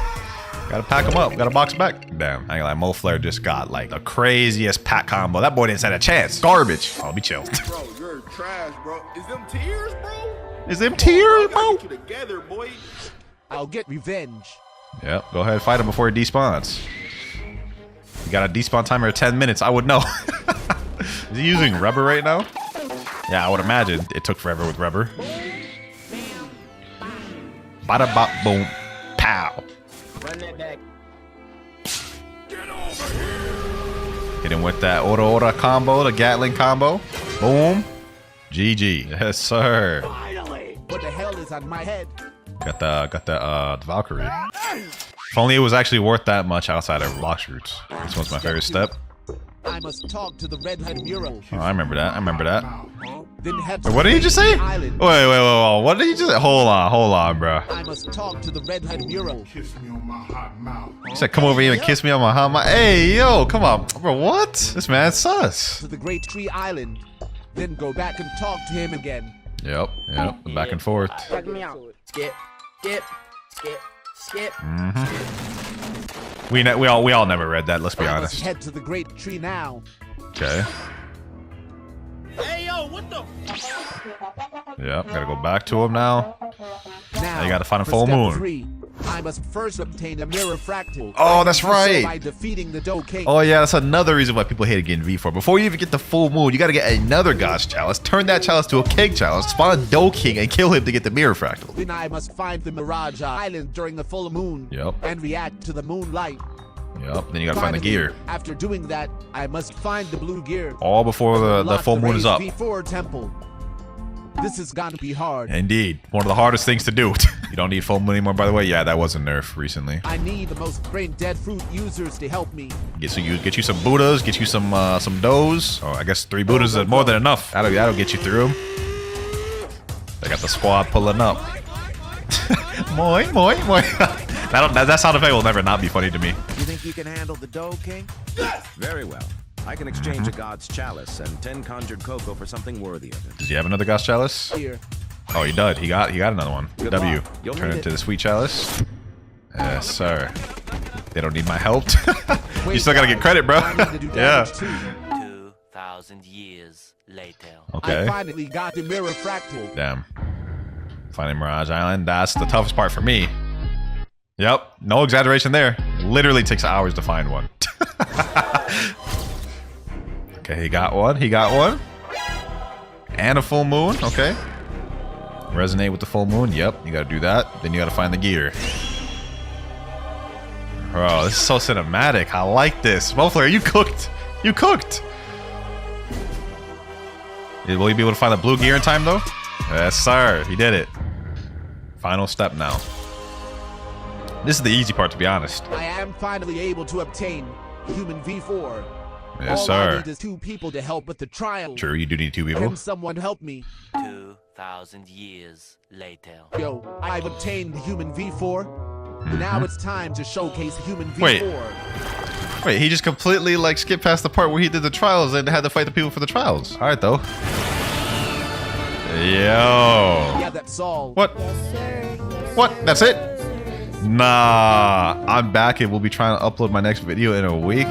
Gotta pack him up. Gotta box back. Damn. I ain't like Mo Flare just got like the craziest pack combo. That boy didn't stand a chance. Garbage. I'll be chill. Bro, you're trash, bro. Is them tears, bro? Is them tears, bro? Get you together, boy. I'll get revenge. Yep. Go ahead, fight him before he despawns. You got a despawn timer of 10 minutes. I would know. Is he using rubber right now? Yeah, I would imagine it took forever with rubber. Bada bop boom, pow. Run that back. Hit him with that Ora combo, the Gatling combo. Boom. GG. Yes, sir. Finally. What the hell is on my head? Got the Valkyrie. If only it was actually worth that much outside of Blox routes. This one's my favorite step. I must talk to the redhead mural. Oh, I remember that. I remember that. Then head Wait, what did he just say? Wait. What did he just say? Hold on, bro. I must talk to the redhead mural. Kiss me on my hot mouth. He said, come over here and kiss me on my hot mouth. Hey, yo, come on. Bro, what? This man's sus. To the Great Tree Island. Then go back and talk to him again. Yep. Back and forth. Check me out. Skip. We all never read that, let's be I honest. must head to the Great Tree now. Okay. Hey, yo, what the? Yep, gotta go back to him now. Now you gotta find a for full step moon. 3, I must first obtain a mirror fractal. Oh, that's So right. by defeating the Dough King. Oh yeah, that's another reason why people hated getting V4. Before you even get the full moon, you gotta get another God's Chalice, turn that chalice to a King Chalice, spawn a Dough King, and kill him to get the mirror fractal. Then I must find the Mirage Island during the full moon. Yep. And react to the moonlight. Yep. Then you gotta find the gear. After doing that, I must find the blue gear. All before the full moon is up. V4 temple. This is gonna be hard. Indeed. One of the hardest things to do. You don't need full moon anymore, by the way. Yeah, that was a nerf recently. I need the most brain dead fruit users to help me. Get you some Buddhas, get you some doughs. Oh, I guess 3 Buddhas is more than enough. That'll get you through them. They got the squad pulling up. Moi. That sound effect will never not be funny to me. You think you can handle the dough, King? Very well. I can exchange a god's chalice and 10 conjured cocoa for something worthy of it. Does he have another god's chalice? Here. Oh, he did. He got another one. Good W. luck. You'll Turn need it to it. the sweet chalice. Yes, sir. They don't need my help. You still gotta get credit, bro. Yeah. 2,000 years later. Okay. I finally got the mirror fractal. Damn. Finding Mirage Island. That's the toughest part for me. Yep. No exaggeration there. Literally takes hours to find one. Okay, he got one. And a full moon. Okay. Resonate with the full moon. Yep. You gotta do that. Then you gotta find the gear. Bro, this is so cinematic. I like this. Mofler, you cooked. You cooked. Will he be able to find the blue gear in time, though? Yes, sir. He did it. Final step now. This is the easy part, to be honest. I am finally able to obtain human V4. Yes, All sir. I need is 2 people to help with the trial. True, you do need 2 people. Can someone help me? 2,000 years later. Yo, I've obtained the human V4. Now it's time to showcase human Wait. V4. Wait, he just completely like skipped past the part where he did the trials and had to fight the people for the trials. All right, though. Yo. Yeah, that's all. What? What? That's it? Nah, I'm back and we'll be trying to upload my next video in a week.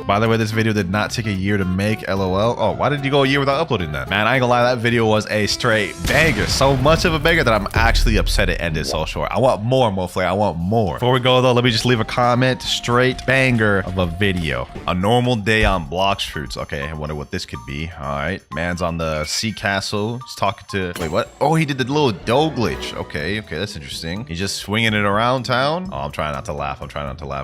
By the way, this video did not take a year to make, LOL. Oh, why did you go a year without uploading that? Man, I ain't gonna lie, that video was a straight banger. So much of a banger that I'm actually upset it ended so short. I want more, Moflay. I want more. Before we go, though, let me just leave a comment. Straight banger of a video. A normal day on Blox Fruits. Okay, I wonder what this could be. All right. Man's on the sea castle. He's talking to... Wait, what? Oh, he did the little dough glitch. Okay, that's interesting. He's just swinging it around town. Oh, I'm trying not to laugh.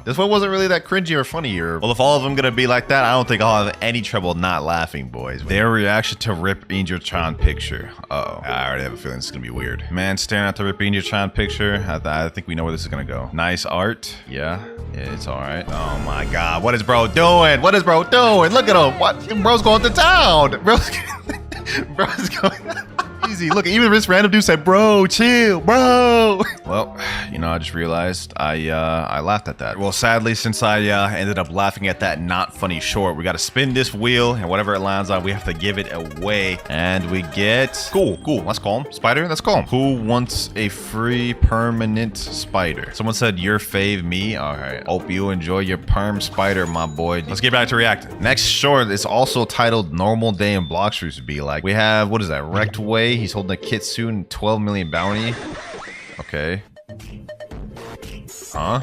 This one wasn't really that cringy or funny. Well, if all of them gonna be like that, I don't think I'll have any trouble not laughing, boys. Their reaction to Rip Angel-chan picture. Uh-oh. I already have a feeling this is gonna be weird. Man staring at the Rip Angel-chan picture. I think we know where this is gonna go. Nice art. Yeah, it's all right. Oh my God, what is bro doing? Look at him. What? Bro's going to town. Bro's going... Easy. Look, even this random dude said, bro, chill, bro. Well, you know, I just realized I laughed at that. Well, sadly, since I ended up laughing at that not funny short, we got to spin this wheel, and whatever it lands on, we have to give it away. And we get... Cool. Let's call him. Spider, let's call him. Who wants a free permanent spider? Someone said, your fave, me. All right. Hope you enjoy your perm spider, my boy. Let's get back to reacting. Next short is also titled Normal Day in Blox Fruits be like. We have, what is that? Wrecked Way. He's holding a kitsune 12 million bounty. Okay. Huh?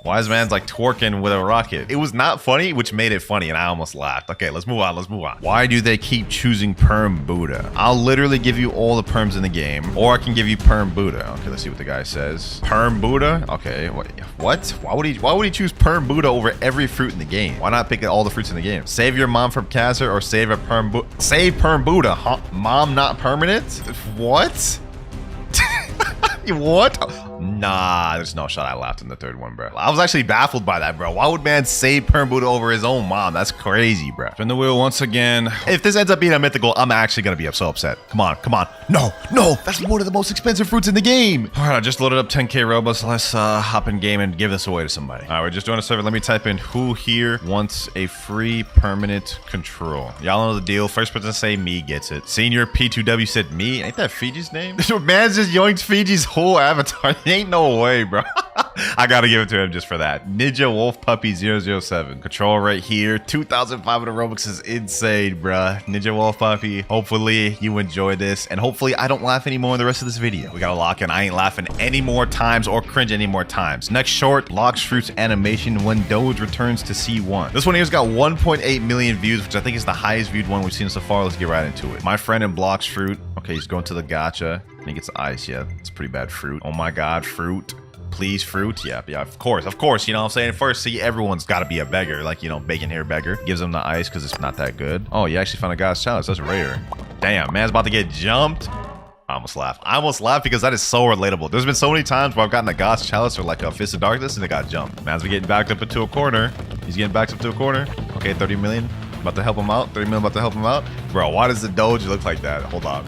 Wise man's like twerking with a rocket. It was not funny, which made it funny, and I almost laughed. Okay, let's move on. Why do they keep choosing Perm Buddha? I'll literally give you all the perms in the game, or I can give you Perm Buddha. Okay, let's see what the guy says. Perm Buddha? Okay, what? Why would he choose Perm Buddha over every fruit in the game? Why not pick all the fruits in the game? Save your mom from cancer or save Perm Buddha, huh? Mom not permanent? What? What? Nah, there's no shot I laughed in the third one, bro. I was actually baffled by that, bro. Why would man save Perm Buddha over his own mom? That's crazy, bro. Spin the wheel once again. If this ends up being a mythical, I'm actually gonna be so upset. Come on. No. That's one of the most expensive fruits in the game. All right, I just loaded up 10K Robux. Let's hop in game and give this away to somebody. All right, we're just doing a server. Let me type in who here wants a free permanent control. Y'all know the deal. First person to say me gets it. Senior P2W said me. Ain't that Fiji's name? Man just yoinked Fiji's whole avatar. Ain't no way, bro. I gotta give it to him just for that. Ninja Wolf Puppy 007. Control right here. 2,500 Robux is insane, bruh. Ninja Wolf Puppy. Hopefully you enjoy this, and hopefully I don't laugh anymore in the rest of this video. We gotta lock in. I ain't laughing any more times or cringe any more times. Next short, Blox Fruits animation when Doge returns to C1. This one here's got 1.8 million views, which I think is the highest viewed one we've seen so far. Let's get right into it. My friend in Blox Fruit. Okay, he's going to the gacha. And he gets ice. Yeah, it's pretty bad fruit. Oh my God, fruit. please fruit. Yeah, of course. You know what I'm saying? First, see, everyone's got to be a beggar. Like, you know, bacon hair beggar. Gives them the ice because it's not that good. Oh, you actually found a guy's chalice. That's rare. Damn, man's about to get jumped. I almost laughed because that is so relatable. There's been so many times where I've gotten a God's Chalice or like a Fist of Darkness and it got jumped. Man's been getting backed up into a corner. He's getting backed up to a corner. Okay, 30 million. About to help him out. 30 million about to help him out. Bro, why does the Doge look like that? Hold on.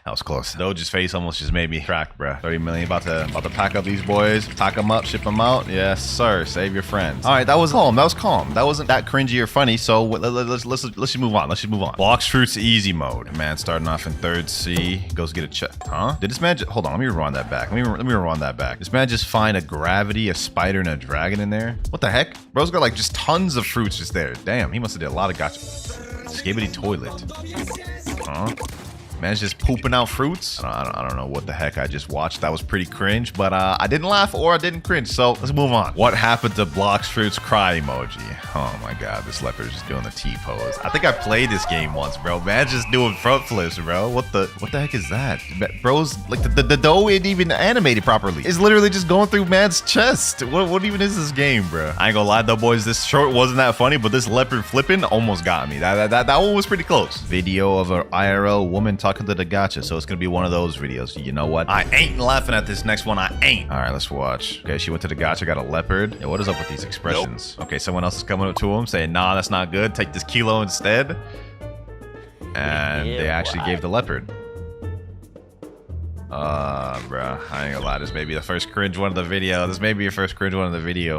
That was close. Doge's face almost just made me crack, bro. 30 million about to pack up these boys, pack them up, ship them out. Yes, sir. Save your friends. All right, that was calm. That wasn't that cringy or funny. So let's just move on. Blox Fruits easy mode. Man, starting off in 3rd C, goes get a check. Huh? Did this man? Hold on. Let me rewind that back. Let me rewind that back. This man just find a gravity, a spider, and a dragon in there. What the heck? Bro's got like just tons of fruits just there. Damn, he must have did a lot of gotcha. Skibbity toilet. Huh? Man's just pooping out fruits. I don't know what the heck I just watched. That was pretty cringe, but I didn't laugh or I didn't cringe. So let's move on. What happened to Blox Fruits cry emoji? Oh my god, this leopard is just doing the T-pose. I think I played this game once, bro. Man's just doing front flips, bro. What the heck is that? Bro's like the dough ain't even animated properly. It's literally just going through man's chest. What even is this game, bro? I ain't gonna lie though, boys. This short wasn't that funny, but this leopard flipping almost got me. That one was pretty close. Video of an IRL woman talking to the gacha, so it's gonna be one of those videos. You know what? I ain't laughing at this next one. I ain't. All right, let's watch. Okay, she went to the gacha, got a leopard. Yeah, what is up with these expressions? Nope. Okay, someone else is coming up to him saying, nah, that's not good. Take this kilo instead. And they actually gave the leopard. Bruh, I ain't gonna lie. This may be the first cringe one of the video.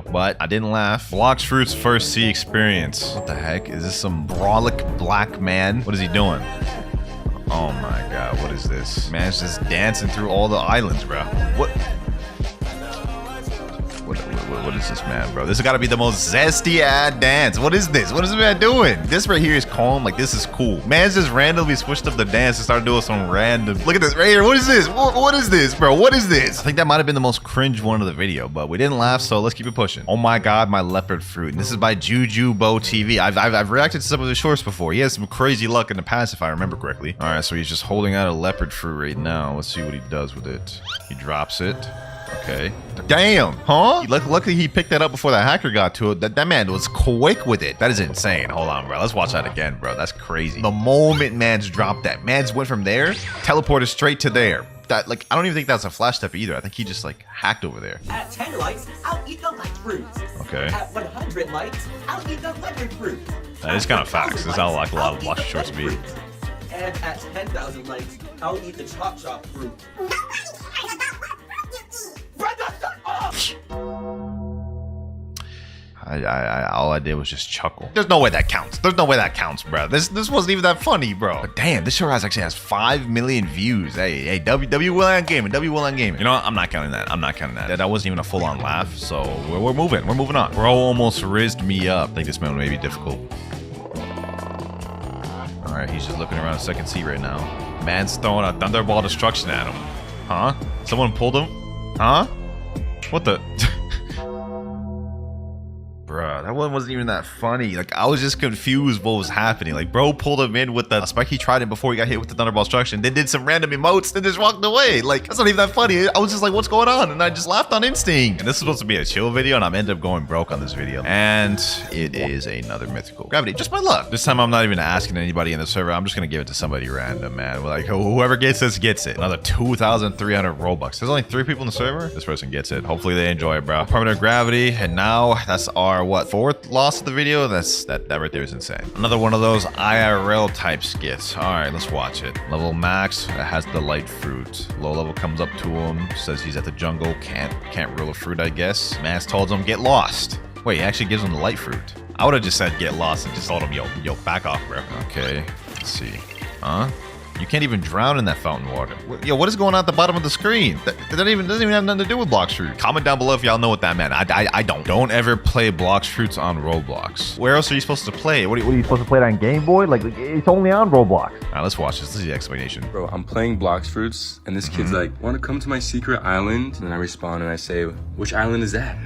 But I didn't laugh. Blox Fruits first C experience. What the heck? Is this some brolic black man? What is he doing? Oh my god, what is this? Man's just dancing through all the islands, bro. What is this, man, bro? This has got to be the most zesty ad dance. What is this? What is this man doing? This right here is calm. Like, this is cool. Man's just randomly switched up the dance and started doing some random. Look at this right here. What is this? What is this, bro? What is this? I think that might have been the most cringe one of the video, but we didn't laugh, so let's keep it pushing. Oh my god, my leopard fruit. And this is by Jujubo TV. I've reacted to some of his shorts before. He has some crazy luck in the past, if I remember correctly. All right, so he's just holding out a leopard fruit right now. Let's see what he does with it. He drops it. Okay. Damn, huh? Luckily he picked that up before the hacker got to it. That man was quick with it. That is insane. Hold on, bro. Let's watch that again, bro. That's crazy. The moment man's dropped that, man's went from there, teleported straight to there. That, like, I don't even think that's a flash step either. I think he just like hacked over there. At 10 likes, I'll eat the light fruit. Okay. At 100 likes, I'll eat the leopard fruit. That is kind of facts. This is how like a lot of Blox shorts be. And at 10,000 likes, I'll eat the chop fruit. All I did was just chuckle. There's no way that counts. There's no way that counts, bro. This wasn't even that funny, bro. But damn, this show actually has 5 million views. Hey, W Will Gaming. You know what? I'm not counting that. That wasn't even a full-on laugh. So we're moving. We're moving on. Bro almost rizzed me up. I think this man may be difficult. All right, he's just looking around the second seat right now. Man's throwing a thunderball destruction at him. Huh? Someone pulled him? Huh? What the? Bruh, that one wasn't even that funny. Like, I was just confused what was happening. Like, bro pulled him in with the spike. He tried it before he got hit with the thunderball destruction. Then did some random emotes, then just walked away. Like, that's not even that funny. I was just like, what's going on? And I just laughed on instinct. And this is supposed to be a chill video, and I'm ended up going broke on this video. And it is another mythical gravity. Just by luck. This time, I'm not even asking anybody in the server. I'm just gonna give it to somebody random, man. Like, whoever gets this gets it. Another 2,300 Robux. There's only 3 people in the server. This person gets it. Hopefully they enjoy it, bro. Permanent gravity, and now that's our what, 4th loss of the video. That right there is insane. Another one of those IRL type skits. All right, let's watch it. Level max, that has the light fruit. Low level comes up to him, says he's at the jungle, can't rule a fruit, I guess. Man's told him get lost. Wait, he actually gives him the light fruit. I would have just said get lost and just told him yo back off, bro. Okay, let's see. Huh? You can't even drown in that fountain water. Yo, what is going on at the bottom of the screen? That doesn't even have nothing to do with Blox Fruit. Comment down below if y'all know what that meant. I don't. Don't ever play Blox Fruits on Roblox. Where else are you supposed to play? What are you supposed to play it on Game Boy? Like it's only on Roblox. All right, let's watch this. This is the explanation. Bro, I'm playing Blox Fruits, and this kid's like, want to come to my secret island? And then I respond and I say, which island is that?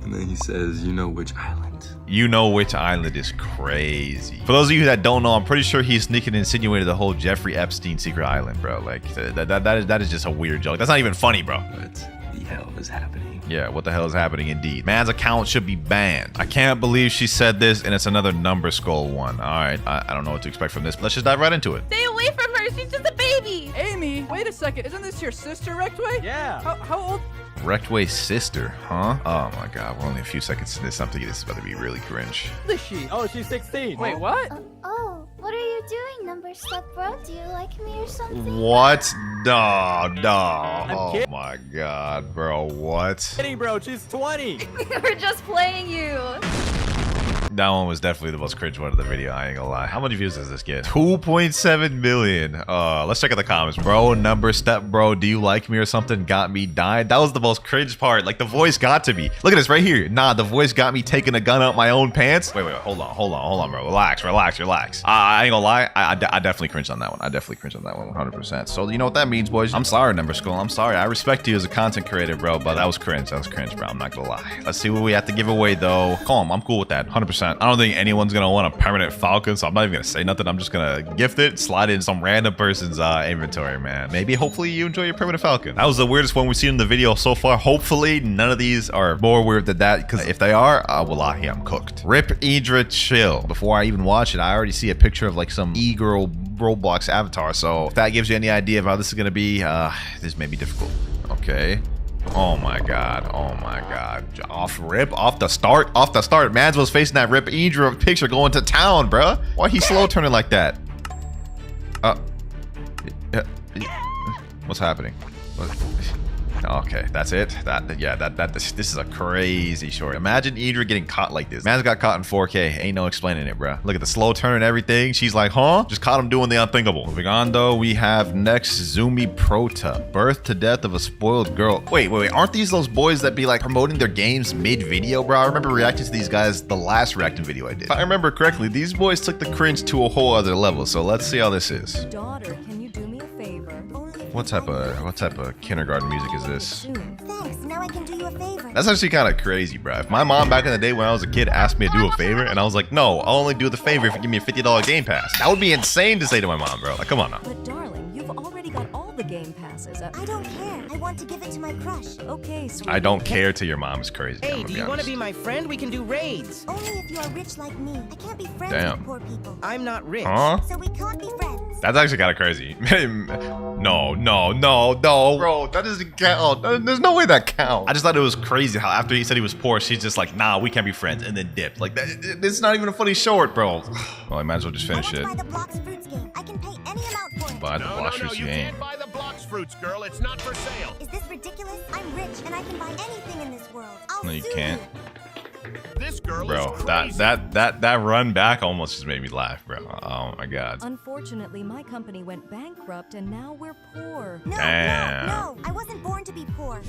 And then he says, you know which island. You know which island is crazy. For those of you that don't know, I'm pretty sure he's sneaking and insinuated the whole Jeffrey Epstein secret island, bro. Like that is just a weird joke. That's not even funny, bro. What the hell is happening? Yeah, what the hell is happening indeed? Man's account should be banned. I can't believe she said this, and it's another number skull one. All right, I don't know what to expect from this. Let's just dive right into it. Stay away from her. She's just a baby. Amy, wait a second. Isn't this your sister, Rectway? Yeah. How old? Rectway's sister, huh? Oh my god, we're only a few seconds into this. I'm thinking this is about to be really cringe. Is she? Oh, she's 16. Wait, what? What are you doing, number step bro? Do you like me or something? What? No. Oh my god, bro. What? Kidding, bro. She's 20. We're just playing you. That one was definitely the most cringe one of the video. I ain't gonna lie. How many views does this get? 2.7 million. Let's check out the comments. Bro, number step bro, do you like me or something? Got me dying. That was the most cringe part. Like the voice got to me. Look at this right here. Nah, the voice got me taking a gun out my own pants. Wait, hold on, bro. Relax. I ain't gonna lie. I definitely cringed on that one. 100%. So you know what that means, boys? I'm sorry, number skull. I'm sorry. I respect you as a content creator, bro, but that was cringe. Bro. I'm not gonna lie. Let's see what we have to give away though. Calm. I'm cool with that. 100%. I don't think anyone's gonna want a permanent falcon, so I'm not even gonna say nothing. I'm just gonna gift it, slide it in some random person's inventory, man. Maybe, hopefully, you enjoy your permanent falcon. That was the weirdest one we've seen in the video so far. Hopefully, none of these are more weird than that, because if they are, wallahi, I'm cooked. Rip Idra chill. Before I even watch it, I already see a picture of like some e-girl Roblox avatar, so if that gives you any idea of how this is gonna be, this may be difficult. Okay. Oh my god. Off the start. Mans was facing that Rip Idra picture going to town, bruh. Why he slow turning like that? What's happening? Okay, that's it. This is a crazy short. Imagine Idra getting caught like this. Man's got caught in 4K. Ain't no explaining it, bruh. Look at the slow turn and everything. She's like, huh? Just caught him doing the unthinkable. Moving on, though, we have next Zumi Prota. Birth to death of a spoiled girl. Wait. Aren't these those boys that be like promoting their games mid-video, bro? I remember reacting to these guys the last reacting video I did. If I remember correctly, these boys took the cringe to a whole other level. So let's see how this is. Daughter, can you do me a favor? What type of kindergarten music is this? Thanks, now I can do you a favor. That's actually kind of crazy, bro. If my mom back in the day when I was a kid asked me to do a favor, and I was like, no, I'll only do the favor if you give me a $50 game pass. That would be insane to say to my mom, bro. Like, come on now. But darling, you've already got all the game passes. I don't care. I want to give it to my crush. Okay, sweetie. I don't care to your mom is crazy. Hey, do you want to be my friend? We can do raids. Only if you are rich like me. I can't be friends with poor people. I'm not rich. Huh? So we can't be friends. That's actually kind of crazy. No, bro, that doesn't count. There's no way that counts. I just thought it was crazy how after he said he was poor, she's just like, nah, we can't be friends, and then dipped. Like, it's not even a funny short, bro. Well, I might as well just finish it. Buy the Blox fruits game. I can pay any amount for it. Buy the Blox fruits you game. can't buy the Blox fruits, girl. It's not for sale. Is this ridiculous? I'm rich and I can buy anything in this world. I'll No, you sue can't. This girl Bro, is crazy. that run back almost just made me laugh, bro. Oh my god. Unfortunately, my company went bankrupt and now we're poor. No, no, I wasn't born to be poor.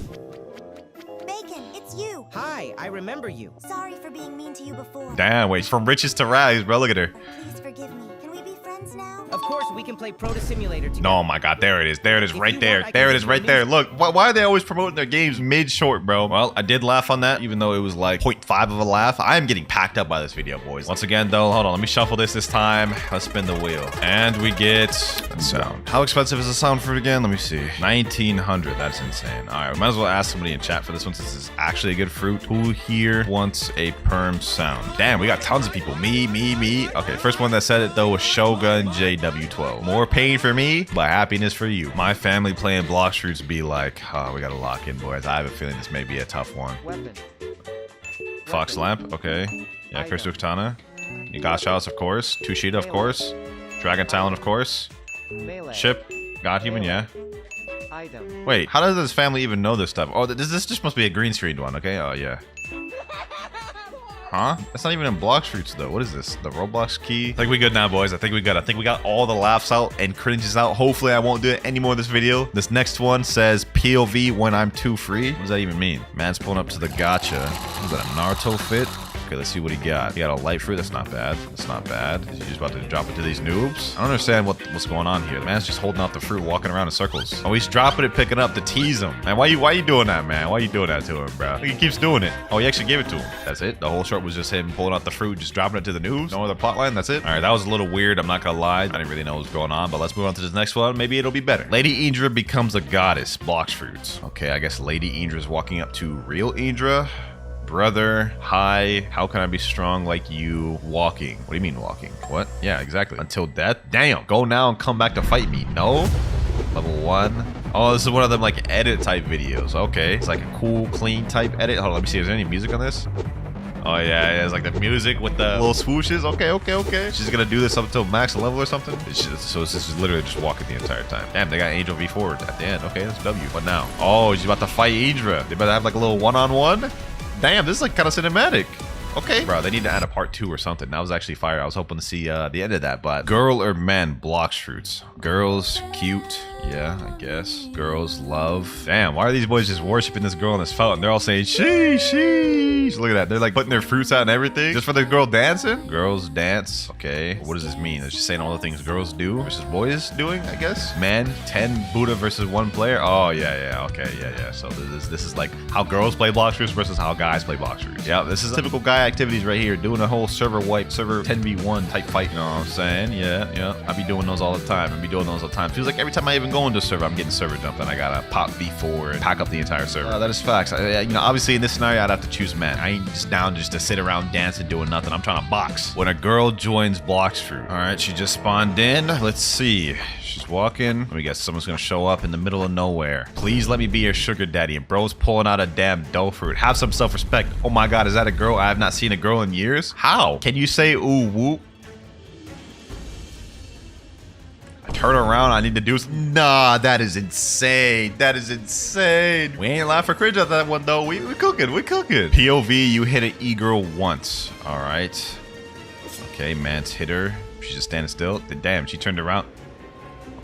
Bacon, it's you. Hi, I remember you. Sorry for being mean to you before. Damn, wait, from riches to rags, bro. Look at her. Please forgive me. Can we be friends now? Of course, we can play Proto Simulator together. Oh my god, there it is. There it is right there. There it is right there. Look, why are they always promoting their games mid-short, bro? Well, I did laugh on that, even though it was like 0.5 of a laugh. I am getting packed up by this video, boys. Once again, though, hold on. Let me shuffle this time. Let's spin the wheel. And we get a sound. How expensive is the sound fruit again? Let me see. 1900. That's insane. All right, we might as well ask somebody in chat for this one since it's actually a good fruit. Who here wants a perm sound? Damn, we got tons of people. Me. Okay, first one that said it, though, was Shogun JW12. More pain for me, but happiness for you. My family playing Blox fruits be like, oh, we gotta lock in, boys. I have a feeling this may be a tough one. Fox Lamp, okay. Yeah, Kursu Katana. Nigash House, of course. Tushita, of course. Dragon Talon, of course. Ship. God Human, yeah. Wait, how does this family even know this stuff? Oh, this just must be a green screened one, okay? Oh, yeah. Huh? That's not even in Blox fruits though. What is this? The Roblox key? I think we good now, boys. I think we got all the laughs out and cringes out. Hopefully I won't do it anymore this video. This next one says POV when I'm too free. What does that even mean? Man's pulling up to the gacha. Is that a Naruto fit? Okay, let's see what he got. He got a light fruit. That's not bad. That's not bad. Is he just about to drop it to these noobs? I don't understand what's going on here. The man's just holding out the fruit, walking around in circles. Oh, he's dropping it, picking up to tease him. Man, why you doing that, man? Why you doing that to him, bro? He keeps doing it. Oh, he actually gave it to him. That's it. The whole short was just him pulling out the fruit, just dropping it to the noobs. No other plot line. That's it. All right, that was a little weird. I'm not gonna lie. I didn't really know what was going on, but let's move on to this next one. Maybe it'll be better. Lady Indra becomes a goddess. Blox fruits. Okay, I guess Lady Indra's walking up to real Indra. Brother, hi, how can I be strong like you? Walking. What do you mean walking? What? Yeah, exactly. Until death? Damn. Go now and come back to fight me. No? Level 1. Oh, this is one of them like edit type videos. Okay. It's like a cool, clean type edit. Hold on, let me see. Is there any music on this? Oh, yeah, it's like the music with the little swooshes. Okay. She's gonna do this up until max level or something? So this is literally just walking the entire time. Damn, they got Angel V4 at the end. Okay, that's W. What now? Oh, she's about to fight Indra. They better have like a little one-on-one? Damn, this is like kind of cinematic. Okay. Bro, they need to add a part 2 or something. That was actually fire. I was hoping to see the end of that, but girl or man, Blox fruits. Girls, cute. Yeah, I guess. Girls, love. Damn, why are these boys just worshiping this girl in this fountain? They're all saying, sheesh. Look at that. They're like putting their fruits out and everything just for the girl dancing. Girls dance. Okay. What does this mean? It's just saying all the things girls do versus boys doing, I guess. Man, 10 Buddha versus 1 player. Oh, yeah. Okay, yeah. So this is like how girls play Blox fruits versus how guys play Blox fruits. Yeah, this is typical guy activities right here. Doing a whole server wipe, server 10v1 type fight. You know what I'm saying? Yeah. I be doing those all the time. Feels like every time I even go into a server, I'm getting server jumped and I gotta pop V4 and pack up the entire server. That is facts. Obviously in this scenario, I'd have to choose man. I ain't just down just to sit around dancing doing nothing. I'm trying to box. When a girl joins Blox fruit. All right, she just spawned in. Let's see. She's walking. Let me guess, someone's gonna show up in the middle of nowhere. Please let me be your sugar daddy. And bro's pulling out a damn dough fruit. Have some self-respect. Oh my God, is that a girl? I have not seen a girl in years. How? Can you say ooh whoop? Turn around, I need to do nah, that is insane. We ain't laugh for cringe at that one though. We cooking. POV, you hit an e-girl once. All right. Okay, man's hit her. She's just standing still. Damn, she turned around.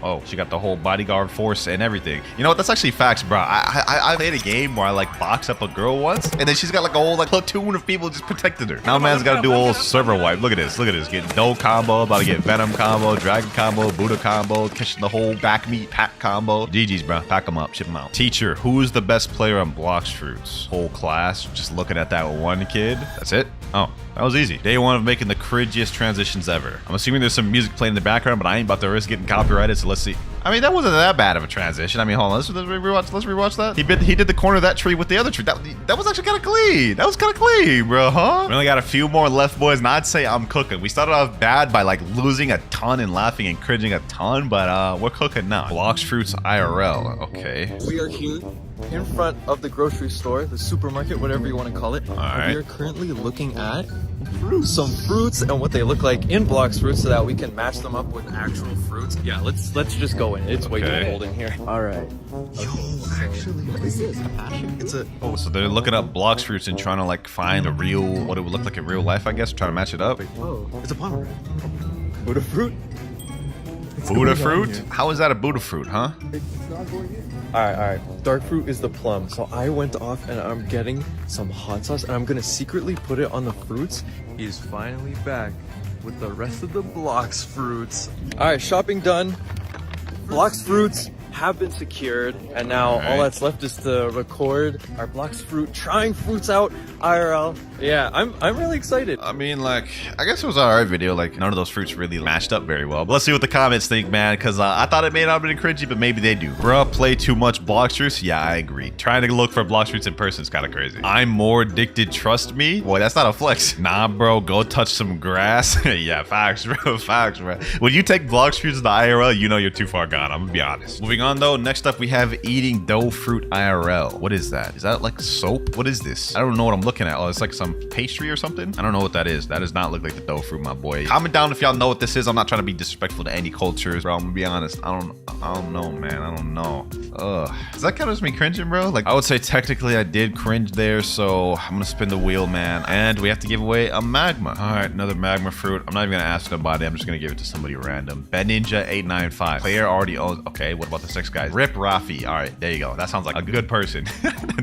Oh, she got the whole bodyguard force and everything. You know what? That's actually facts, bro. I played a game where I like boxed up a girl once, and then she's got like a whole like platoon of people just protected her. Now man's got to do a whole server wipe. Look at this. Getting dough combo, about to get venom combo, dragon combo, Buddha combo, catching the whole back meat pack combo. GG's, bro. Pack them up, ship them out. Teacher, who's the best player on Blox fruits? Whole class, just looking at that one kid. That's it. Oh, that was easy. Day 1 of making the cringiest transitions ever. I'm assuming there's some music playing in the background, but I ain't about to risk getting copyrighted, so let's see. I mean, that wasn't that bad of a transition. I mean, hold on. Let's rewatch that. He did the corner of that tree with the other tree. That was actually kind of clean. That was kind of clean, bro, huh? We only got a few more left, boys, and I'd say I'm cooking. We started off bad by like losing a ton and laughing and cringing a ton, but we're cooking now. Blox fruits IRL. Okay. We are here in front of the grocery store, the supermarket, whatever you want to call it. All right. We are currently looking at some fruits and what they look like in Blox fruits so that we can match them up with actual fruits. Yeah, let's just go in. It's way too cold in here. All right. Actually, what is this? A passion? It's a... Oh, so they're looking up Blox fruits and trying to like find a real, what it would look like in real life, I guess, trying to match it up. Oh, it's a pomegranate. Buddha fruit? Buddha fruit? How is that a Buddha fruit, huh? It's not going in. All right. Dark fruit is the plum. So I went off and I'm getting some hot sauce and I'm gonna secretly put it on the fruits. He's finally back with the rest of the Blox fruits. All right, shopping done. Blox fruits have been secured, and now all that's left is to record our Blox fruit trying fruits out IRL. Yeah, I'm really excited. I mean, like, I guess it was an alright video. Like, none of those fruits really matched up very well. But let's see what the comments think, man, because I thought it may not have been cringy, but maybe they do. Bruh, play too much Blox fruits? Yeah, I agree. Trying to look for Blox fruits in person is kind of crazy. I'm more addicted, trust me. Boy, that's not a flex. Nah, bro, go touch some grass. Yeah, facts, bro. Facts, bro. When you take Blox fruits to the IRL, you know you're too far gone. I'm gonna be honest. Moving on, though, next up we have eating dough fruit IRL. What is that? Is that like soap? What is this? I don't know what I'm looking at. Oh, it's like some pastry or something? I don't know what that is. That does not look like the dough fruit, my boy. Comment down if y'all know what this is. I'm not trying to be disrespectful to any cultures, bro. I'm gonna be honest. I don't know, man. I don't know. Ugh. Does that count as me cringing, bro? Like, I would say technically I did cringe there, so I'm gonna spin the wheel, man. And we have to give away a magma. All right, another magma fruit. I'm not even gonna ask nobody. I'm just gonna give it to somebody random. BenNinja895. Player already owns. Okay, what about the 6 guys? Rip Rafi. All right, there you go. That sounds like a good person.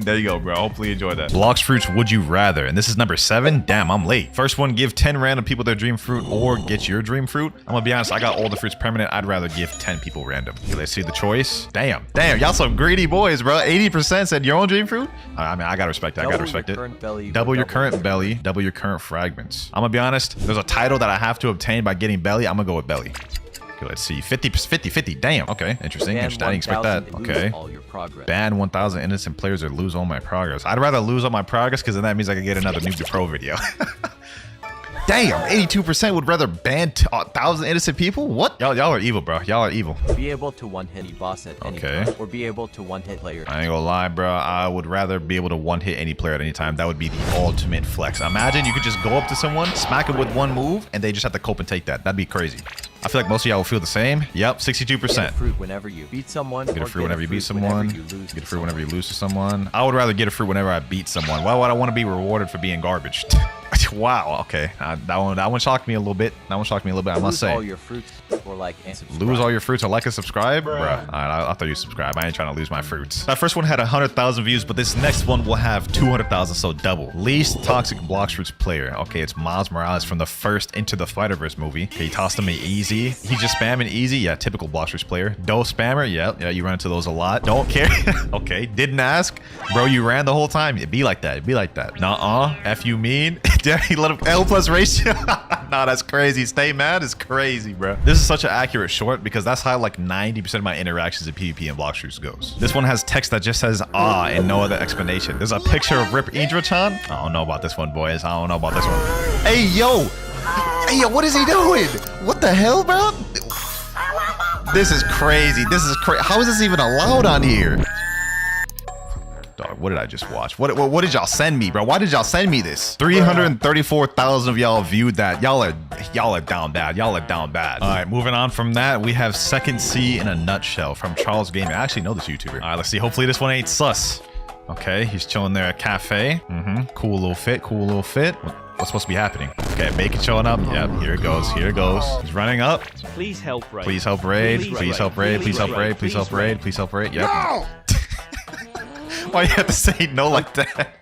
There you go, bro. Hopefully you enjoy that. Blox fruits would you rather? And this is is number 7. Damn, I'm late. First one, give 10 random people their dream fruit or get your dream fruit. I'm gonna be honest, I got all the fruits permanent. I'd rather give 10 people random. Okay, let's see the choice. Damn, y'all some greedy boys, bro. 80% said your own dream fruit. I mean, I gotta respect it. I gotta respect it. Double your current belly, double your current fragments. I'm gonna be honest, there's a title that I have to obtain by getting belly. I'm gonna go with belly. Okay, let's see. 50. Damn. Okay, interesting. I didn't expect that. Okay. Ban 1,000 innocent players or lose all my progress. I'd rather lose all my progress because then that means I can get another Noob to Pro video. Damn, 82% would rather ban 1,000 innocent people? What? Y'all are evil, bro. Y'all are evil. Be able to one-hit any boss at any time, or be able to one-hit player. I ain't gonna lie, bro. I would rather be able to one-hit any player at any time. That would be the ultimate flex. Imagine you could just go up to someone, smack them with one move, and they just have to cope and take that. That'd be crazy. I feel like most of y'all will feel the same. Yep, 62%. Get a fruit whenever you beat someone. Get a fruit whenever you beat someone. Get a fruit whenever you lose to someone. I would rather get a fruit whenever I beat someone. Why would I want to be rewarded for being garbage? Wow. Okay. That one shocked me a little bit. I must say. Lose all your fruits or like and subscribe. Lose all your fruits or like and subscribe? Bruh. Alright, I thought you subscribe. I ain't trying to lose my fruits. That first one had 100,000 views, but this next one will have 200,000, so double. Least toxic Blox Fruits player. Okay, it's Miles Morales from the first Into the Spider-Verse movie. Okay, he tossed him an easy. He just spamming easy. Yeah, typical Blox Fruits player. Dose spammer. Yeah, you run into those a lot. Don't care. Okay, didn't ask. Bro, you ran the whole time. It'd be like that. Nuh-uh. F you mean? He let him L plus ratio. Nah, that's crazy. Stay mad is crazy, bro. This is such an accurate short because that's how like 90% of my interactions in PvP and Blox Fruits goes. This one has text that just says ah and no other explanation. There's a picture of Rip Idra-chan. I don't know about this one, boys. I don't know about this one. Hey, yo, what is he doing? What the hell, bro? This is crazy. How is this even allowed on here? Dog, what did I just watch? What did y'all send me, bro? Why did y'all send me this? 334,000 of y'all viewed that. Y'all are down bad. All right, moving on from that, we have Second C in a Nutshell from Charles Gaming. I actually know this YouTuber. All right, let's see. Hopefully this one ain't sus. Okay, he's chilling there at cafe. Cool little fit. What's supposed to be happening? Okay, Bacon showing up. Yep, here it goes. He's running up. Please help raid. Please help raid. Yep. No! Why you have to say no like that?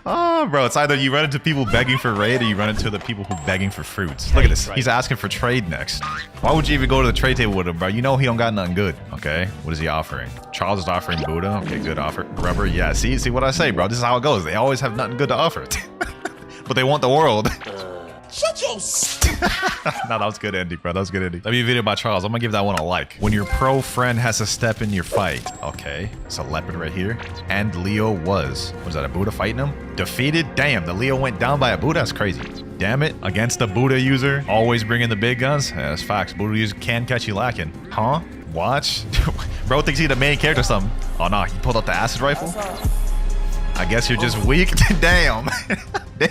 Oh, bro, it's either you run into people begging for raid or you run into the people who begging for fruits. Look at this. He's asking for trade next. Why would you even go to the trade table with him, bro? You know he don't got nothing good. Okay, what is he offering? Charles is offering Buddha. Okay, good offer. Rubber, yeah. See what I say, bro? This is how it goes. They always have nothing good to offer. But they want the world. Shut your No, that was good ending, bro. That'd be a video by Charles. I'm gonna give that one a like. When your pro friend has to step in your fight. Okay, it's a leopard right here. And Leo was that a Buddha fighting him? Defeated? Damn, the Leo went down by a Buddha? That's crazy. Damn it, against the Buddha user, always bringing the big guns? Yeah, that's facts. Buddha user can catch you lacking. Huh? Watch. Bro thinks he's the main character or something. Oh, no, he pulled out the acid rifle? I guess you're just weak. Damn.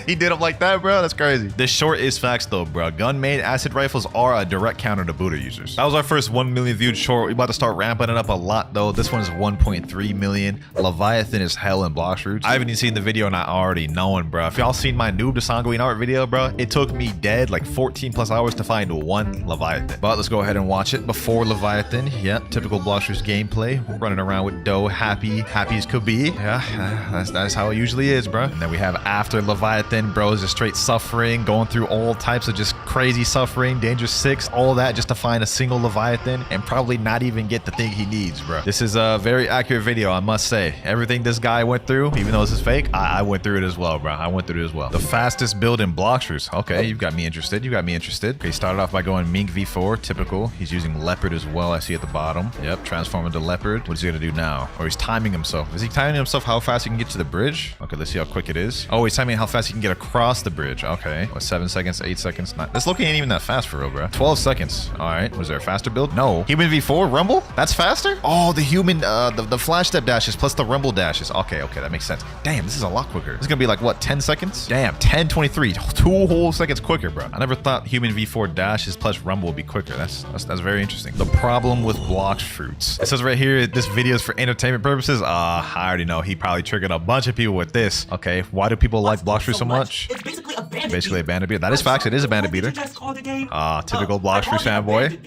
He did him like that, bro. That's crazy. This short is facts, though, bro. Gun-made acid rifles are a direct counter to Buddha users. That was our first 1 million viewed short. We're about to start ramping it up a lot, though. This one is 1.3 million. Leviathan is hell in Blox Fruits. I haven't even seen the video, and I already knowing, bro. If y'all seen my noob to Sanguine art video, bro, it took me dead like 14 plus hours to find one Leviathan. But let's go ahead and watch it. Before Leviathan, yep, typical Blox Fruits gameplay. We're running around with dough, happy as could be. Yeah, that's how it usually is, bro. And then we have after Leviathan, bro, is just straight suffering, going through all types of just crazy suffering, Danger 6, all that just to find a single Leviathan and probably not even get the thing he needs, bro. This is a very accurate video, I must say. Everything this guy went through, even though this is fake, I went through it as well, bro. The fastest build in Blox Fruits. Okay, you've got me interested. Okay, started off by going Mink V4, typical. He's using Leopard as well, I see at the bottom. Yep, transform into Leopard. What is he gonna do now? Or he's timing himself. Is he timing himself how fast he can get to the bridge? Okay, let's see how quick it is. Oh, he's timing how fast he can get across the bridge. Okay, what, 7 seconds, 8 seconds? This looking ain't even that fast for real, bro. 12 seconds. All right, was there a faster build? No. Human V4 Rumble? That's faster? Oh, the human, the flash step dashes plus the Rumble dashes. Okay, that makes sense. Damn, this is a lot quicker. This is gonna be like, what, 10 seconds? Damn, 10:23. 2 whole seconds quicker, bro. I never thought human V4 dashes plus Rumble would be quicker. That's very interesting. The problem with Blox Fruits. It says right here, this video is for entertainment purposes. I already know he probably triggered a bunch of people with this. Okay, why do people like Blox Fruits so much? It's basically a bandit. Basically a bandit beater. That is facts. It is a bandit beater. Typical Blox Fruits fanboy.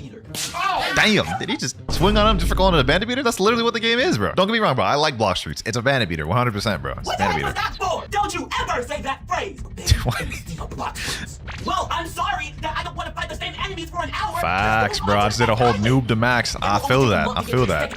Damn, did he just swing on him just for calling it a bandit beater? That's literally what the game is, bro. Don't get me wrong, bro. I like Blox Fruits. It's a bandit beater, 100%, bro. It's a bandit beater. That for? Don't you ever say that phrase. Well, I'm sorry that I don't want to fight the same enemies for an hour. Facts, bro. I just did a whole noob to max. I feel that. I feel that.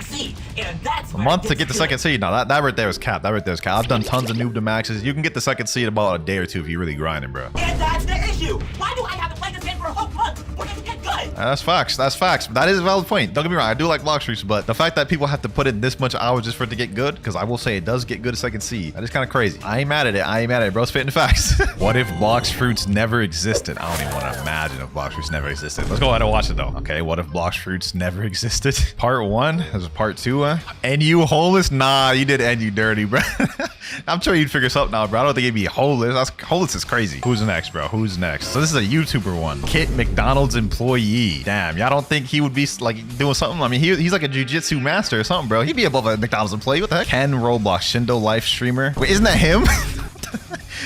A month to get the second seed. No, that right there is cap. That right there is cap. I've done tons of noob to maxes. You can get the second seed about a day or two if you're really grinding, bro. And that's the issue. Why do I have to play this game for a whole month for it to get good? That's facts. That's facts. That is a valid point. Don't get me wrong. I do like Blox Fruits, but the fact that people have to put in this much hours just for it to get good, because I will say it does get good a second seed. That is kind of crazy. I ain't mad at it. I ain't mad at it, bro. Spitting facts. What if Blox Fruits never existed? I don't even want to imagine if Blox Fruits never existed. Let's go ahead and watch it though. Okay, what if Blox Fruits never existed? Part 1. This is part 2. And you homeless? Nah, you did end you dirty, bro. I'm sure you'd figure something out, bro. I don't think it'd be homeless. Homeless is crazy. Who's next, bro? Who's next? So this is a YouTuber one. Kit, McDonald's employee. Damn, y'all don't think he would be like doing something? I mean, he's like a jiu-jitsu master or something, bro. He'd be above a McDonald's employee. What the heck? Ken Roblox, Shindo live streamer. Wait, isn't that him?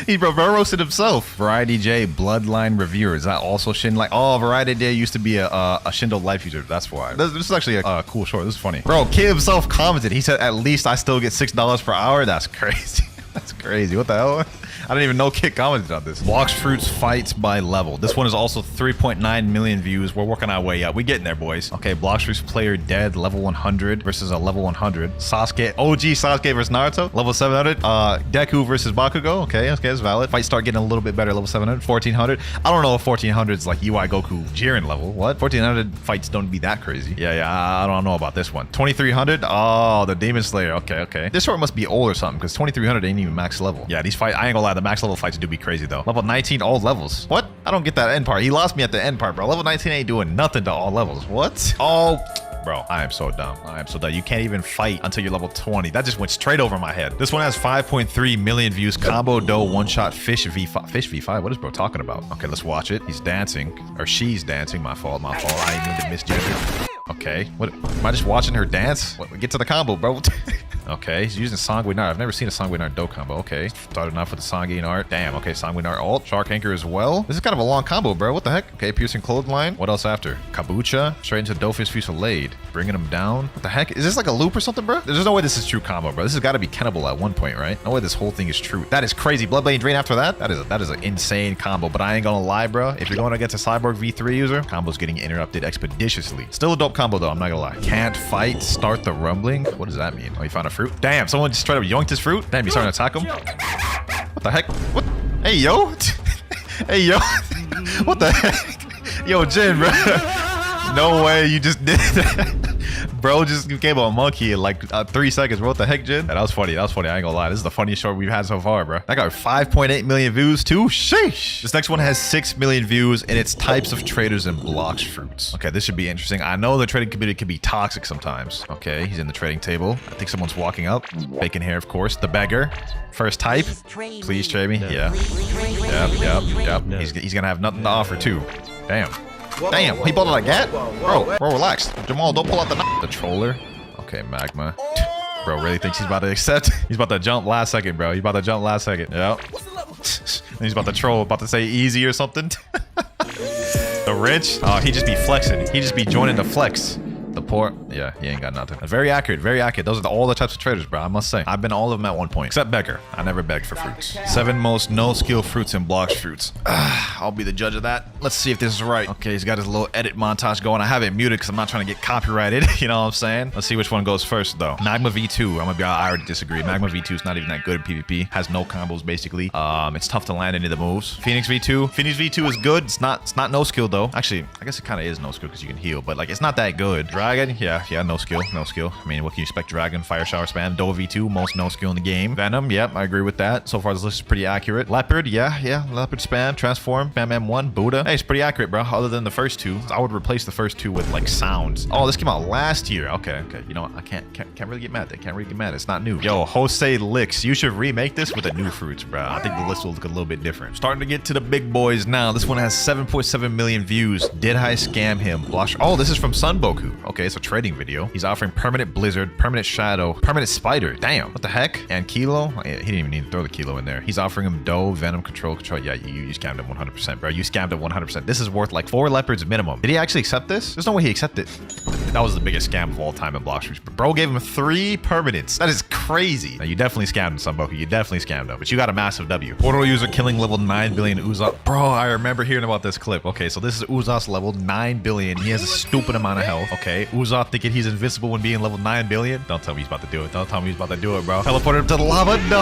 He bro roasted himself. Variety J, Bloodline Reviewer. Is that also Shin? Like, oh, Variety J used to be a Shindo life user. That's why. This is actually a cool short. This is funny. Bro, Kid himself commented. He said, at least I still get $6 per hour. That's crazy. That's crazy. What the hell? I didn't even know Kid commented on this. Blox Fruits fights by level. This one is also 3.9 million views. We're working our way up. We're getting there, boys. Okay, Blox Fruits player dead, level 100 versus a level 100. Sasuke, OG Sasuke versus Naruto, level 700. Deku versus Bakugo. Okay, that's valid. Fight start getting a little bit better, level 700. 1400. I don't know if 1400 is like UI Goku Jiren level. What? 1400 fights don't be that crazy. Yeah, I don't know about this one. 2300. Oh, the Demon Slayer. Okay. This short must be old or something because 2300 ain't even max level. Yeah, these fights, I ain't gonna lie, the max level fights do be crazy though. Level 19 all levels. What? I don't get that end part. He lost me at the end part, bro. Level 19 ain't doing nothing to all levels. What? Oh, bro, I am so dumb. I am so dumb. You can't even fight until you're level 20. That just went straight over my head. This one has 5.3 million views. Combo dough one-shot fish V5. Fish V5? What is bro talking about? Okay, let's watch it. He's dancing. Or she's dancing. My fault. I didn't mean to misgender. Okay. What? Am I just watching her dance? What, get to the combo, bro. Okay, he's using Sanguinar. I've never seen a Sanguinar Do combo. Okay, started off with the Sanguinar. Damn, okay, Sanguinar ult. Shark Anchor as well. This is kind of a long combo, bro. What the heck? Okay, Piercing Clothesline. What else after? Kabucha. Straight into Dofish Fusillade. Bringing him down. What the heck? Is this like a loop or something, bro? There's no way this is true combo, bro. This has got to be Kennable at one point, right? No way this whole thing is true. That is crazy. Bloodblade Drain after that? That is an insane combo, but I ain't gonna lie, bro. If you're going against a Cyborg V3 user, combo's getting interrupted expeditiously. Still a dope combo, though. I'm not gonna lie. Can't fight. Start the rumbling. What does that mean? Oh, you found a fruit? Damn, someone just straight up yoinked his fruit. Damn, you starting to attack him? What the heck? What? Hey, yo. Hey, yo. What the heck? Yo, Jin, bro. No way you just did that. Bro just became a monkey in like 3 seconds. Bro, what the heck, Jin? That was funny. I ain't gonna lie. This is the funniest short we've had so far, bro. That got 5.8 million views too. Sheesh. This next one has 6 million views and it's types of traders and Blox Fruits. Okay, this should be interesting. I know the trading community can be toxic sometimes. Okay, he's in the trading table. I think someone's walking up. Bacon hair, of course. The beggar. First type. Please trade me. Yeah. Yep. He's gonna have nothing to offer too. Damn. Damn, he pulled out a gat? Bro, relax. Jamal, don't pull out the troller. Okay, Magma. Bro really thinks he's about to accept. He's about to jump last second, bro. He's about to jump last second. Yep. He's about to troll, about to say easy or something. The rich? Oh, he just be flexing. He just be joining the flex. The poor, yeah, he ain't got nothing. Very accurate, very accurate. Those are all the types of traders, bro. I must say, I've been all of them at one point, except beggar. I never begged for fruits. 7 most no-skill fruits in Blox Fruits. I'll be the judge of that. Let's see if this is right. Okay, he's got his little edit montage going. I have it muted because I'm not trying to get copyrighted. You know what I'm saying? Let's see which one goes first, though. Magma V2. I already disagree. Magma V2 is not even that good in PvP. Has no combos basically. It's tough to land any of the moves. Phoenix V2. Phoenix V2 is good. It's not no skill though. Actually, I guess it kind of is no skill because you can heal, but like it's not that good. Dragon, yeah, no skill. I mean, what can you expect? Dragon, Fire Shower Spam, Doa V2, most no skill in the game. Venom, yep, I agree with that. So far, this list is pretty accurate. Leopard, yeah, Leopard Spam, Transform, Bam M1, Buddha. Hey, it's pretty accurate, bro. Other than the first two, I would replace the first two with like sounds. Oh, this came out last year. Okay. You know what? I can't really get mad. It's not new. Yo, Jose Licks, you should remake this with the new fruits, bro. I think the list will look a little bit different. Starting to get to the big boys now. This one has 7.7 million views. Did I scam him? Blush. Oh, this is from Sunboku. Okay, it's a trading video. He's offering permanent blizzard, permanent shadow, permanent spider. Damn, what the heck? And kilo? Oh, yeah, he didn't even need to throw the kilo in there. He's offering him dough, venom, control. Yeah, you scammed him 100%, bro. You scammed him 100%. This is worth like 4 leopards minimum. Did he actually accept this? There's no way he accepted. That was the biggest scam of all time in Blox Fruits. Bro gave him 3 permanents. That is crazy. Now, you definitely scammed him, Sunboku. You definitely scammed him. But you got a massive W. Portal user killing level 9 billion Usopp. Bro, I remember hearing about this clip. Okay, so this is Usopp's level 9 billion. He has a stupid amount of health. Okay, Usopp thinking he's invincible when being level 9 billion. Don't tell me he's about to do it. Don't tell me he's about to do it, bro. Teleported him to the lava. No,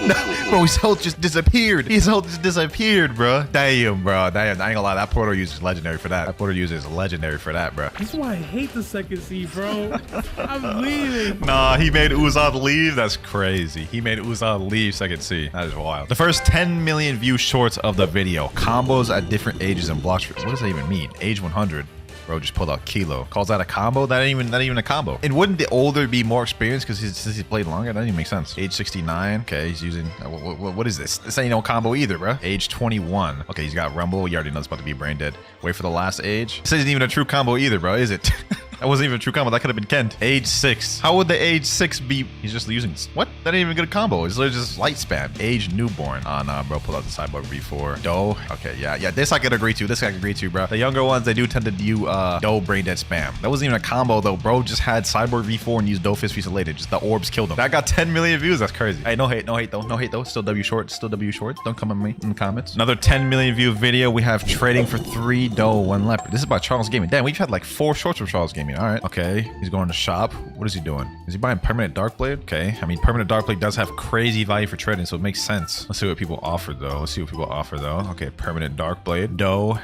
no. Bro, his health just disappeared. His health just disappeared, bro. Damn, bro. Damn, I ain't gonna lie. That portal user is legendary for that. That portal user is legendary for that, bro. That's why I hate the second seed, bro. I'm leaving. Nah, he made Usopp leave. That's crazy. He made Usopp leave second C. That is wild. The first 10 million view shorts of the video. Combos at different ages in Blox Fruits. What does that even mean? Age 100. Bro just pulled out Kilo. Calls that a combo? That ain't even a combo. And wouldn't the older be more experienced because since he played longer? That doesn't even make sense. Age 69. Okay, he's using... What is this? This ain't no combo either, bro. Age 21. Okay, he's got Rumble. You already know it's about to be brain dead. Wait for the last age. This isn't even a true combo either, bro, is it? That wasn't even a true combo. That could have been Kent. Age 6. How would the age 6 be? He's just using... What? That ain't even a good combo. It's literally just light spam. Age newborn. Oh, nah, bro. Pull out the sideboard V4. Doe. Okay, yeah. Yeah, this I could agree to. This I could agree to, bro. The younger ones, they do tend to do Doe brain dead spam. That wasn't even a combo, though. Bro just had sideboard V4 and used Doe Fist Feast Elated. Just the orbs killed him. That got 10 million views. That's crazy. Hey, no hate. No hate, though. No hate, though. Still W short. Still W short. Don't come at me in the comments. Another 10 million view video. We have trading for 3 Doe, 1 leopard. This is by Charles Gaming. Damn, we've had like 4 shorts from Charles Gaming. All right. Okay. He's going to shop. What is he doing? Is he buying permanent Darkblade? Okay. I mean, permanent Darkblade does have crazy value for trading, so it makes sense. Let's see what people offer, though. Okay, permanent Darkblade. Doe,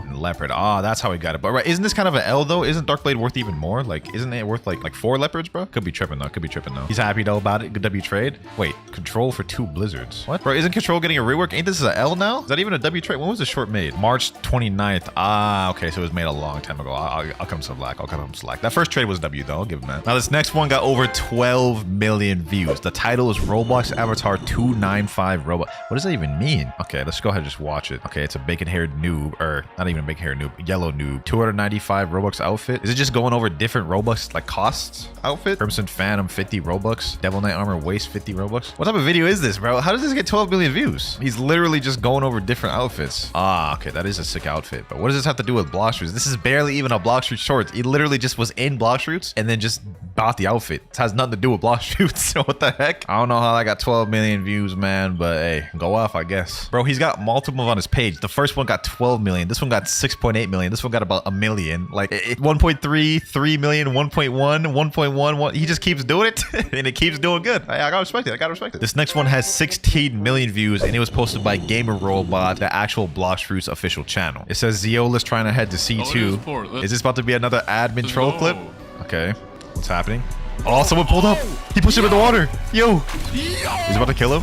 and leopard. Ah, that's how he got it. But right, isn't this kind of an L, though? Isn't Darkblade worth even more? Like, isn't it worth like 4 leopards, bro? Could be tripping, though. He's happy, though, about it. Good W trade. Wait, control for 2 blizzards. What? Bro, isn't control getting a rework? Ain't this an L now? Is that even a W trade? When was the short made? March 29th. Ah, okay, so it was made a long time ago. I'll come some black. I'll come some slack. That first trade was W, though. I'll give him that. Now, this next one got over 12 million views. The title is Roblox Avatar 295 Roblox. What does that even mean? Okay, let's go ahead and just watch it. Okay, it's a bacon-haired noob, or not even a bacon-haired noob, yellow noob. 295 Robux outfit. Is it just going over different Robux, like costs outfit? Crimson Phantom, 50 Robux. Devil Knight Armor Waist, 50 Robux. What type of video is this, bro? How does this get 12 million views? He's literally just going over different outfits. Ah, okay, that is a sick outfit. But what does this have to do with Blox Fruits? This is barely even a Blox Fruits short. He literally just was in Blox Fruits and then just bought the outfit. It has nothing to do with Blox Fruits. So what the heck? I don't know how I got 12 million views, man, but hey, go off, I guess. Bro, he's got multiple on his page. The first one got 12 million. This one got 6.8 million. This one got about a million. Like 1.3, 3 million, 1.1, 1.1. He just keeps doing it and it keeps doing good. I gotta respect it. This next one has 16 million views and it was posted by Gamer Robot, the actual Blox Fruits official channel. It says Zeola's trying to head to C2. Is this about to be another admin troll clip? Okay. What's happening? Oh, someone pulled up. He pushed him in the water. Yo. He's about to kill him.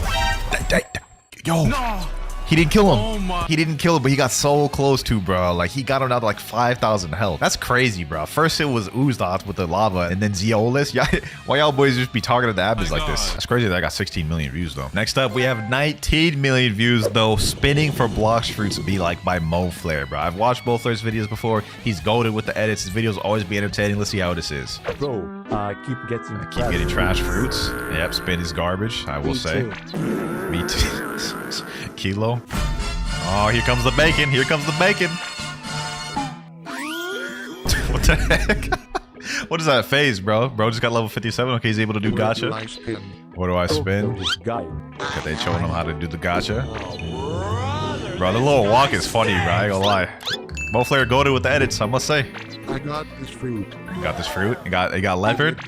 Yo. He didn't kill him. He didn't kill him, but he got so close to, bro. Like, he got him down to like 5,000 health. That's crazy, bro. First it was Uzdot with the lava, and then Zeolis. Yeah, why y'all boys just be targeting the admins like this? That's crazy that I got 16 million views, though. Next up, we have 19 million views, though. Spinning for Blox Fruits Be Like by Mo Flare, bro. I've watched both Flare's videos before. He's goated with the edits. His videos always be entertaining. Let's see how this is. Bro, I keep getting trash fruits. Yep, spin is garbage, I will say. Me too. Kilo. Oh, here comes the bacon. Here comes the bacon. What the heck? What is that phase, bro? Bro just got level 57. Okay, he's able to do gacha. What do I spin? Okay, they showing him how to do the gacha. Bro, the little walk is funny, bro. I ain't gonna lie. Mo Flare goated with the edits, I must say. I got this fruit. You got this fruit? You got leopard?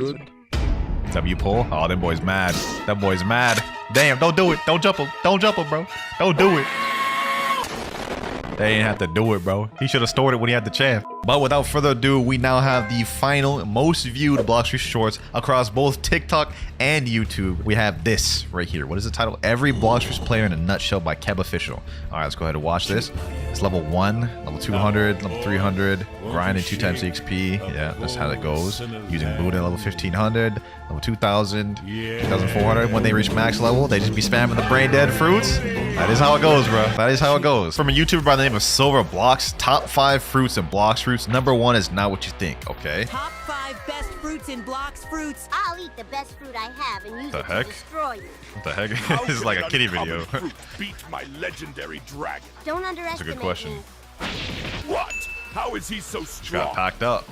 W pull. Oh, them boys mad. That boy's mad. Damn, don't do it. Don't jump him. Don't jump him, bro. Don't do it. They ain't have to do it, bro. He should have stored it when he had the chance. But without further ado, we now have the final most viewed Blox Fruits shorts across both TikTok and YouTube. We have this right here. What is the title? Every Blox Fruits Player in a Nutshell by Keb Official. All right, let's go ahead and watch this. It's level 1, level 200, level 300, grinding 2 times XP. Yeah, that's how it goes. Using Buddha level 1500, level 2000, 2400. When they reach max level, they just be spamming the brain dead fruits. That is how it goes, bro. That is how it goes. From a YouTuber by the name of Silver Blox, top 5 fruits in Blox Fruits. Number 1 is not what you think, okay? Top 5 best fruits in Blox Fruits. I'll eat the best fruit I have and use it to destroy you. What the heck? This is like a kitty video. Beat my legendary dragon. Don't underestimate That's a good question. me. What? How is he so strong? Got packed up.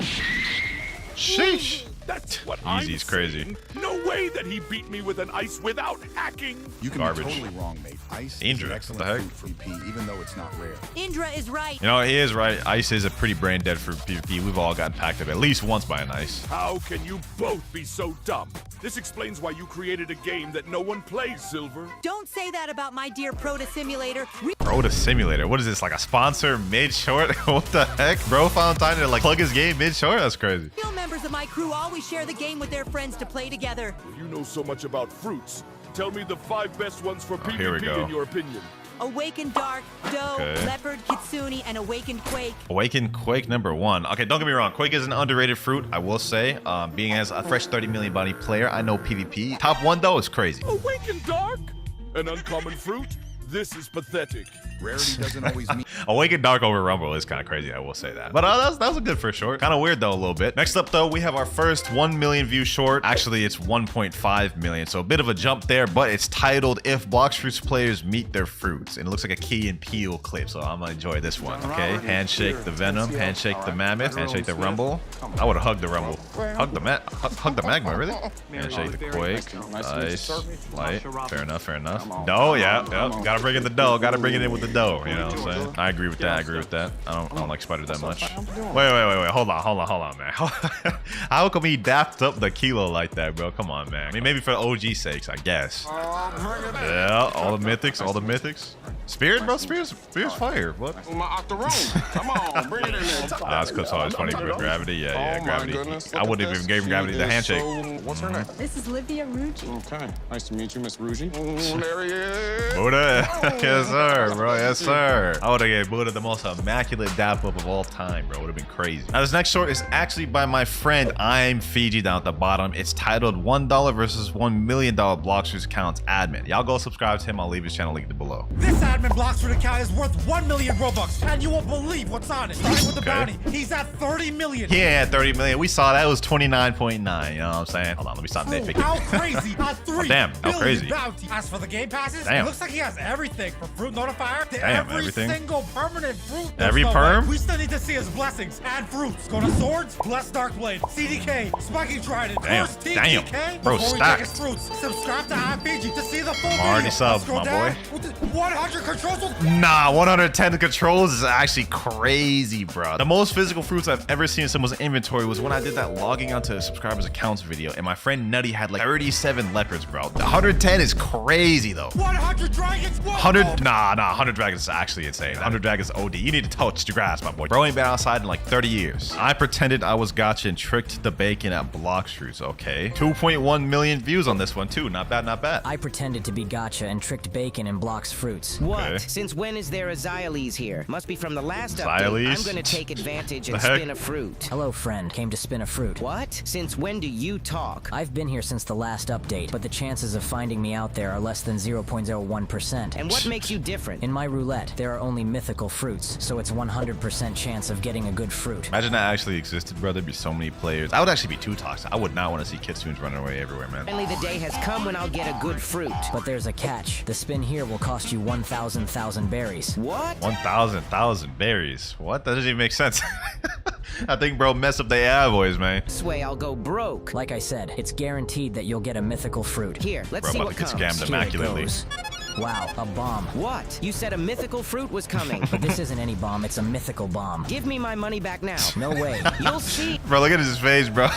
Sheesh. That's what Easy's crazy. No way that he beat me with an ice without hacking. You can Garbage. be totally wrong, mate. Ice Indra, is an what excellent the heck? fruit for PvP, even though it's not rare. Indra is right. You know, he is right. Ice is a pretty brain dead for PvP. We've all gotten packed up at least once by an ice. How can you both be so dumb? This explains why you created a game that no one plays, Silver. Don't say that about my dear Proto Simulator. Rota Simulator. What is this, like a sponsor mid-short? What the heck? Bro found time to like plug his game mid-short? That's crazy. Real members of my crew always share the game with their friends to play together. If you know so much about fruits, tell me the 5 best ones for here we PvP go. in your opinion. Awakened Dark, Doe, Okay. Leopard, Kitsune, and Awakened Quake. Awaken Quake #1. Okay, don't get me wrong. Quake is an underrated fruit, I will say. Being as a fresh 30 million body player, I know PvP. Top 1 though is crazy. Awakened Dark? An uncommon fruit? This is pathetic. Rarity doesn't always mean... Awaken Dark over Rumble is kind of crazy, I will say that. But that was a good first short. Kind of weird though, a little bit. Next up though, we have our first 1 million view short. Actually, it's 1.5 million, so a bit of a jump there, but it's titled If Blox Fruits Players Meet Their Fruits. And it looks like a Key and Peele clip, so I'm gonna enjoy this one, okay? Handshake the Venom, handshake the Mammoth, handshake the Rumble. I would have hugged the Rumble. Hug the Magma, really? Handshake the Quake. Nice. Light. Fair enough, fair enough. No, yeah. Gotta bring in the dough. Gotta bring it in with the dough, you know what I'm saying? I agree with that. I don't like Spider that much. Wait. Hold on, man. How come he dapped up the kilo like that, bro? Come on, man. I mean, maybe for the OG sakes, I guess. Yeah, all the mythics. Spirit, bro? Spirit's fire. What? Come on, bring it in there. This clip's always funny with Gravity. Yeah, Gravity. I wouldn't even give Gravity the handshake. What's her name? This is Livia Ruggi. Okay, nice to meet you, Miss Ruggi. There he is. Buddha. Yes, sir, bro. Yes, sir. I would have gave Buddha the most immaculate dap up of all time, bro. Would have been crazy. Now, this next short is actually by my friend I'm Fiji down at the bottom. It's titled $1 versus $1 million Blox Fruits accounts admin. Y'all go subscribe to him. I'll leave his channel linked below. This admin Blox Fruit account is worth 1 million Robux, and you won't believe what's on it. Starting with the bounty, he's at 30 million. He ain't at 30 million. We saw that. It was 29.9. You know what I'm saying? Hold on, let me stop nitpicking. How crazy! At 3 damn, how crazy. bounty. As for the game passes, Damn. it looks like he has everything from Fruit Notifier to Damn, every everything. single permanent fruit. Every There's perm? way. We still need to see his blessings and fruits. Go to Swords, Bless Darkblade, CDK, Spiking Trident, Damn, Curse damn. TDK. Bro, Before we take his stacked. fruits, subscribe to IMPG to see the full I'm already video. subbed, Let's go my down boy. with the 100 controls. Nah, 110 controls is actually crazy, bro. The most physical fruits I've ever seen in someone's inventory was when I did that logging onto subscribers' accounts video, and my friend Nutty had like 37 leopards, bro. 110 is crazy, though. 100 dragons. 100, nah, 100 dragons is actually insane. 100 dragons OD. You need to touch the grass, my boy. Bro ain't been outside in like 30 years. I pretended I was gotcha and tricked the bacon at Blox Fruits, okay. 2.1 million views on this one, too. Not bad, not bad. I pretended to be gotcha and tricked bacon in Blox Fruits. What? Okay. Since when is there a Xyles here? Must be from the last update. Xyles? I'm gonna take advantage and The heck? spin a fruit. Hello, friend. Came to spin a fruit. What? Since when do you talk? I've been here since the last update, but the chances of finding me out there are less than 0.01%. And what makes you different? In my roulette, there are only mythical fruits, so it's 100% chance of getting a good fruit. Imagine that actually existed, bro. There'd be so many players. I would actually be too toxic. I would not want to see kitsunes running away everywhere, man. Finally, the day has come when I'll get a good fruit. But there's a catch. The spin here will cost you 1,000 berries. What? 1,000 berries. What? That doesn't even make sense. I think bro messed up the AI voice, man. This way I'll go broke. Like I said, it's guaranteed that you'll get a mythical fruit. Here, let's Bro, see about what to get comes. scammed Here it immaculately. goes. Wow, a bomb. What? You said a mythical fruit was coming. But this isn't any bomb, it's a mythical bomb. Give me my money back now. No way. You'll see. Bro, look at his face, bro.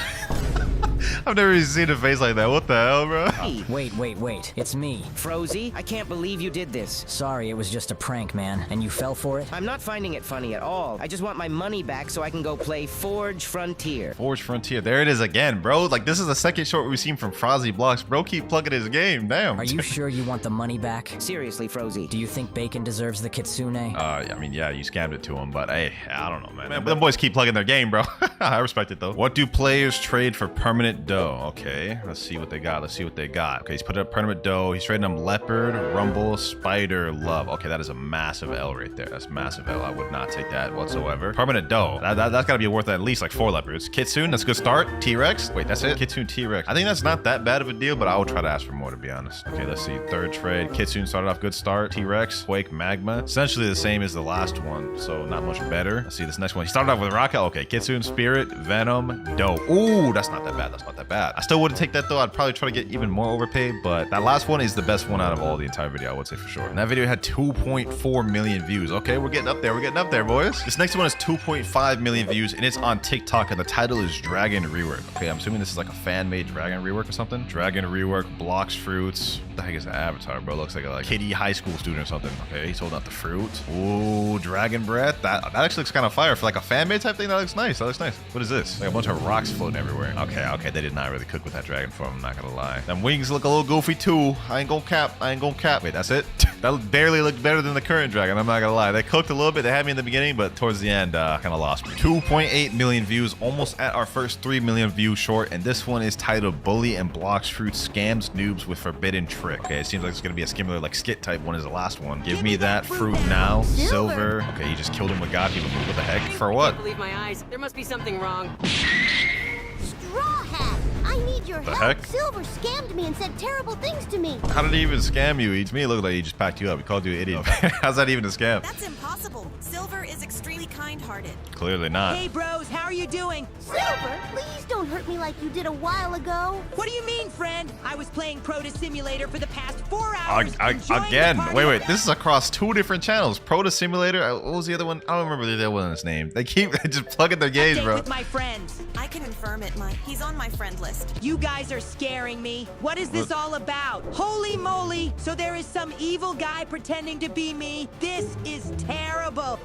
I've never even seen a face like that. What the hell, bro? Wait. It's me. Frozy, I can't believe you did this. Sorry, it was just a prank, man. And you fell for it? I'm not finding it funny at all. I just want my money back so I can go play Forge Frontier. Forge Frontier. There it is again, bro. Like, this is the second short we've seen from Frozzy Blox. Bro, keep plugging his game. Damn. Are you sure you want the money back? Seriously, Frozy. Do you think Bacon deserves the Kitsune? I mean, yeah, you scammed it to him, but hey, I don't know, man. But them boys keep plugging their game, bro. I respect it, though. What do players trade for permanent Permanent dough. Okay, let's see what they got. Let's see what they got. Okay, he's put up permanent dough. He's trading them leopard, rumble, spider, love. Okay, that is a massive L right there. That's massive L. I would not take that whatsoever. Permanent dough. That's gotta be worth at least like 4 leopards. Kitsune, that's a good start. T-Rex. Wait, that's it? Kitsune, T-Rex. I think that's not that bad of a deal, but I will try to ask for more, to be honest. Okay, let's see. Third trade. Kitsune started off good start. T-Rex, Quake, Magma. Essentially the same as the last one, so not much better. Let's see this next one. He started off with Rocket. Okay, Kitsune, Spirit, Venom, dough. Ooh, that's not that bad. That's not that bad. I still wouldn't take that though. I'd probably try to get even more overpaid, but that last one is the best one out of all the entire video, I would say for sure. And that video had 2.4 million views. Okay, we're getting up there. We're getting up there, boys. This next one has 2.5 million views, and it's on TikTok, and the title is Dragon Rework. Okay, I'm assuming this is like a fan-made Dragon Rework or something. Dragon Rework, Blox fruits. What the heck is that avatar, bro? Looks like a kiddie high school student or something. Okay, he's holding out the fruit. Ooh, Dragon Breath. That actually looks kind of fire. For like a fan-made type thing, that looks nice. That looks nice. What is this? Like a bunch of rocks floating everywhere. Okay, they did not really cook with that dragon form, I'm not gonna lie. Them wings look a little goofy too. I ain't gonna cap. Wait, that's it? That barely looked better than the current dragon, I'm not gonna lie. They cooked a little bit. They had me in the beginning, but towards the end, kind of lost me. 2.8 million views, almost at our first 3 million view short, and this one is titled Bully and Blox Fruit Scams Noobs with Forbidden Trick. Okay, it seems like it's gonna be a similar like skit type one as the last one. Give me that fruit now. Silver. Okay, you just killed him with God. What the heck? For what? I can't believe my eyes. There must be something wrong. Straw Hat, I need your help. Heck? Silver scammed me and said terrible things to me. How did he even scam you? To me, it looked like he just packed you up. He called you an idiot. How's that even a scam? That's impossible. Silver is extremely kind-hearted. Clearly not. Hey, bros, how are you doing? Silver, please don't hurt me like you did a while ago. What do you mean, friend? I was playing Proto Simulator for the past 4 hours. Again, wait. This is across 2 different channels. Proto Simulator. What was the other one? I don't remember the other one's name. They keep just plugging their games, bro. With my friends. I can confirm it, Mike. He's on my friend list. You guys are scaring me. What is this all about? Holy moly! So there is some evil guy pretending to be me. This is terrible.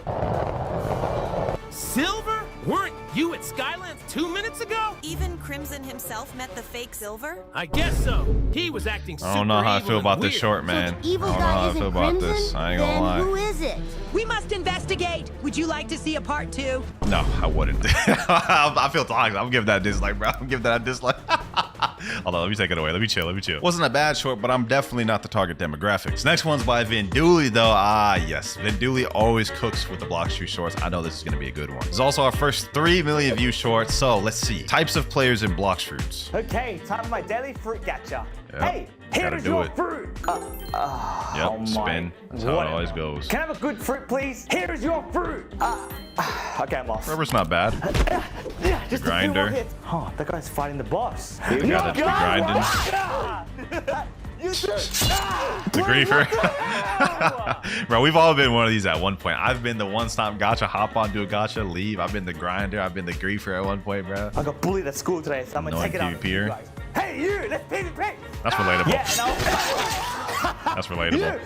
Silver? Weren't you at Skylands 2 minutes ago? Even Crimson himself met the fake Silver? I guess so. He was acting super I don't know how I feel about this short, man. I don't know how I feel about this. I ain't gonna lie. Who is it? We must investigate. Would you like to see a part 2? No, I wouldn't. I feel toxic. I'm giving that a dislike, bro. I'm giving that a dislike. Hold on, let me take it away. Let me chill. Wasn't a bad short, but I'm definitely not the target demographics. Next one's by Vin Dooley, though. Ah, yes. Vin Dooley always cooks with the Blox Fruit shorts. I know this is going to be a good one. This is also our first 3 million view short. So let's see. Types of players in Blox Fruits. Okay, time for my daily fruit gacha. Yep, Hey, here is your fruit. Yep, spin. That's how it always goes. Can I have a good fruit, please? Here is your fruit. Okay, I'm lost. Rubber's not bad. Just Grinder. A few more hits. Oh, that guy's fighting the boss. The guy that's grinding. The griefer. Bro, we've all been one of these at one point. I've been the one-stop gacha, hop on, do a gacha, leave. I've been the grinder. I've been the griefer at one point, bro. I got bullied at school today, so I'm gonna take it out. PvPer. Hey, you! Let's PvP! That's relatable. Yeah, no. That's relatable.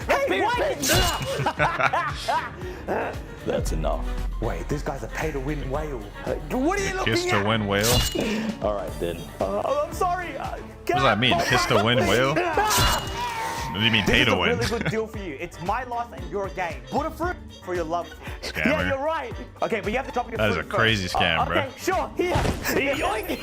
Hey, that's enough. Wait, this guy's a pay-to-win whale. What are you looking at? Kiss to win whale? All right, then. I'm sorry. What does that mean? Kiss to win whale? What do you mean pay to win? This is a really good deal for you. It's my loss and your gain. Put a fruit for your love. Scammer. Yeah, you're right. Okay, but you have to top your That is a crazy scam, bro. Okay, sure. Here. Yoink.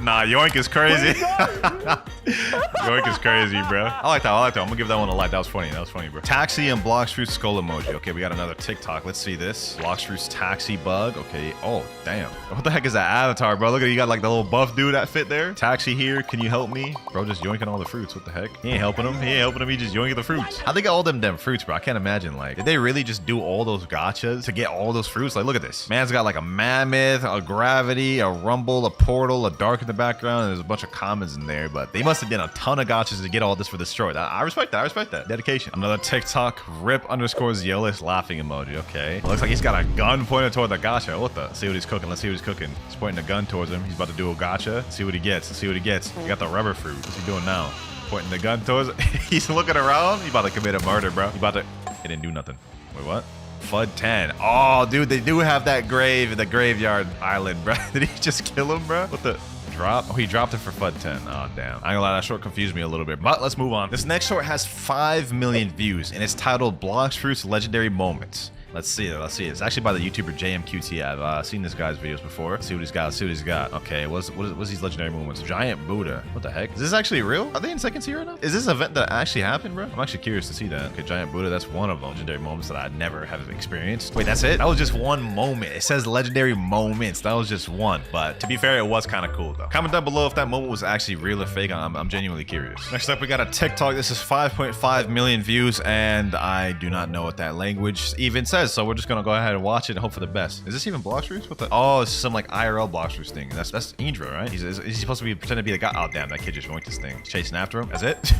Nah, yoink is crazy. Yoink is crazy, bro. I like that. I'm gonna give that one a like. That was funny, bro. Taxi and Blox Fruit skull emoji. Okay, we got another TikTok. Let's see this. Blox Fruit's taxi bug. Okay. Oh, damn. What the heck is that avatar, bro? Look at you got like the little buff dude that fit there. Taxi here. Can you help me? Bro, just yoinking all the fruits. What the heck? He ain't helping him. He just yoinking the fruits. How they got all them fruits, bro? I can't imagine. Like, did they really just do all those gachas to get all those fruits? Like, look at this. Man's got like a mammoth, a gravity, a rumble, a portal, a dark in the background, and there's a bunch of commons in there, but they must have done a ton of gachas to get all this for this short. I respect that. I respect that. Dedication. Another TikTok, rip_Zealous laughing emoji. Okay. Looks like he's got a gun pointed toward the gacha. What the? Let's see what he's cooking. Let's see what he's cooking. He's pointing a gun towards him. He's about to do a gacha. Let's see what he gets. Let's see what he gets. He got the rubber fruit. What's he doing now? Pointing the gun towards it. He's looking around. He's about to commit a murder, bro. He about to... He didn't do nothing. Wait, what? FUD 10. Oh, dude, they do have that grave in the graveyard island, bro. Did he just kill him, bro? What the... Drop? Oh, he dropped it for FUD 10. Oh, damn. I ain't gonna lie, that short confused me a little bit, but let's move on. This next short has 5 million views, and it's titled Blox Fruit's Legendary Moments. Let's see it. Let's see it. It's actually by the YouTuber JMQT. I've seen this guy's videos before. Let's see what he's got. Let's see what he's got. Okay, what's these legendary movements? Giant Buddha. What the heck? Is this actually real? Are they in second tier right now? Is this an event that actually happened, bro? I'm actually curious to see that. Okay, Giant Buddha. That's one of them. Legendary moments that I never have experienced. Wait, that's it? That was just one moment. It says legendary moments. That was just one. But to be fair, it was kind of cool though. Comment down below if that moment was actually real or fake. I'm genuinely curious. Next up, we got a TikTok. This is 5.5 million views, and I do not know what that language even says. So we're just gonna go ahead and watch it and hope for the best. Is this even Blox Fruits? What the? Oh, it's some like IRL Blox Fruits thing. That's Indra, right? He's supposed to be pretending to be the guy. Oh damn, that kid just joined this thing. He's chasing after him. That's it.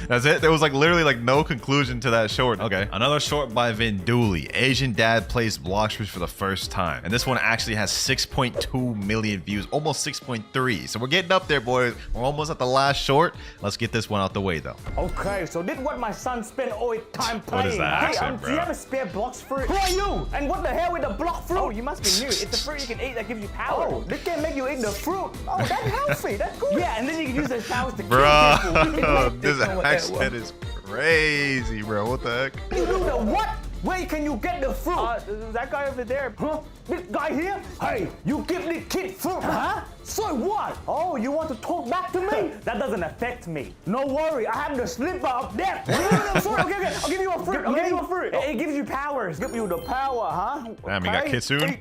That's it. There was like literally like no conclusion to that short. Okay, another short by Vinduli. Asian dad plays Blox Fruits for the first time, and this one actually has 6.2 million views, almost 6.3. So we're getting up there, boys. We're almost at the last short. Let's get this one out the way though. Okay, so this is what my son spent all his time playing. What is that accent, bro? Do you have a spare Blox Fruit? Who are you? And what the hell with the Blox Fruit? Oh, you must be new. It's a fruit you can eat that gives you power. Oh, this can make you eat the fruit. Oh, that's healthy. That's good. Yeah, and then you can use those powers to kill people. Bro, this accent is crazy, bro. What the heck? You do the what? Where can you get the fruit? That guy over there. Huh? This guy here? Hey, you give the kid fruit, huh? So what? Oh, you want to talk back to me? That doesn't affect me. No worry, I have the slipper up there. Okay, I'll give you a fruit. I'll give you a fruit. It gives you powers. Give you the power, huh? Damn, you got Kitsune?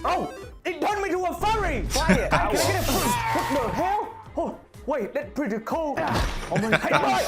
Oh, it turned me to a furry. Try it. Can I get a fruit? What the hell? Oh. Wait, that's pretty cool. Oh my God.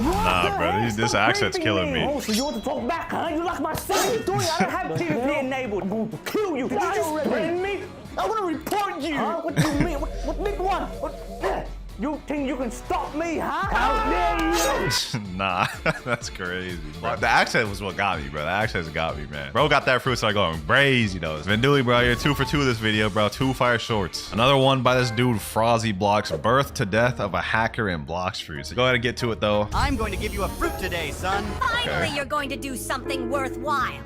Nah, bro, this accent's killing me. Oh, so you want to talk back, huh? You like my son? What are you doing? I don't have PvP enabled. I'm going to kill you. Did you just threaten me? I want to report you. Huh? What do you mean? What big one? What? You think you can stop me, huh? How dare you? Nah, that's crazy. Bro, the accent was what got me, bro. The accent's got me, man. Bro got that fruit, started going crazy, though. Vinduli, bro, you're 2 for 2 this video, bro. 2 fire shorts. Another one by this dude, Frozzy Blocks. Birth to death of a hacker in Blox Fruits. Go ahead and get to it, though. I'm going to give you a fruit today, son. Finally, you're going to do something worthwhile.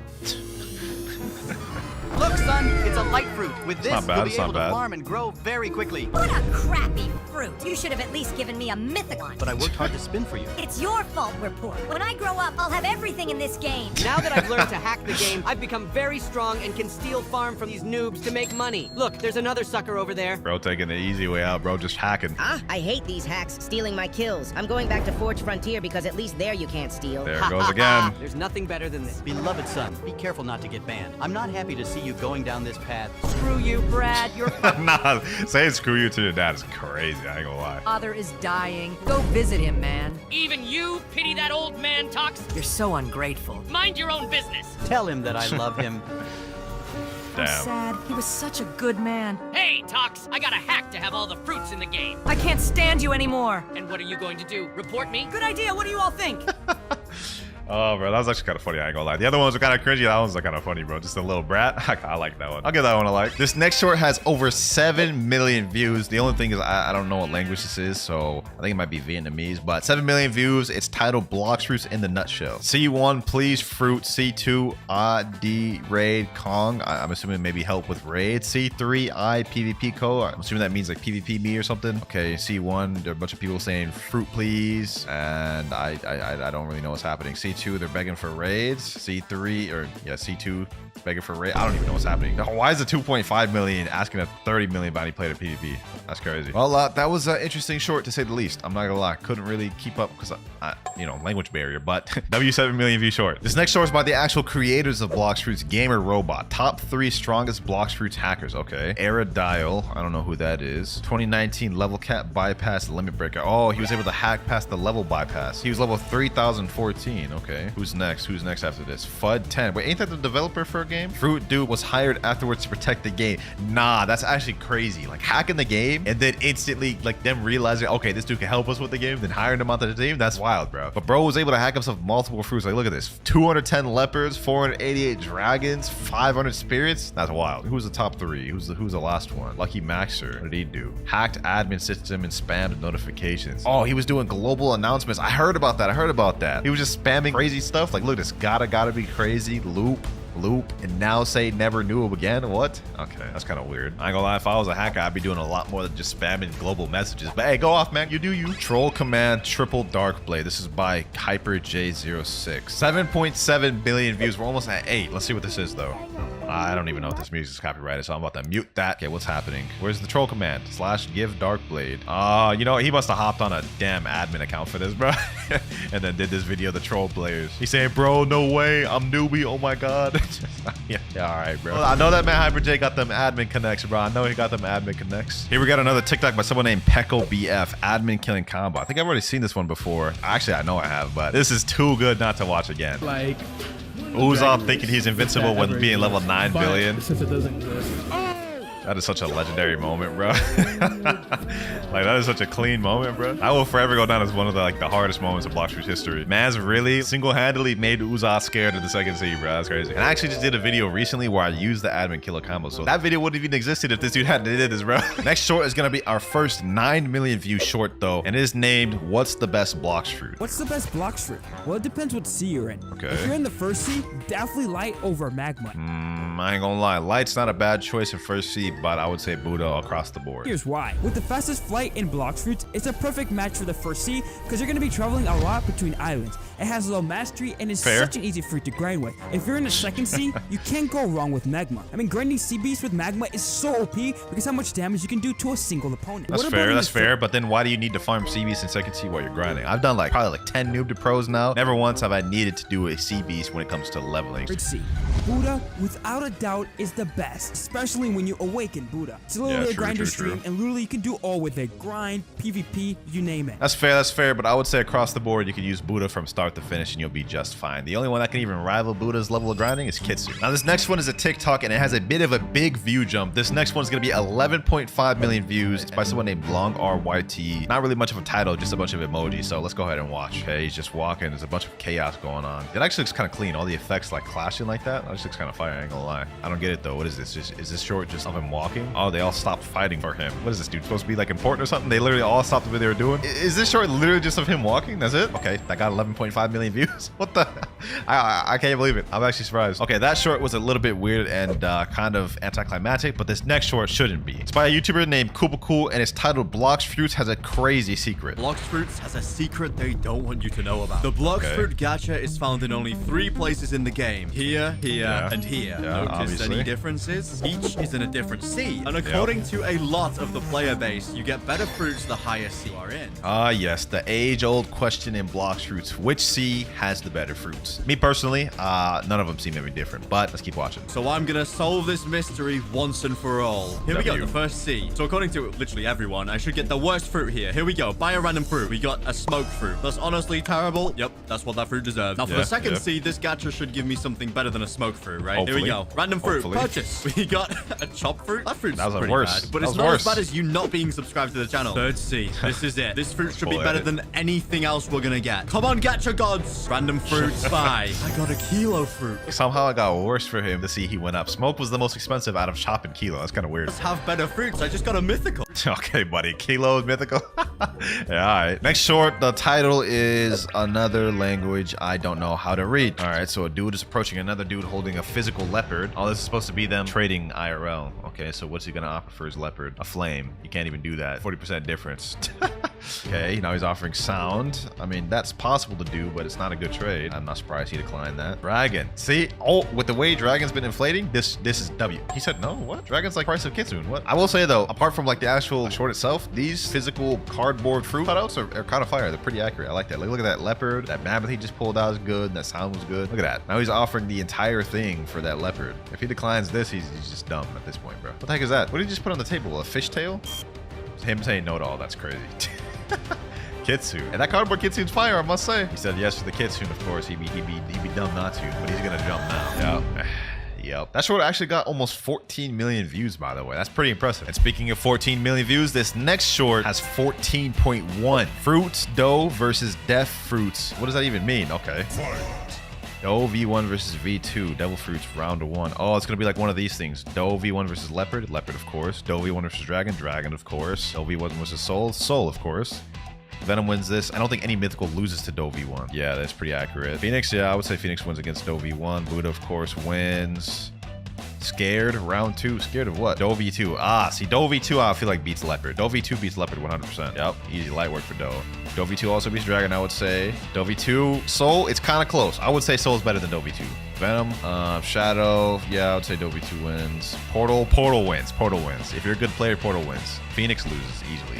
Look, son, it's a light fruit. With this, not bad, you'll be able not bad. to farm and grow very quickly. What a crappy fruit. You should have at least given me a mythic one. But I worked hard to spin for you. It's your fault we're poor. When I grow up, I'll have everything in this game. Now that I've learned to hack the game, I've become very strong and can steal farm from these noobs to make money. Look, there's another sucker over there. Bro taking the easy way out, bro. Just hacking. I hate these hacks stealing my kills. I'm going back to Forge Frontier because at least there you can't steal. There it goes again. There's nothing better than this. Beloved son, be careful not to get banned. I'm not happy to see you going down this path. Screw you, Brad. You're Nah, saying screw you to your dad is crazy. I ain't gonna lie. Father is dying. Go visit him, man. Even you pity that old man, Tox? You're so ungrateful. Mind your own business. Tell him that I love him. I'm sad. He was such a good man. Hey, Tox, I got a hack to have all the fruits in the game. I can't stand you anymore. And what are you going to do? Report me? Good idea. What do you all think? Oh, bro, that was actually kind of funny. I ain't gonna lie. The other ones were kind of cringy. That one's kind of funny, bro. Just a little brat. I like that one. I'll give that one a like. This next short has over 7 million views. The only thing is I don't know what language this is, so I think it might be Vietnamese. But 7 million views. It's titled Blox Fruits in the Nutshell. C1, please fruit. C2, D raid Kong. I'm assuming maybe help with raid. C3, I PvP co. I'm assuming that means like PvP me or something. Okay, C1, there are a bunch of people saying fruit please, and I don't really know what's happening. C2, they're begging for raids. C3 or yeah, C2 begging for raid. I don't even know what's happening. Why is the 2.5 million asking a 30 million bounty player to PvP? That's crazy. Well, that was an interesting short to say the least. I'm not gonna lie, couldn't really keep up because you know, language barrier. But W7 million view short. This next short is by the actual creators of Blox Fruits, Gamer Robot. Top 3 strongest Blox Fruits hackers. Okay, Aerodial. I don't know who that is. 2019 level cap bypass limit breaker. Oh, he was able to hack past the level bypass. He was level 3014. Okay, who's next? Who's next after this? FUD 10. Wait, ain't that the developer for a game? Fruit Dude was hired afterwards to protect the game. Nah, that's actually crazy. Like hacking the game and then instantly like them realizing, okay, this dude can help us with the game, then hiring him onto the team. That's wild, bro. But bro was able to hack himself multiple fruits. Like look at this: 210 leopards, 488 dragons, 500 spirits. That's wild. Who's the top 3? Who's the last one? Lucky Maxer. What did he do? Hacked admin system and spammed notifications. Oh, he was doing global announcements. I heard about that. He was just spamming crazy stuff. Like look, this gotta be crazy loop. loop, and now say never noob again? What? Okay, that's kind of weird. I ain't gonna lie, if I was a hacker, I'd be doing a lot more than just spamming global messages. But hey, go off, man. You do you. Troll command triple dark blade. This is by HyperJ06. 7.7 billion views. We're almost at 8. Let's see what this is, though. I don't even know if this music is copyrighted, so I'm about to mute that. Okay, what's happening? Where's the troll command? / give dark blade. You know, he must have hopped on a damn admin account for this, bro. And then did this video of the troll players. He's saying, bro, no way, I'm newbie, oh my god. Yeah, all right, bro. Well, I know that man HyperJ got them admin connects, bro. I know he got them admin connects. Here we got another TikTok by someone named Pecco BF, admin killing combo. I think I've already seen this one before. Actually, I know I have, but this is too good not to watch again. Like, Uzop thinking he's invincible when being level 9 billion. Since it doesn't exist. That is such a legendary moment, bro. Like, that is such a clean moment, bro. I will forever go down as one of the hardest moments of Blox history. Man's really single-handedly made Uzop scared of the second C, bro. That's crazy. And I actually just did a video recently where I used the admin killer combo. So that video wouldn't even existed if this dude hadn't did this, bro. Next short is gonna be our first 9 million view short, though, and it is named "What's the best Blox fruit?" What's the best Blox fruit? Well, it depends what C you're in. Okay. If you're in the first C, definitely light over magma. I ain't gonna lie, light's not a bad choice in first C, but I would say Buddha across the board. Here's why. With the fastest flight in Blox fruits, it's a perfect match for the first C because you're going to be traveling a lot between islands. It has low mastery and is such an easy fruit to grind with. If you're in the second C, you can't go wrong with magma. I mean, grinding C beasts with magma is so OP because how much damage you can do to a single opponent. That's fair, but then why do you need to farm C beast in second C while you're grinding? I've done probably 10 noob to pros now. Never once have I needed to do a C beast when it comes to leveling. Third C. Buddha, without a doubt, is the best, especially when you awaken Buddha. It's literally a grinder stream, and literally you can do all with it. Grind, PvP, you name it. That's fair, but I would say across the board, you can use Buddha from start to finish and you'll be just fine. The only one that can even rival Buddha's level of grinding is Kitsu. Now, this next one is a TikTok, and it has a bit of a big view jump. This next one is going to be 11.5 million views. It's by someone named Long RYT. Not really much of a title, just a bunch of emojis, so let's go ahead and watch. Okay, he's just walking. There's a bunch of chaos going on. It actually looks kind of clean. All the effects like clashing like that. That just looks kind of fire, I ain't gonna lie. I don't get it though. What is this? Is this short just of him walking? Oh, they all stopped fighting for him. What is this dude supposed to be like important or something? They literally all stopped what they were doing. Is this short literally just of him walking? That's it? Okay, that got 11.5 million views. What the? I can't believe it. I'm actually surprised. Okay, that short was a little bit weird and kind of anticlimactic, but this next short shouldn't be. It's by a YouTuber named Cool, and it's titled "Blox Fruits Has a Crazy Secret." Blox Fruits has a secret they don't want you to know about. The Blox Fruit gacha is found in only 3 places in the game. Here, and here. Notice obviously. any differences? Each is in a different C. And according to a lot of the player base, you get better fruits the higher C you are in. Yes, the age-old question in Blox Fruits. Which C has the better fruits? Me personally, none of them seem any different, but let's keep watching. So I'm gonna solve this mystery once and for all. Here we go, the first C. So according to literally everyone, I should get the worst fruit here. Here we go, buy a random fruit. We got a smoke fruit. That's honestly terrible. Yep, that's what that fruit deserves. Now for the second C, this gacha should give me something better than a smoke fruit, right? Hopefully. Here we go. Random fruit, purchase. We got a chop fruit. That fruit's pretty bad, but it's not as bad as you not being subscribed to the channel. Third C. This is it. This fruit should be better than anything else we're gonna get. Come on, gacha gods. Random fruits. Buy. I got a kilo fruit. Somehow it got worse for him to see he went up. Smoke was the most expensive out of chop and kilo. That's kind of weird. Let's have better fruits. I just got a mythical. Okay, buddy. Kilo is mythical. Yeah, all right. Next short, the title is another language I don't know how to read. All right, so a dude is approaching another dude holding a physical leopard. Oh, this is supposed to be them trading IRL. Okay, so what's he gonna offer for his leopard? A flame. You can't even do that. 40% difference. Okay, now he's offering sound. I mean, that's possible to do, but it's not a good trade. I'm not surprised he declined that. Dragon. See? Oh, with the way Dragon's been inflating, this is W. He said no? What? Dragon's like price of Kitsune. What? I will say though, apart from like the actual short itself, these physical cardboard fruit cutouts are kind of fire. They're pretty accurate. I like that. Like, look at that leopard. That mammoth he just pulled out is good. That sound was good. Look at that. Now he's offering the entire thing for that leopard. If he declines this, he's just dumb at this point, bro. What the heck is that? What did he just put on the table? A fishtail? Him saying no to all that's crazy. Kitsune. And that cardboard Kitsune's fire, I must say. He said yes to the Kitsune, of course. He'd be dumb not to, but he's gonna jump now. Yeah. Yep. That short actually got almost 14 million views, by the way. That's pretty impressive. And speaking of 14 million views, this next short has 14.1. Fruits, dough versus deaf fruits. What does that even mean? Okay. Dough V1 versus V2. Devil fruits round 1. Oh, it's gonna be like one of these things. Dough V1 versus leopard. Leopard, of course. Dough V1 versus dragon. Dragon, of course. Dough V1 versus soul. Soul, of course. Venom wins this. I don't think any mythical loses to Doe V1. Yeah, that's pretty accurate. Phoenix, yeah, I would say Phoenix wins against Doe V1. Buddha, of course, wins. Scared, round 2. Scared of what? Doe V2. Ah, see, Doe V2 I feel like beats Leopard. Doe V2 beats Leopard 100%. Yep, easy, light work for Doe. Doe V2 also beats Dragon, I would say. Doe V2, Soul, it's kind of close. I would say Soul is better than Doe V2. Venom, Shadow, yeah, I would say Doe V2 wins. Portal wins. Portal wins. If you're a good player, Portal wins. Phoenix loses easily.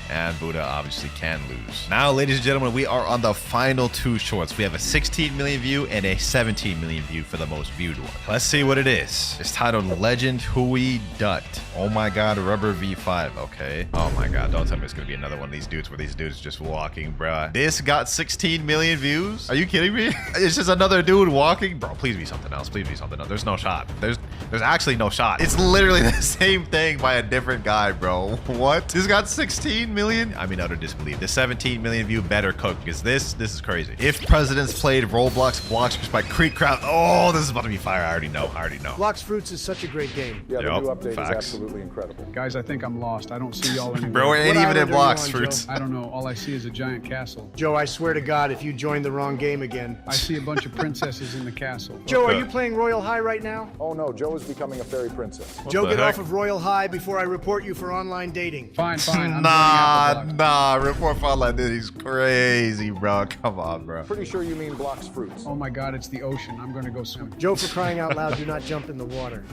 And Buddha obviously can lose. Now, ladies and gentlemen, we are on the final 2 shorts. We have a 16 million view and a 17 million view for the most viewed one. Let's see what it is. It's titled Legend Hui Dut. Oh my god, Rubber V5. Okay. Oh my god, don't tell me it's gonna be another one of these dudes where these dudes just walking, bruh. This got 16 million views? Are you kidding me? It's just another dude walking? Bro, please be something else. Please be something else. There's no shot. There's actually no shot. It's literally the same thing by a different guy, bro. What? This got 16 million? I'm in utter disbelief. The 17 million view better cook because this is crazy. If Presidents played Roblox, Blox by Creek Crowd. Oh, this is about to be fire. I already know. Blox Fruits is such a great game. Yeah, the new update is absolutely incredible. Guys, I think I'm lost. I don't see y'all anymore. Bro, it ain't even in Blox Fruits. I don't know. All I see is a giant castle. Joe, I swear to God, if you joined the wrong game again. I see a bunch of princesses in the castle. Joe, are you playing Royal High right now? Oh no, Joe is becoming a fairy princess. Joe, get off of Royal High before I report you for online dating. Fine. I'm Nah, report file like this. He's crazy, bro. Come on, bro. Pretty sure you mean Blox Fruits. Oh my god, it's the ocean. I'm gonna go swim. Joe, for crying out loud, do not jump in the water.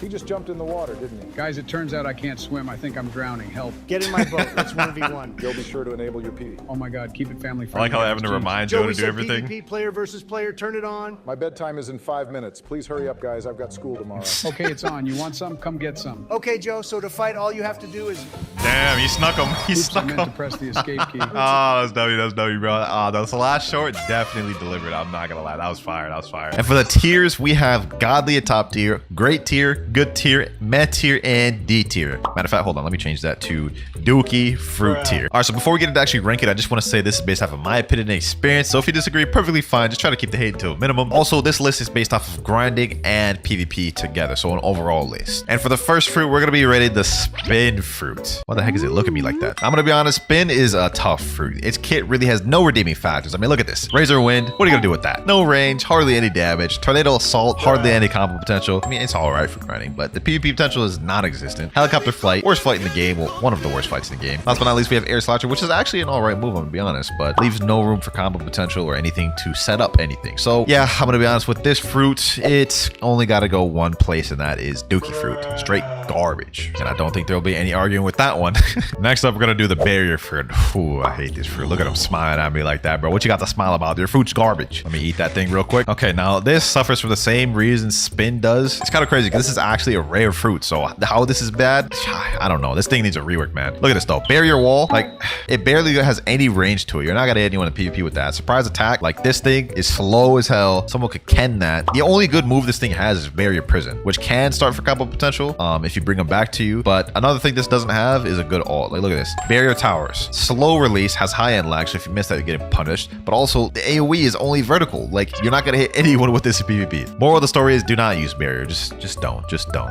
He just jumped in the water, didn't he? Guys, it turns out I can't swim. I think I'm drowning. Help. Get in my boat. Let's 1v1. Joe, be sure to enable your PD. Oh my god, keep it family friendly. I like how they're having to remind Joe to do everything. PvP, player versus player, turn it on. My bedtime is in 5 minutes. Please hurry up, guys. I've got school tomorrow. Okay, it's on. You want some? Come get some. Okay, Joe, so to fight, all you have to do is... Damn, he snuck him. He snuck him. I meant to press the escape key. Oh, that's W, bro. Oh, the last short definitely delivered. I'm not gonna lie. That was fire. And for the tiers, we have Godly at top tier, Great tier, Good tier, Meh tier, and D tier. Matter of fact, hold on. Let me change that to Dookie Fruit tier. All right, so before we get into actually rank it, I just want to say this is based off of my opinion and experience. So if you disagree, perfectly fine. Just try to keep the hate to a minimum. Also, this list is based off of grinding and PvP together. So an overall list. And for the first fruit, we're gonna be rated the Spin Fruit. What the heck is it? Look at me like that. I'm gonna be honest. Spin is a tough fruit. Its kit really has no redeeming factors. I mean, look at this. Razor Wind. What are you gonna do with that? No range, hardly any damage. Tornado Assault, hardly any combo potential. I mean, it's all right for grinding, but the PvP potential is non-existent. Helicopter Flight, worst fight in the game. Well, one of the worst fights in the game. Last but not least, we have Air Slasher, which is actually an all right move, I'm gonna be honest, but leaves no room for combo potential or anything to set up anything. So yeah, I'm gonna be honest with this fruit. It's only got to go one place, and that is Dookie Fruit. Straight garbage. And I don't think there'll be any arguing with that one. Next up, we're gonna do the Barrier Fruit. Ooh, I hate this fruit. Look at him smiling at me like that, bro. What you got to smile about? Your fruit's garbage. Let me eat that thing real quick. Okay, now this suffers from the same reason Spin does. It's kind of crazy because this is actually a rare fruit. So how this is bad, I don't know. This thing needs a rework, man. Look at this though. Barrier Wall, like it barely has any range to it. You're not gonna hit anyone in PvP with that. Surprise attack, like this thing is slow as hell. Someone could ken that. The only good move this thing has is Barrier Prison, which can start for combo potential if you bring them back to you. But another thing this doesn't have is a good ult. Like look at this. Barrier Towers, slow release, has high end lag, so if you miss that, you're getting punished. But also the AoE is only vertical. Like you're not gonna hit anyone with this in PvP. Moral of the story is do not use Barrier. Just don't.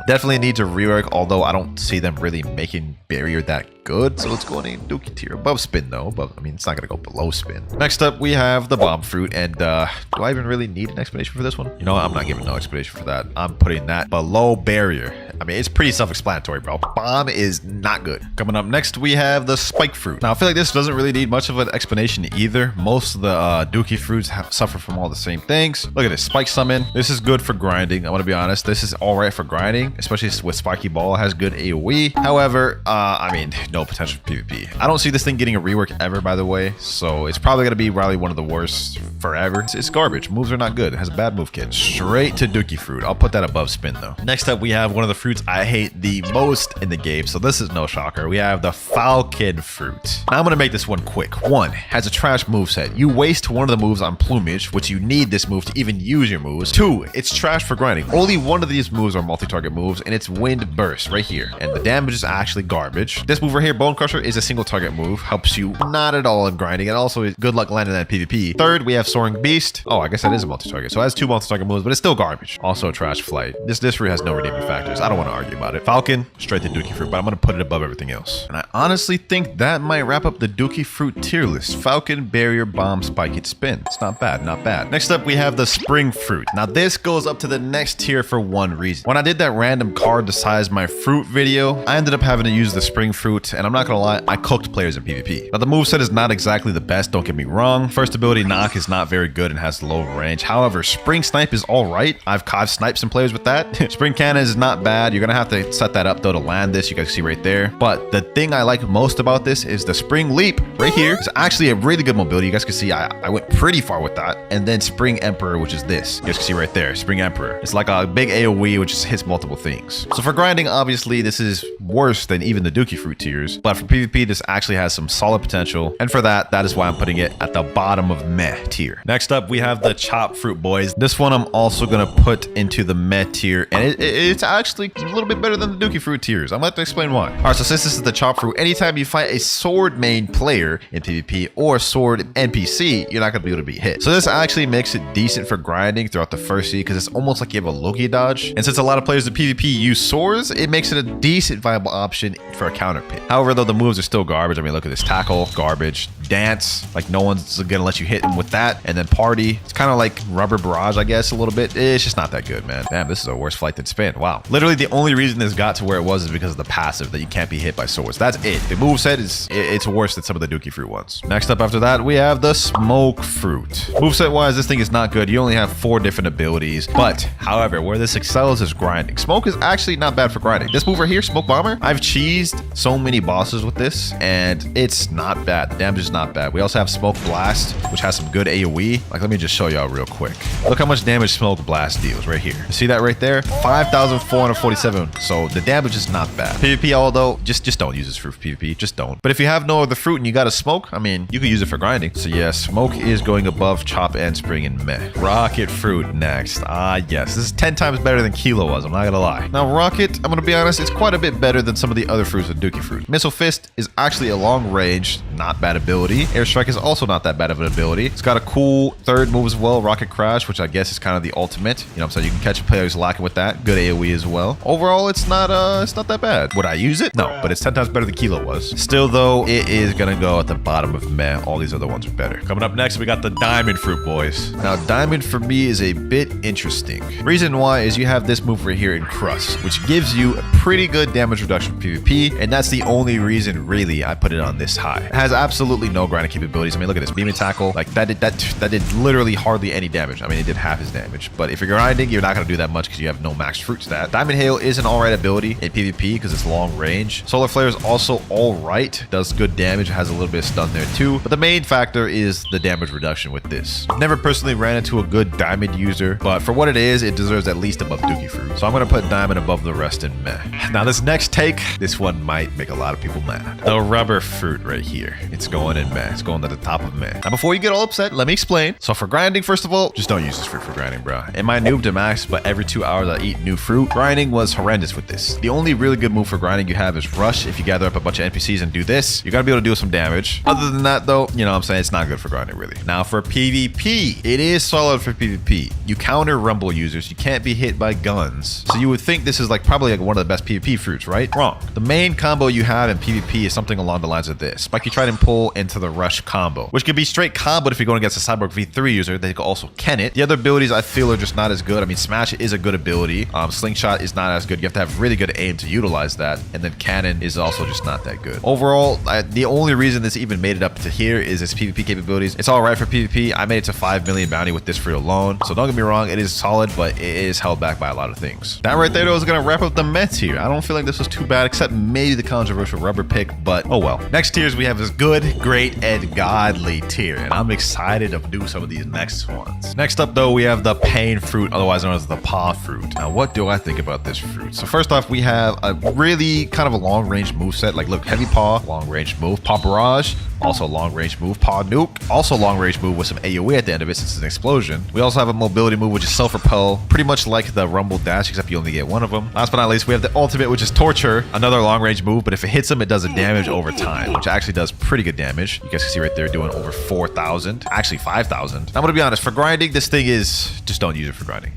Definitely needs a rework, although I don't see them really making Barrier that good. So let's go in Dookie tier. Above Spin though, but I mean it's not gonna go below Spin. Next up we have the Bomb Fruit, and do I even really need an explanation for this one? You know what? I'm not giving no explanation for that. I'm putting that below Barrier. I mean, it's pretty self-explanatory, bro. Bomb is not good. Coming up next, we have the Spike Fruit. Now, I feel like this doesn't really need much of an explanation either. Most of the Dookie fruits suffer from all the same things. Look at this. Spike Summon. This is good for grinding. I want to be honest. This is all right for grinding, especially with Spiky Ball. It has good AoE. However, I mean, no potential for PvP. I don't see this thing getting a rework ever, by the way. So it's probably going to be probably one of the worst forever. It's garbage. Moves are not good. It has a bad move kit. Straight to Dookie Fruit. I'll put that above Spin, though. Next up, we have one of the fruits I hate the most in the game, so this is no shocker. We have the Falcon Fruit. Now I'm gonna make this one quick. One, has a trash moveset. You waste one of the moves on Plumage, which you need this move to even use your moves. Two, it's trash for grinding. Only one of these moves are multi-target moves, and it's Wind Burst right here. And the damage is actually garbage. This move right here, Bone Crusher, is a single target move. Helps you not at all in grinding, and also is good luck landing that PvP. Third, we have Soaring Beast. Oh, I guess that is a multi-target. So it has 2 multi-target moves, but it's still garbage. Also a trash flight. This fruit has no redeeming factors. I don't want to argue about it. Falcon, straight to Dookie Fruit, but I'm going to put it above everything else. And I honestly think that might wrap up the Dookie Fruit tier list. Falcon, Barrier, Bomb, Spike It, Spin. It's not bad, not bad. Next up, we have the Spring Fruit. Now this goes up to the next tier for one reason. When I did that random card to size my fruit video, I ended up having to use the Spring Fruit, and I'm not gonna lie, I cooked players in PvP. Now the moveset is not exactly the best, don't get me wrong. First ability Knock is not very good and has low range. However, Spring Snipe is alright. I've sniped some players with that. Spring Cannon is not bad. You're gonna have to set that up though to land this. You guys see right there. But the thing I like most about this is the Spring Leap right here. It's actually a really good mobility. You guys can see I went pretty far with that. And then Spring Emperor, which is this. You guys can see right there, Spring Emperor. It's like a big AoE which just hits multiple things. So for grinding, obviously this is worse than even the Dookie Fruit tiers. But for PvP, this actually has some solid potential. And for that is why I'm putting it at the bottom of meh tier. Next up, we have the Chop Fruit boys. This one I'm also gonna put into the meh tier. And it's actually a little bit better than the Dookie Fruit tiers. I'm going to explain why. All right, so since this is the Chop Fruit, anytime you fight a sword main player in PvP or sword NPC, you're not going to be able to be hit. So this actually makes it decent for grinding throughout the first seed because it's almost like you have a Loki dodge. And since a lot of players in PvP use swords, it makes it a decent viable option for a counter pit. However, though, the moves are still garbage. I mean, look at this. Tackle, garbage. Dance, like no one's going to let you hit him with that. And then Party, it's kind of like Rubber Barrage, I guess, a little bit. It's just not that good, man. Damn, this is a worse flight than Spin. Wow. Literally, the only reason this got to where it was is because of the passive that you can't be hit by swords. That's it. The moveset is it's worse than some of the Dookie Fruit ones. Next up after that, we have the Smoke Fruit. Moveset wise, this thing is not good. You only have 4 different abilities. But, however, where this excels is grinding. Smoke is actually not bad for grinding. This move right here, Smoke Bomber, I've cheesed so many bosses with this, and it's not bad. The damage is not bad. We also have Smoke Blast, which has some good AoE. Like, let me just show y'all real quick. Look how much damage Smoke Blast deals right here. You see that right there? 5,447. So the damage is not bad. PvP, although, just don't use this fruit for PvP. Just don't. But if you have no other fruit and you got a Smoke, I mean, you can use it for grinding. So yeah, Smoke is going above Chop and Spring and meh. Rocket Fruit next. Ah, yes. This is 10 times better than Kilo was. I'm not gonna lie. Now, Rocket, I'm gonna be honest, it's quite a bit better than some of the other fruits with Dookie Fruit. Missile Fist is actually a long range, not bad ability. Airstrike is also not that bad of an ability. It's got a cool third move as well, Rocket Crash, which I guess is kind of the ultimate. You know what I'm saying? You can catch a player who's lacking with that. Good AoE as well. Overall, it's not that bad. Would I use it? No, but it's 10 times better than Kilo was. Still though, it is gonna go at the bottom of meh. All these other ones are better. Coming up next, we got the Diamond Fruit boys. Now, Diamond for me is a bit interesting. Reason why is you have this move right here in Crust, which gives you a pretty good damage reduction for PvP, and that's the only reason really I put it on this high. It has absolutely no grinding capabilities. I mean, look at this. Beam and Tackle, like that did literally hardly any damage. I mean, it did half his damage, but if you're grinding, you're not gonna do that much because you have no max fruit stat. Diamond Hail is an alright ability in PvP because it's long range. Solar Flare is also alright, does good damage, has a little bit of stun there too, but the main factor is the damage reduction with this. I've never personally ran into a good Diamond user, but for what it is, it deserves at least above Dookie Fruit. So I'm gonna put Diamond above the rest in meh. Now this next take, this one might make a lot of people mad. The Rubber Fruit right here. It's going in meh. It's going to the top of meh. Now before you get all upset, let me explain. So for grinding, first of all, just don't use this fruit for grinding, bro. In my noob to max, but every 2 hours I eat new fruit. Grinding was horrendous with this. The only really good move for grinding you have is Rush. If you gather up a bunch of NPCs and do this, you're gonna be able to do some damage. Other than that though, you know what I'm saying, it's not good for grinding really. Now for PvP, it is solid for PvP. You counter Rumble users. You can't be hit by guns. So you would think this is probably one of the best PvP fruits, right? Wrong. The main combo you have in PvP is something along the lines of this. Spike you try and pull into the Rush combo, which could be straight comboed if you're going against a Cyborg V3 user. They could also can it. The other abilities I feel are just not as good. I mean, Smash is a good ability. Slingshot is not as good. You have to have really good aim to utilize that. And then Cannon is also just not that good. Overall, the only reason this even made it up to here is its PvP capabilities. It's all right for PvP. I made it to 5 million bounty with this fruit alone. So don't get me wrong, it is solid, but it is held back by a lot of things. That right there though is gonna wrap up the meh tier. I don't feel like this was too bad, except maybe the controversial Rubber pick, but oh well. Next tiers we have this good, great, and godly tier, and I'm excited to do some of these next ones. Next up though, we have the Pain Fruit, otherwise known as the Paw Fruit. Now what do I think about this fruit? So first off, we have a really kind of a long range move set. Like look, Heavy Paw, long range move. Paw Barrage, Also long range move, Paw Nuke. Also long range move with some AoE at the end of it since it's an explosion. We also have a mobility move which is self-repel, pretty much like the Rumble Dash except you only get one of them. Last but not least, we have the ultimate which is Torture, another long range move, but if it hits him it does a damage over time, which actually does pretty good damage. You guys can see right there doing over 4,000, actually 5,000. I'm gonna be honest, for grinding, this thing is, just don't use it for grinding.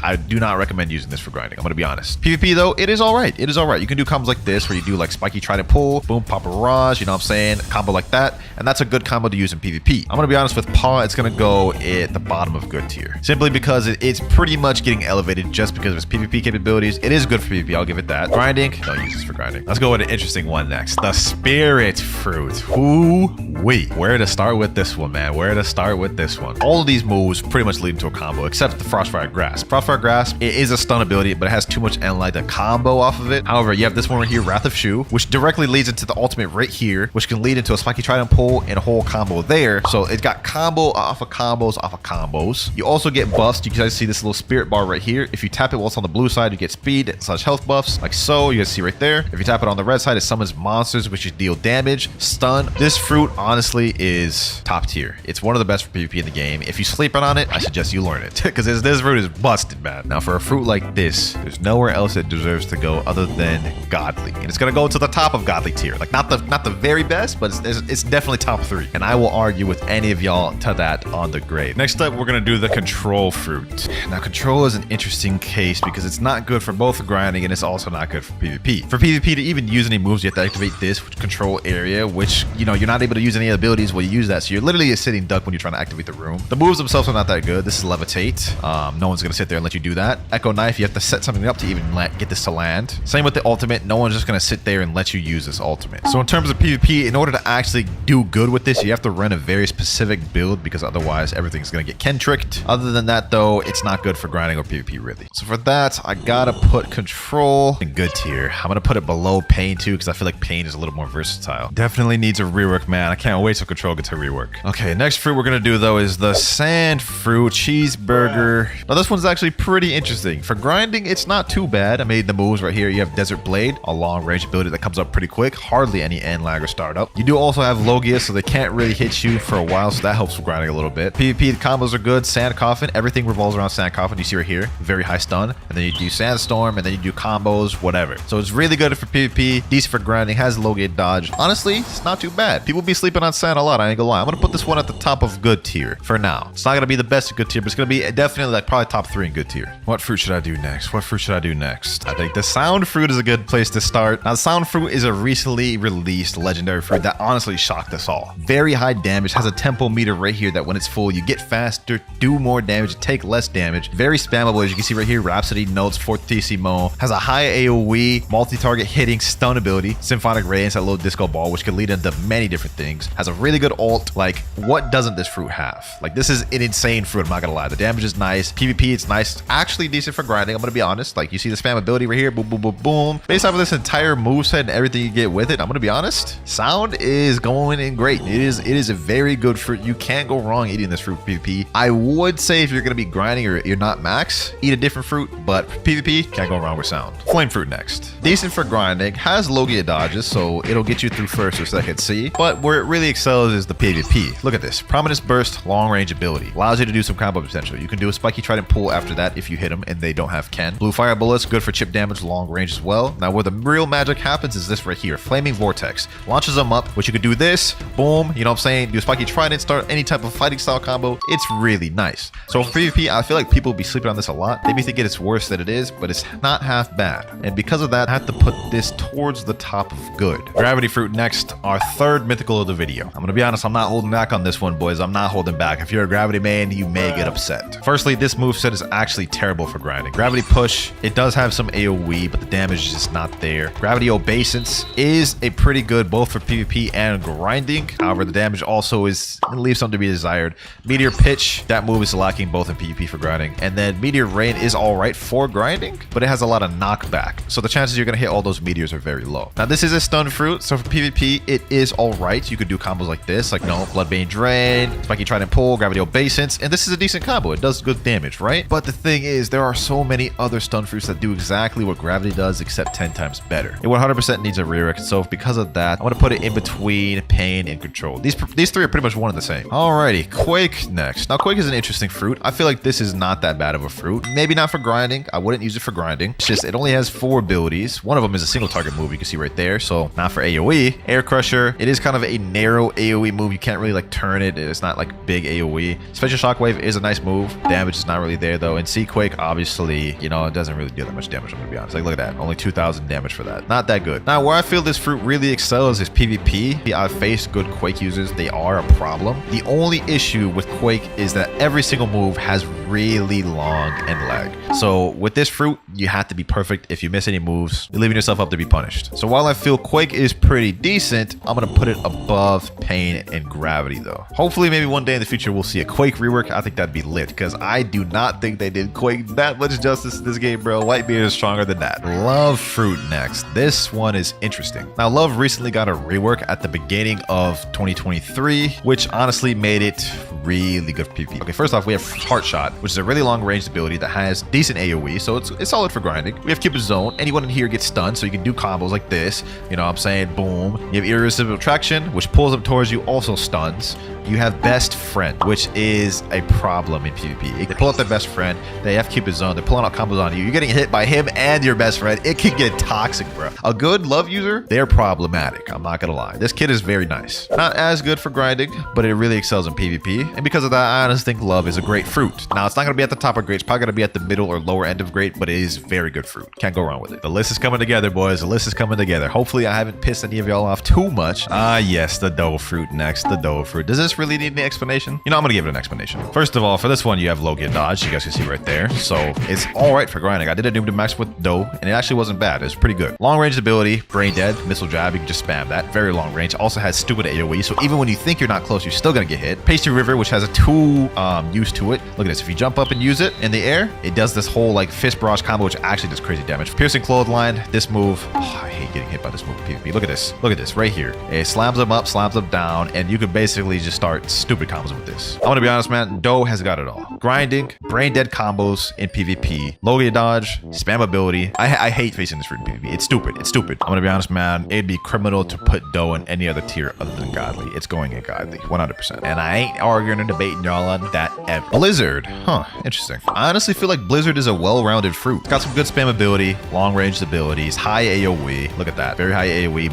I do not recommend using this for grinding. I'm gonna be honest. PvP though, it is all right. It is all right. You can do combos like this where you do like spiky try to pull, boom, pop a barrage, you know what I'm saying? Combo like that, and that's a good combo to use in PvP. I'm gonna be honest, with Paw, it's gonna go at the bottom of good tier, simply because it's pretty much getting elevated just because of its PvP capabilities. It is good for PvP, I'll give it that. Grinding, don't use this for grinding. Let's go with an interesting one next. The Spirit Fruit. Who-wee. Where to start with this one, man? Where to start with this one? All of these moves pretty much lead into a combo, except the Frostfire Grasp. Frostfire Grasp, it is a stun ability, but it has too much end light to combo off of it. However, you have this one right here, Wrath of Shu, which directly leads into the ultimate right here, which can lead into a Spiky Trident pull and a whole combo there. So it's got combo off of combos off of combos. You also get buffs. You guys see this little spirit bar right here. If you tap it while it's on the blue side, you get speed / health buffs, like so. You guys see right there. If you tap it on the red side, it summons monsters, which deal damage, stun. This fruit honestly is top tier. It's one of the best for PvP in the game. If you sleep on it, I suggest you learn it because this fruit is busted, man. Now for a fruit like this, there's nowhere else it deserves to go other than godly, and it's gonna go to the top of godly tier. Like not the very best, but it's definitely top 3, and I will argue with any of y'all to that on the grade. Next up, we're gonna do the control fruit. Now control is an interesting case because it's not good for both grinding and it's also not good for PvP. For PvP to even use any moves, you have to activate this control area, which, you know, you're not able to use any abilities while you use that, so you're literally a sitting duck when you're trying to activate the room. The moves themselves are not that good. This is levitate. No one's gonna sit there and let you do that. Echo knife, you have to set something up to even get this to land. Same with the ultimate. No one's just gonna sit there and let you use this ultimate. So in terms of PvP, in order to actually do good with this, you have to run a very specific build because otherwise everything's gonna get Ken tricked. Other than that though, it's not good for grinding or PvP really. So for that, I gotta put control in good tier. I'm gonna put it below pain too because I feel like pain is a little more versatile. Definitely needs a rework, man. I can't wait till control gets a rework. Okay, next fruit we're gonna do though is the Sand Fruit Cheeseburger. Now this one's actually pretty interesting. For grinding, it's not too bad. I made the moves right here. You have Desert Blade, a long range ability that comes up pretty quick. Hardly any end lag or startup. You do also have Logia, so they can't really hit you for a while, so that helps with grinding a little bit. PvP, the combos are good. Sand Coffin, everything revolves around Sand Coffin. You see right here, very high stun. And then you do Sandstorm, and then you do combos, whatever. So it's really good for PvP, decent for grinding, has Logia dodge. Honestly, it's not too bad. People be sleeping on Sand a lot, I ain't gonna lie. I'm gonna put this one at the top of good tier for now. It's not gonna be the best of good tier, but it's gonna be definitely like probably top 3 in good tier. What fruit should I do next? What fruit should I do next? I think the Sound Fruit is a good place to start. Now, the Sound Fruit is a recently released legendary fruit that honestly shocked us all. Very high damage, has a tempo meter right here that when it's full, you get faster, do more damage, take less damage. Very spammable, as you can see right here. Rhapsody, Notes, Fortissimo. Has a high AoE, multi-target hitting, stun ability. Symphonic Radiance, that little disco ball, which can lead into many different things. Has a really good ult. Like, what doesn't this fruit have? Like, this is an insane fruit, I'm not gonna lie. The damage is nice. PvP, it's nice. Actually decent for grinding, I'm gonna be honest. Like, you see the spam ability right here, boom, boom, boom, boom. Based off of this entire moveset and everything you get with it, I'm gonna be honest. Sound is going in great. It is a very good fruit. You can't go wrong eating this fruit for PvP. I would say if you're gonna be grinding or you're not max, eat a different fruit, but for PvP, can't go wrong with Sound. Flame Fruit next. Decent for grinding, has Logia dodges, so it'll get you through first or second C, but where it really excels is the PvP. Look at this. Prominence Burst, long range ability. Allows you to do some combo potential. You can do a Spiky Trident pull after that if you hit them and they don't have Ken. Blue Fire Bullets, good for chip damage, long range as well. Now where the real magic happens is this right here. Flaming Vortex. Launches them up, which you could do this, boom, you know what I'm saying? Do a Spiky Trident, start any type of fighting style combo. It's really nice. So for PvP, I feel like people will be sleeping on this a lot. They may think it's worse than it is, but it's not half bad. And because of that, I have to put this towards the top of good. Gravity Fruit next, our third mythical of the video. I'm gonna be honest, I'm not holding back on this one, boys. I'm not holding back. If you're a Gravity main, you may get upset. Firstly, this moveset is actually terrible for grinding. Gravity Push, it does have some AoE, but the damage is just not there. Gravity Obeisance is a pretty good both for PvP and grinding. However, the damage also leaves something to be desired. Meteor Pitch, that move is lacking both in PvP for grinding. And then Meteor Rain is alright for grinding, but it has a lot of knockback. So the chances you're gonna hit all those meteors are very low. Now this is a stun fruit, so for PvP, it is alright. You could do combos like this, like Bloodbane Drain, Spiky Trident Pull, Gravity Obeisance, and this is a decent combo. It does good damage, right? But the thing is, there are so many other stun fruits that do exactly what Gravity does, except 10 times better. It 100% needs a rework, so because of that, I'm gonna put it in between pain, and control. These three are pretty much one and the same. Alrighty, Quake next. Now, Quake is an interesting fruit. I feel like this is not that bad of a fruit. Maybe not for grinding. I wouldn't use it for grinding. It's just, it only has 4 abilities. One of them is a single target move, you can see right there. So not for AoE. Air Crusher, it is kind of a narrow AoE move. You can't really like turn it. It's not like big AoE. Special Shockwave is a nice move. Damage is not really there though. And Quake, obviously, you know, it doesn't really do that much damage, I'm gonna be honest. Like, look at that. Only 2,000 damage for that. Not that good. Now, where I feel this fruit really excels is PvP. I've faced good Quake users. They are a problem. The only issue with Quake is that every single move has really long end lag. So with this fruit, you have to be perfect. If you miss any moves, you're leaving yourself up to be punished. So while I feel Quake is pretty decent, I'm gonna put it above Pain and Gravity though. Hopefully maybe one day in the future we'll see a Quake rework. I think that'd be lit because I do not think they did Quake that much justice in this game, bro. Whitebeard is stronger than that. Love fruit next. This one is interesting. Now, Love recently got a rework at the beginning of 2023, which honestly made it really good for PvP. Okay, first off, we have Heart Shot, which is a really long range ability that has decent AoE, so it's solid for grinding. We have Cupid's Zone. Anyone in here gets stunned, so you can do combos like this. You know what I'm saying? Boom. You have Irresistible Attraction, which pulls them towards you, also stuns. You have Best Friend, which is a problem in PvP. They pull out their best friend, they have Cupid's Zone, they're pulling out combos on you. You're getting hit by him and your best friend. It can get toxic, bro. A good Love user, they're problematic. I'm not gonna lie. This kid is very nice. Not as good for grinding, but it really excels in PvP. And because of that, I honestly think Love is a great fruit. Now, it's not gonna be at the top of great. It's probably gonna be at the middle or lower end of great, but it is very good fruit. Can't go wrong with it. The list is coming together, boys. The list is coming together. Hopefully, I haven't pissed any of y'all off too much. Yes, the dough fruit next. The dough fruit. Does this really need an explanation? You know, I'm gonna give it an explanation. First of all, for this one, you have Logia Dodge. You guys can see right there. So it's all right for grinding. I did a noob to max with dough, and it actually wasn't bad. It was pretty good. Long range ability, Brain Dead, Missile Jab. You can just spam that. Very long range. Also has stupid AoE. So even when you think you're not close, you're still gonna get hit. Pasty River, which has a 2 use to it. Look at this. If you jump up and use it in the air, it does this whole like fist barrage combo, which actually does crazy damage. Piercing Clothesline. This move. Oh, I hate getting hit by this move in PvP. Look at this. Look at this right here. It slams them up, slams them down, and you can basically just start stupid combos with this. I'm gonna be honest, man. Dough has got it all. Grinding, brain dead combos in PvP, Logia Dodge, spam ability. I hate facing this fruit in PvP. It's stupid. It's stupid. I'm gonna be honest, man. It'd be criminal to put dough in any other tier other than godly. It's going in godly, 100%. And I ain't arguing or debating y'all on that ever. Blizzard, huh? Interesting. I honestly feel like Blizzard is a well-rounded fruit. It's got some good spam ability, long-range abilities, high AoE. Look at that, very high AoE.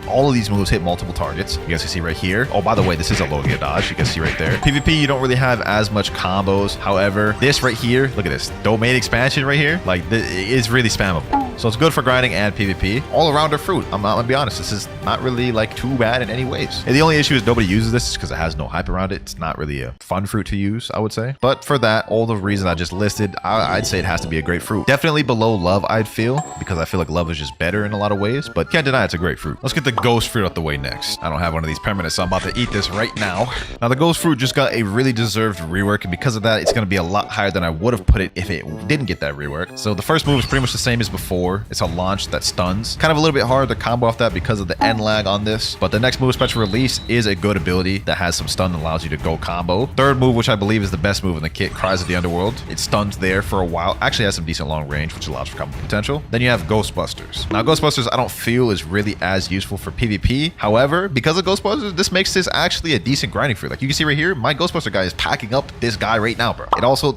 All of these moves hit multiple targets. You guys can see right here. Oh, by the way, this is a Logia Dodge. You can see right there. PvP, you don't really have as much combos. However, this right here, look at this domain expansion right here. Like, this is really spammable. So it's good for grinding and PvP. All around a fruit. I'm gonna be honest. This is not really like too bad in any ways. And the only issue is nobody uses this because it has no hype around it. It's not really a fun fruit to use, I would say. But for that, all the reasons I just listed, I'd say it has to be a great fruit. Definitely below Love, I'd feel, because I feel like Love is just better in a lot of ways. But can't deny it's a great fruit. Let's get the Ghost Fruit out the way next. I don't have one of these permanents, so I'm about to eat this right now. Now the Ghost Fruit just got a really deserved rework, and because of that, it's gonna be a lot higher than I would have put it if it didn't get that rework. So the first move is pretty much the same as before. It's a launch that stuns. Kind of a little bit hard to combo off that because of the end lag on this, but the next move, Special Release, is a good ability that has some stun and allows you to go combo. Third move, which I believe is the best move in the kit, Cries of the Underworld. It stuns there for a while. Actually has some decent long range, which allows for combo potential. Then you have Ghostbusters. Now Ghostbusters I don't feel is really as useful for PvP. However, because of Ghostbusters, this makes this actually a decent grinding fruit. Like you can see right here, my Ghostbuster guy is packing up this guy right now, bro.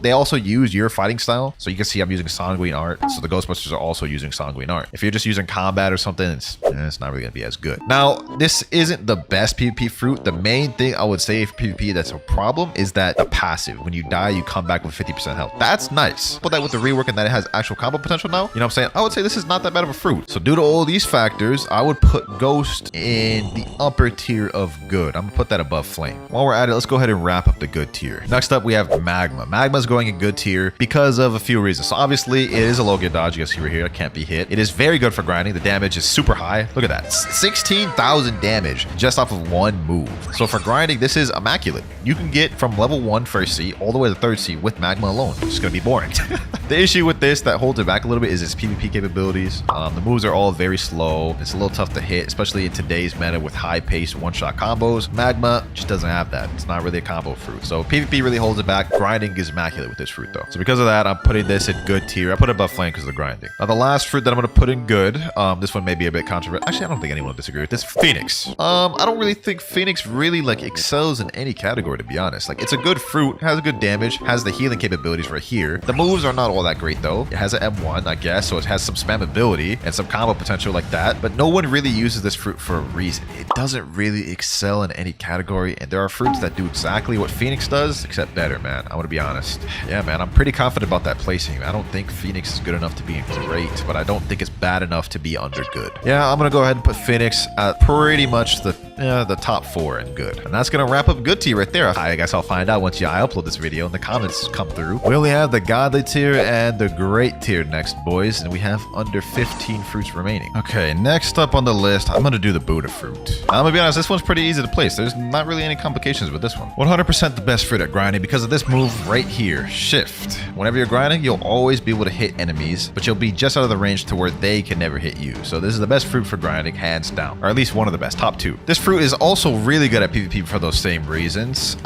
They also use your fighting style. So you can see I'm using Sanguine Art. So the Ghostbusters are also using Sanguine Art. If you're just using combat or something, it's not really gonna be as good. Now, this isn't the best PvP fruit. The main thing I would say for PvP that's a problem is that the passive. When you die, you come back with 50% health. That's nice. Put that with the rework and that it has actual combo potential now. You know what I'm saying? I would say this is not that bad of a fruit. So due to all these factors, I would put Ghost in the upper tier of good. I'm gonna put that above Flame. While we're at it, let's go ahead and wrap up the good tier. Next up, we have Magma. Magma is going in good tier because of a few reasons. So obviously, it is a Logia Dodge. You guys see right here, it can't be hit. It is very good for grinding. The damage is super high. Look at that. 16,000 damage just off of one move. So for grinding, this is immaculate. You can get from level 1 first C all the way to 3rd C with Magma alone. It's gonna be boring. The issue with this that holds it back a little bit is its PvP capabilities. The moves are all very slow. It's a little tough to hit, especially in today's meta with high-paced one-shot combos. Magma just doesn't have that. It's not really a combo fruit. So PvP really holds it back. Grinding is immaculate with this fruit, though. So because of that, I'm putting this in good tier. I put it above flame because of the grinding. Now, the last fruit that I'm going to put in good, this one may be a bit controversial. Actually, I don't think anyone will disagree with this. Phoenix. I don't really think Phoenix really, like, excels in any category, to be honest. Like, it's a good fruit, has a good damage, has the healing capabilities right here. The moves are not all that great, though. It has an M1, I guess, so it has some spammability and some combo potential like that. But no one really uses this fruit for a reason. It doesn't really excel in any category, and there are fruits that do exactly what Phoenix does, except better, man. I want to be honest. Yeah, man, I'm pretty confident about that placing. I don't think Phoenix is good enough to be great, but I don't think it's bad enough to be under good. Yeah, I'm gonna go ahead and put Phoenix at pretty much the top 4 in good. And that's gonna wrap up good tier right there. I guess I'll find out once I upload this video and the comments come through. We only have the godly tier and the great tier next, boys, and we have under 15 fruits remaining. Okay, next up on the list, I'm gonna do the Buddha fruit. I'm gonna be honest, this one's pretty easy to place. There's not really any complications with this one. 100% the best fruit at grinding because of this move right here, shift. Whenever you're grinding, you'll always be able to hit enemies, but you'll be just out of the range to where they can never hit you. So this is the best fruit for grinding, hands down, or at least one of the best, top 2. This fruit is also really good at PvP for those same reasons.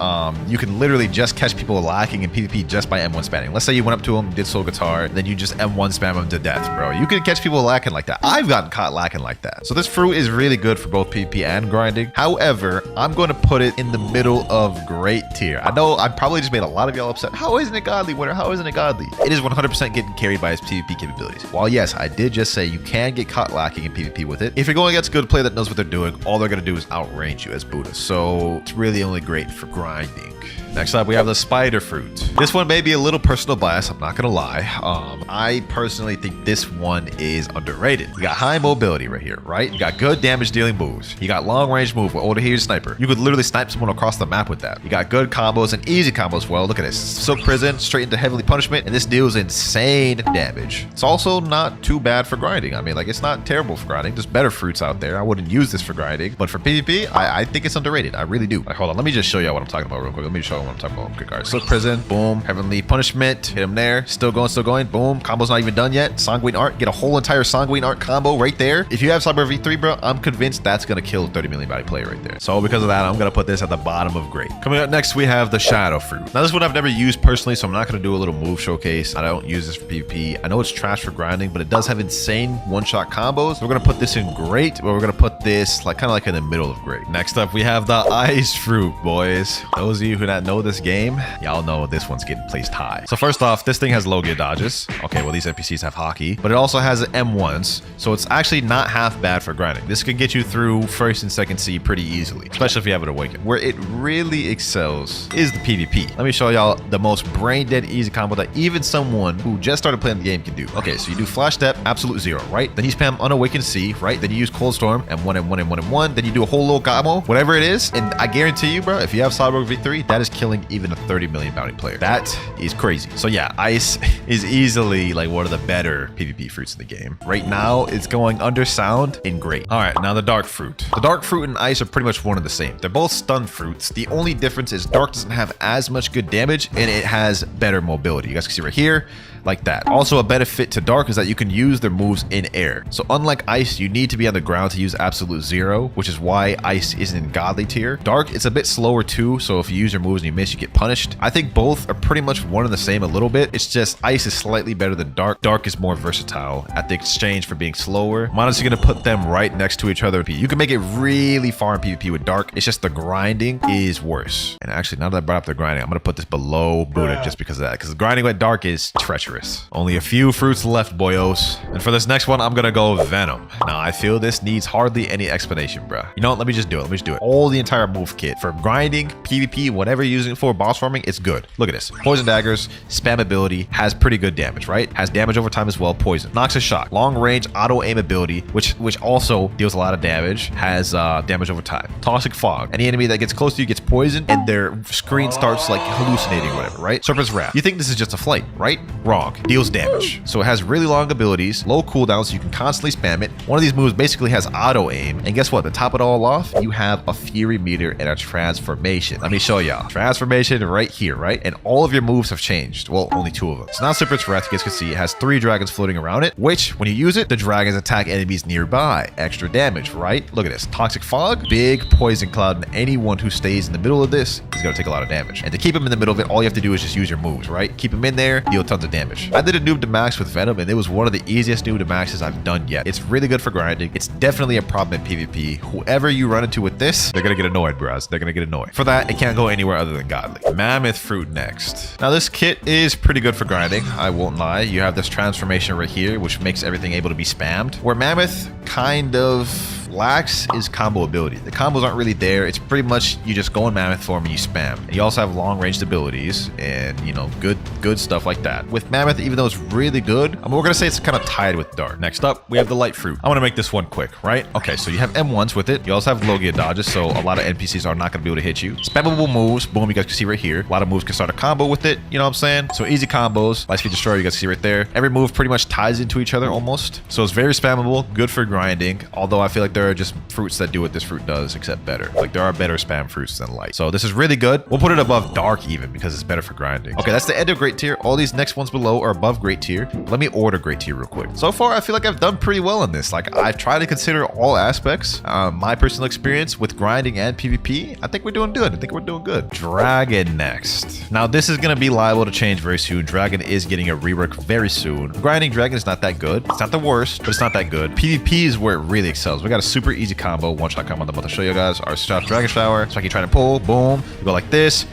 You can literally just catch people lacking in PvP just by M1 spamming. Let's say you went up to them, did soul guitar, then you just M1 spam them to death, bro. You can catch people lacking like that. I've gotten caught lacking like that. So this fruit is really good for both PvP and grinding. However, I'm going to put it in the middle of great tier. I know I probably just made a lot of y'all upset. How isn't it godly, Winter? How isn't it godly? It is 100% getting carried by its PvP capabilities. While yes, I did just say you can get caught lacking in PvP with it. If you're going against a good player that knows what they're doing, all they're going to do is outrange you as Buddha. So it's really only great for grinding. Next up, we have the spider fruit. This one may be a little personal bias, I'm not gonna lie. I personally think this one is underrated. You got high mobility right here, right? You got good damage dealing moves. You got long range move with older here sniper. You could literally snipe someone across the map with that. You got good combos and easy combos. Well, look at this. Silk Prison, straight into Heavenly Punishment, and this deals insane damage. It's also not too bad for grinding. I mean, like, it's not terrible for grinding. There's better fruits out there. I wouldn't use this for grinding, but for PvP, I think it's underrated. I really do. Like, hold on, let me just show you what I'm talking about real quick. Let me show you what I'm talking about. Quick guard. Silk Prison, boom. Heavenly Punishment, hit him there. Still going, boom. Combo's not even done yet. Sanguine Art, get a whole entire Sanguine Art combo right there. If you have Cyber V3, bro, I'm convinced that's gonna kill 30 million body player right there. So because of that, I'm gonna put this at the bottom of great. Coming up next, we have the Shadow Fruit. Now this one I've never used personally, so I'm not gonna do a little move showcase. I don't use this for PvP. I know it's trash for grinding, but it does have insane one-shot combos. We're gonna put this in great, but we're gonna put this like kind of like in the middle of great. Next up, we have the Ice Fruit, boys. Those of you who don't know this game, y'all know this one's getting placed high. So first off, this thing has low gear dodges. Okay, well, these NPCs have hockey, but it also has M1s, so it's actually not half bad for grinding. This can get you through first and second C pretty easily, especially if you have it awakened. Where it really excels is the PvP. Let me show y'all the most brain dead easy combo that even someone who just started playing the game can do. Okay, so you do Flash Step, absolute 0, right? Then you spam Unawakened C, right? Then you use Cold Storm, M1, M1, M1, M1. Then you do a whole little combo, whatever it is, and I guarantee you, bro, if you have Cyborg V3, that is killing even a 30 million bounty player. That is crazy. So yeah, Ice is easily like one of the better PvP fruits in the game. Right now, it's going under Sound in great. All right, now the Dark Fruit. The Dark Fruit and Ice are pretty much one of the same. They're both stun fruits. The only difference is Dark doesn't have as much good damage and it has better mobility. You guys can see right here, like that. Also, a benefit to Dark is that you can use their moves in air. So unlike Ice, you need to be on the ground to use absolute 0, which is why Ice isn't in godly tier. Dark, it's a bit slower too, so if you use your moves and you miss, you get punished. I think both are pretty much one and the same a little bit. It's just Ice is slightly better than Dark. Dark is more versatile at the exchange for being slower. I'm honestly gonna put them right next to each other. You can make it really far in PvP with Dark. It's just the grinding is worse. And actually, now that I brought up the grinding, I'm gonna put this below Buddha just because of that, because grinding with Dark is treacherous. Only a few fruits left, boyos. And for this next one, I'm gonna go Venom. Now, I feel this needs hardly any explanation, bro. You know what? Let me just do it. Let me just do it. All the entire move kit for grinding, PvP, whatever you're using it for, boss farming, it's good. Look at this. Poison daggers, spam ability, has pretty good damage, right? Has damage over time as well. Poison. Noxious shock. Long range auto aim ability, which also deals a lot of damage. Has damage over time. Toxic fog. Any enemy that gets close to you gets poisoned and their screen starts like hallucinating or whatever, right? Serpent's Wrath. You think this is just a flight, right? Wrong. wrong. Deals damage. So it has really long abilities, low cooldown, so you can constantly spam it. One of these moves basically has auto aim. And guess what? To top it all off, you have a fury meter and a transformation. Let me show y'all. Transformation right here, right? And all of your moves have changed. Well, only 2 of them. It's not super threat. You guys can see it has 3 dragons floating around it, which when you use it, the dragons attack enemies nearby. Extra damage, right? Look at this. Toxic fog, big poison cloud, and anyone who stays in the middle of this is going to take a lot of damage. And to keep him in the middle of it, all you have to do is just use your moves, right? Keep him in there, deal tons of damage. I did a noob to max with Venom, and it was one of the easiest noob to maxes I've done yet. It's really good for grinding. It's definitely a problem in PvP. Whoever you run into with this, they're going to get annoyed, bros. They're going to get annoyed. For that, it can't go anywhere other than godly. Mammoth fruit next. Now, this kit is pretty good for grinding. I won't lie. You have this transformation right here, which makes everything able to be spammed. Where Mammoth kind of lacks is combo ability. The combos aren't really there. It's pretty much you just go in Mammoth form and you spam. And you also have long ranged abilities and, you know, good stuff like that. With Mammoth, even though it's really good, we're gonna say it's kind of tied with Dark. Next up, we have the light fruit. I want to make this one quick, right? Okay, so you have M1s with it. You also have Logia dodges, so a lot of NPCs are not gonna be able to hit you. Spammable moves, boom, you guys can see right here. A lot of moves can start a combo with it, you know what I'm saying? So easy combos, Light Speed Destroyer, you guys can see right there. Every move pretty much ties into each other almost. So it's very spammable, good for grinding, although I feel like there are just fruits that do what this fruit does, except better. Like, there are better spam fruits than light. So this is really good. We'll put it above Dark even because it's better for grinding. Okay, that's the end of Great Tier. All these next ones below are above Great Tier. Let me order Great Tier real quick. So far, I feel like I've done pretty well on this. Like, I've tried to consider all aspects. My personal experience with grinding and PvP, I think we're doing good. I think we're doing good. Dragon next. Now, this is going to be liable to change very soon. Dragon is getting a rework very soon. Grinding Dragon is not that good. It's not the worst, but it's not that good. PvP is where it really excels. We got a super easy combo, one-shot combo I'm about to show you guys. Our Dragon Shower. So I keep trying to pull, boom. You go like this,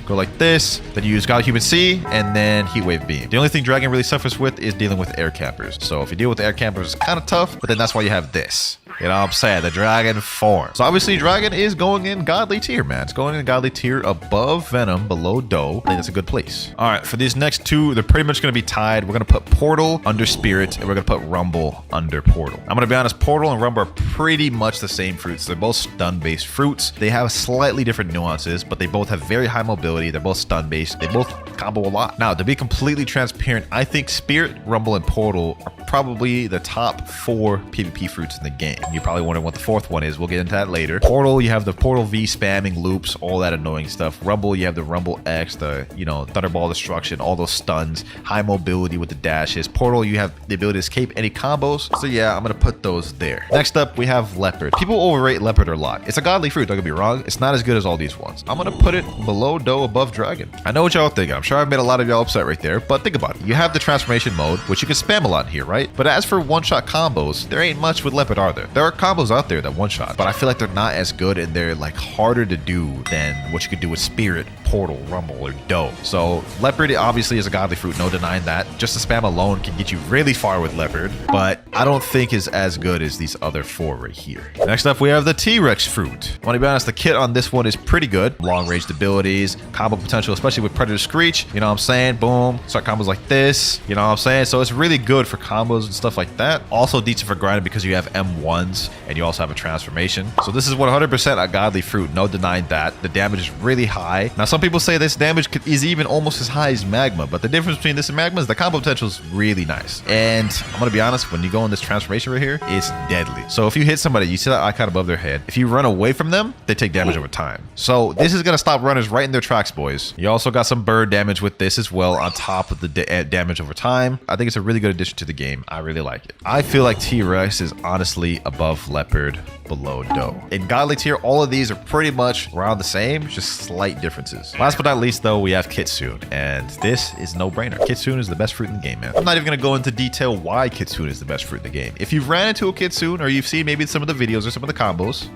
then you use God Human C, and then Heat Wave Beam. The only thing Dragon really suffers with is dealing with air campers. So if you deal with air campers, it's kind of tough, but then that's why you have this. You know what I'm saying? The Dragon form. So obviously Dragon is going in godly tier, man. It's going in godly tier above Venom, below Doe. I think that's a good place. All right, for these next 2, they're pretty much going to be tied. We're going to put Portal under Spirit, and we're going to put Rumble under Portal. I'm going to be honest, Portal and Rumble are pretty much the same fruits. They're both stun-based fruits. They have slightly different nuances, but they both have very high mobility. They're both stun-based. They both combo a lot. Now, to be completely transparent, I think Spirit, Rumble, and Portal are probably the top 4 PvP fruits in the game. You're probably wondering what the 4th one is. We'll get into that later. Portal, you have the Portal V spamming loops, all that annoying stuff. Rumble, you have the Rumble X, the, you know, Thunderball Destruction, all those stuns, high mobility with the dashes. Portal, you have the ability to escape any combos. So yeah, I'm gonna put those there. Next up, we have Leopard. People overrate Leopard a lot. It's a godly fruit, don't get me wrong. It's not as good as all these ones. I'm gonna put it below Doe, above Dragon. I know what y'all think. I'm sure I've made a lot of y'all upset right there, but think about it. You have the transformation mode, which you can spam a lot here, right? But as for one-shot combos, there ain't much with Leopard, are there? There are combos out there that one-shot, but I feel like they're not as good and they're like harder to do than what you could do with Spirit, Portal, Rumble, or Doe. So Leopard obviously is a godly fruit, no denying that. Just the spam alone can get you really far with Leopard, but I don't think is as good as these other 4 right here. Next up, we have the T-Rex fruit. I want to be honest, the kit on this one is pretty good. Long-ranged abilities, combo potential, especially with Predator Screech. You know what I'm saying? Boom. Start combos like this. You know what I'm saying? So it's really good for combos and stuff like that. Also decent for grinding because you have M1s and you also have a transformation. So this is 100% a godly fruit. No denying that. The damage is really high. Now, some people say this damage is even almost as high as Magma, but the difference between this and Magma is the combo potential is really nice. And I'm going to be honest, when you go in this transformation right here, it's deadly. So if you hit somebody, you see that icon above their head. If you run away from them, they take damage over time. So this is going to stop runners right in their tracks, boys. You also got some bird damage with this as well on top of the damage over time. I think it's a really good addition to the game. I really like it. I feel like T-Rex is honestly above Leopard, below Doe. In godly tier, all of these are pretty much around the same, just slight differences. Last but not least, though, we have Kitsune, and this is no-brainer. Kitsune is the best fruit in the game, man. I'm not even going to go into detail why Kitsune is the best fruit in the game. If you've ran into a Kitsune, or you've seen maybe some of the videos or some of the combos,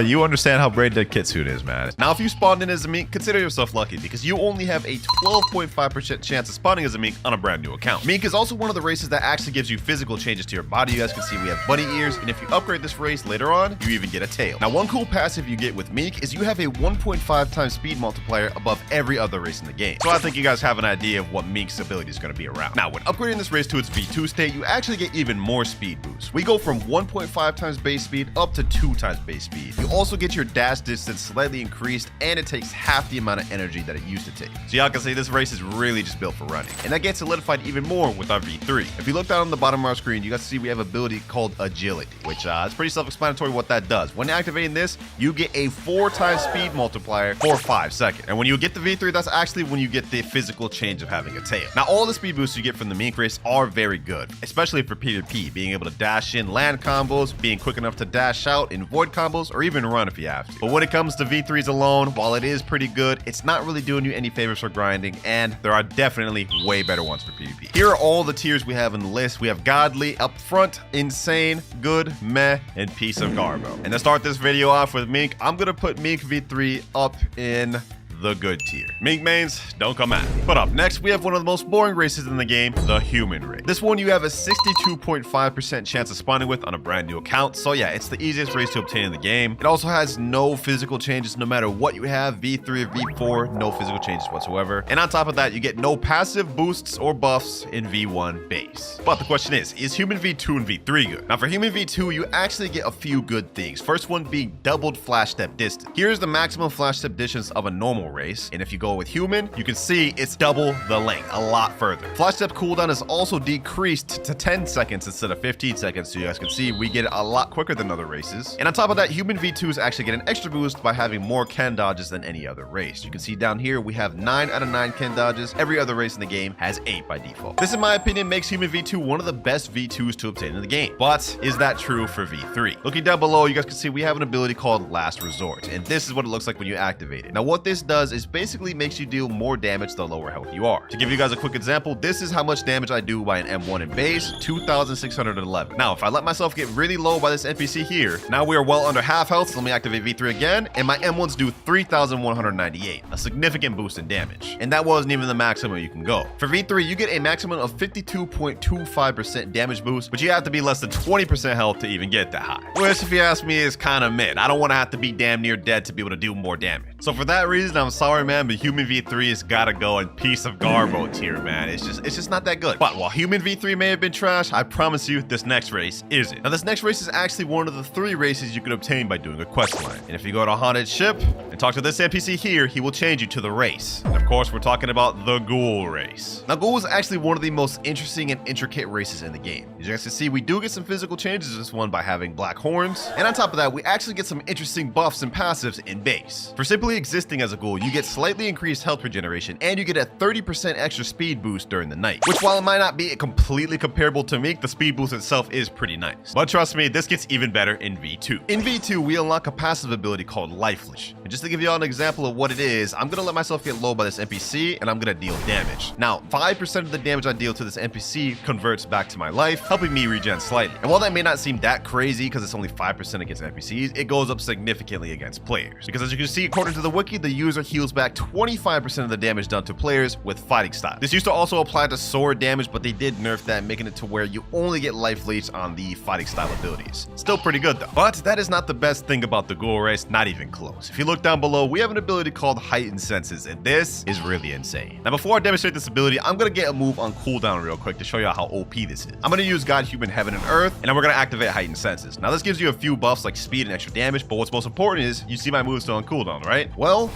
you understand how brain dead Kitsune is, man. Now, if you spawned in as a mink, consider yourself lucky, because you only have a 12.5% chance of spawning as a mink on a brand new account. Mink is also one of the races that actually gives you physical changes to your body. You guys can see we have bunny ears, and if you upgrade this race later on, you even get a tail. Now, one cool passive you get with Meek is you have a 1.5 times speed multiplier above every other race in the game. So I think you guys have an idea of what Mink's ability is going to be around. Now, when upgrading this race to its V2 state, you actually get even more speed boosts. We go from 1.5 times base speed up to 2 times base speed. You also get your dash distance slightly increased, and it takes half the amount of energy that it used to take. So y'all can see this race is really just built for running. And that gets solidified even more with our V3. If you look down on the bottom of our screen, you guys see we have an ability called agility, which is pretty self-explanatory what that does. When activating this, you get a 4 times speed multiplier for 5 seconds. And when you get the V3, that's actually when you get the physical change of having a tail. Now, all the speed boosts you get from the Mink race are very good, especially for PvP, being able to dash in land combos, being quick enough to dash out in void combos, or even run if you have to. But when it comes to V3s alone, while it is pretty good, it's not really doing you any favors for grinding, and there are definitely way better ones for PvP. Here are all the tiers we have in the list. We have Godly, Up Front, Insane, Good, Meh, and Piece of Garbo. And to start this video off with Mink, I'm gonna put Mink V3 up in the good tier. Mink mains, don't come at me. But up next, we have one of the most boring races in the game, the human race. This one you have a 62.5% chance of spawning with on a brand new account. So yeah, it's the easiest race to obtain in the game. It also has no physical changes no matter what you have, V3 or V4, no physical changes whatsoever. And on top of that, you get no passive boosts or buffs in V1 base. But the question is human V2 and V3 good? Now for human V2, you actually get a few good things. First one being doubled flash step distance. Here's the maximum flash step distance of a normal race, and if you go with human, you can see it's double the length, a lot further. Flash step cooldown is also decreased to 10 seconds instead of 15 seconds, so you guys can see we get it a lot quicker than other races. And on top of that, human V2s actually get an extra boost by having more Ken dodges than any other race. You can see down here we have 9 out of 9 Ken dodges. Every other race in the game has 8 by default. This, in my opinion, makes human V2 one of the best V2s to obtain in the game. But is that true for V3? Looking down below, you guys can see we have an ability called Last Resort, and this is what it looks like when you activate it. Now what this does is basically makes you deal more damage the lower health you are. To give you guys a quick example, this is how much damage I do by an M1 in base, 2,611. Now, if I let myself get really low by this NPC here, now we are well under half health, so let me activate V3 again, and my M1s do 3,198, a significant boost in damage. And that wasn't even the maximum you can go. For V3, you get a maximum of 52.25% damage boost, but you have to be less than 20% health to even get that high. Which, if you ask me, is kind of mid. I don't want to have to be damn near dead to be able to do more damage. So for that reason, I'm sorry, man, but human V3 has gotta go in Piece of Garbo tier, man. It's just not that good. But while human V3 may have been trash, I promise you this next race isn't. Now this next race is actually one of the 3 races you can obtain by doing a quest line. And if you go to Haunted Ship and talk to this NPC here, he will change you to the race. And of course, we're talking about the Ghoul race. Now Ghoul is actually one of the most interesting and intricate races in the game. As you guys can see, we do get some physical changes in this one by having black horns. And on top of that, we actually get some interesting buffs and passives in base. For simply existing as a ghoul, you get slightly increased health regeneration, and you get a 30% extra speed boost during the night, which, while it might not be completely comparable to Mink, the speed boost itself is pretty nice. But trust me, this gets even better in V2. In V2, we unlock a passive ability called Life Leash. And just to give you all an example of what it is, I'm gonna let myself get low by this NPC, and I'm gonna deal damage. Now, 5% of the damage I deal to this NPC converts back to my life, helping me regen slightly. And while that may not seem that crazy because it's only 5% against NPCs, it goes up significantly against players. Because as you can see, according to the wiki, the user heals back 25% of the damage done to players with fighting style. This used to also apply to sword damage, but they did nerf that, making it to where you only get life leech on the fighting style abilities. Still pretty good though. But that is not the best thing about the Ghoul race, not even close. If you look down below, we have an ability called Heightened Senses, and this is really insane. Now before I demonstrate this ability, I'm gonna get a move on cooldown real quick to show you how OP this is. I'm gonna use God, Human, Heaven, and Earth, and then we're gonna activate Heightened Senses. Now this gives you a few buffs like speed and extra damage, but what's most important is you see my move still on cooldown, right? Well,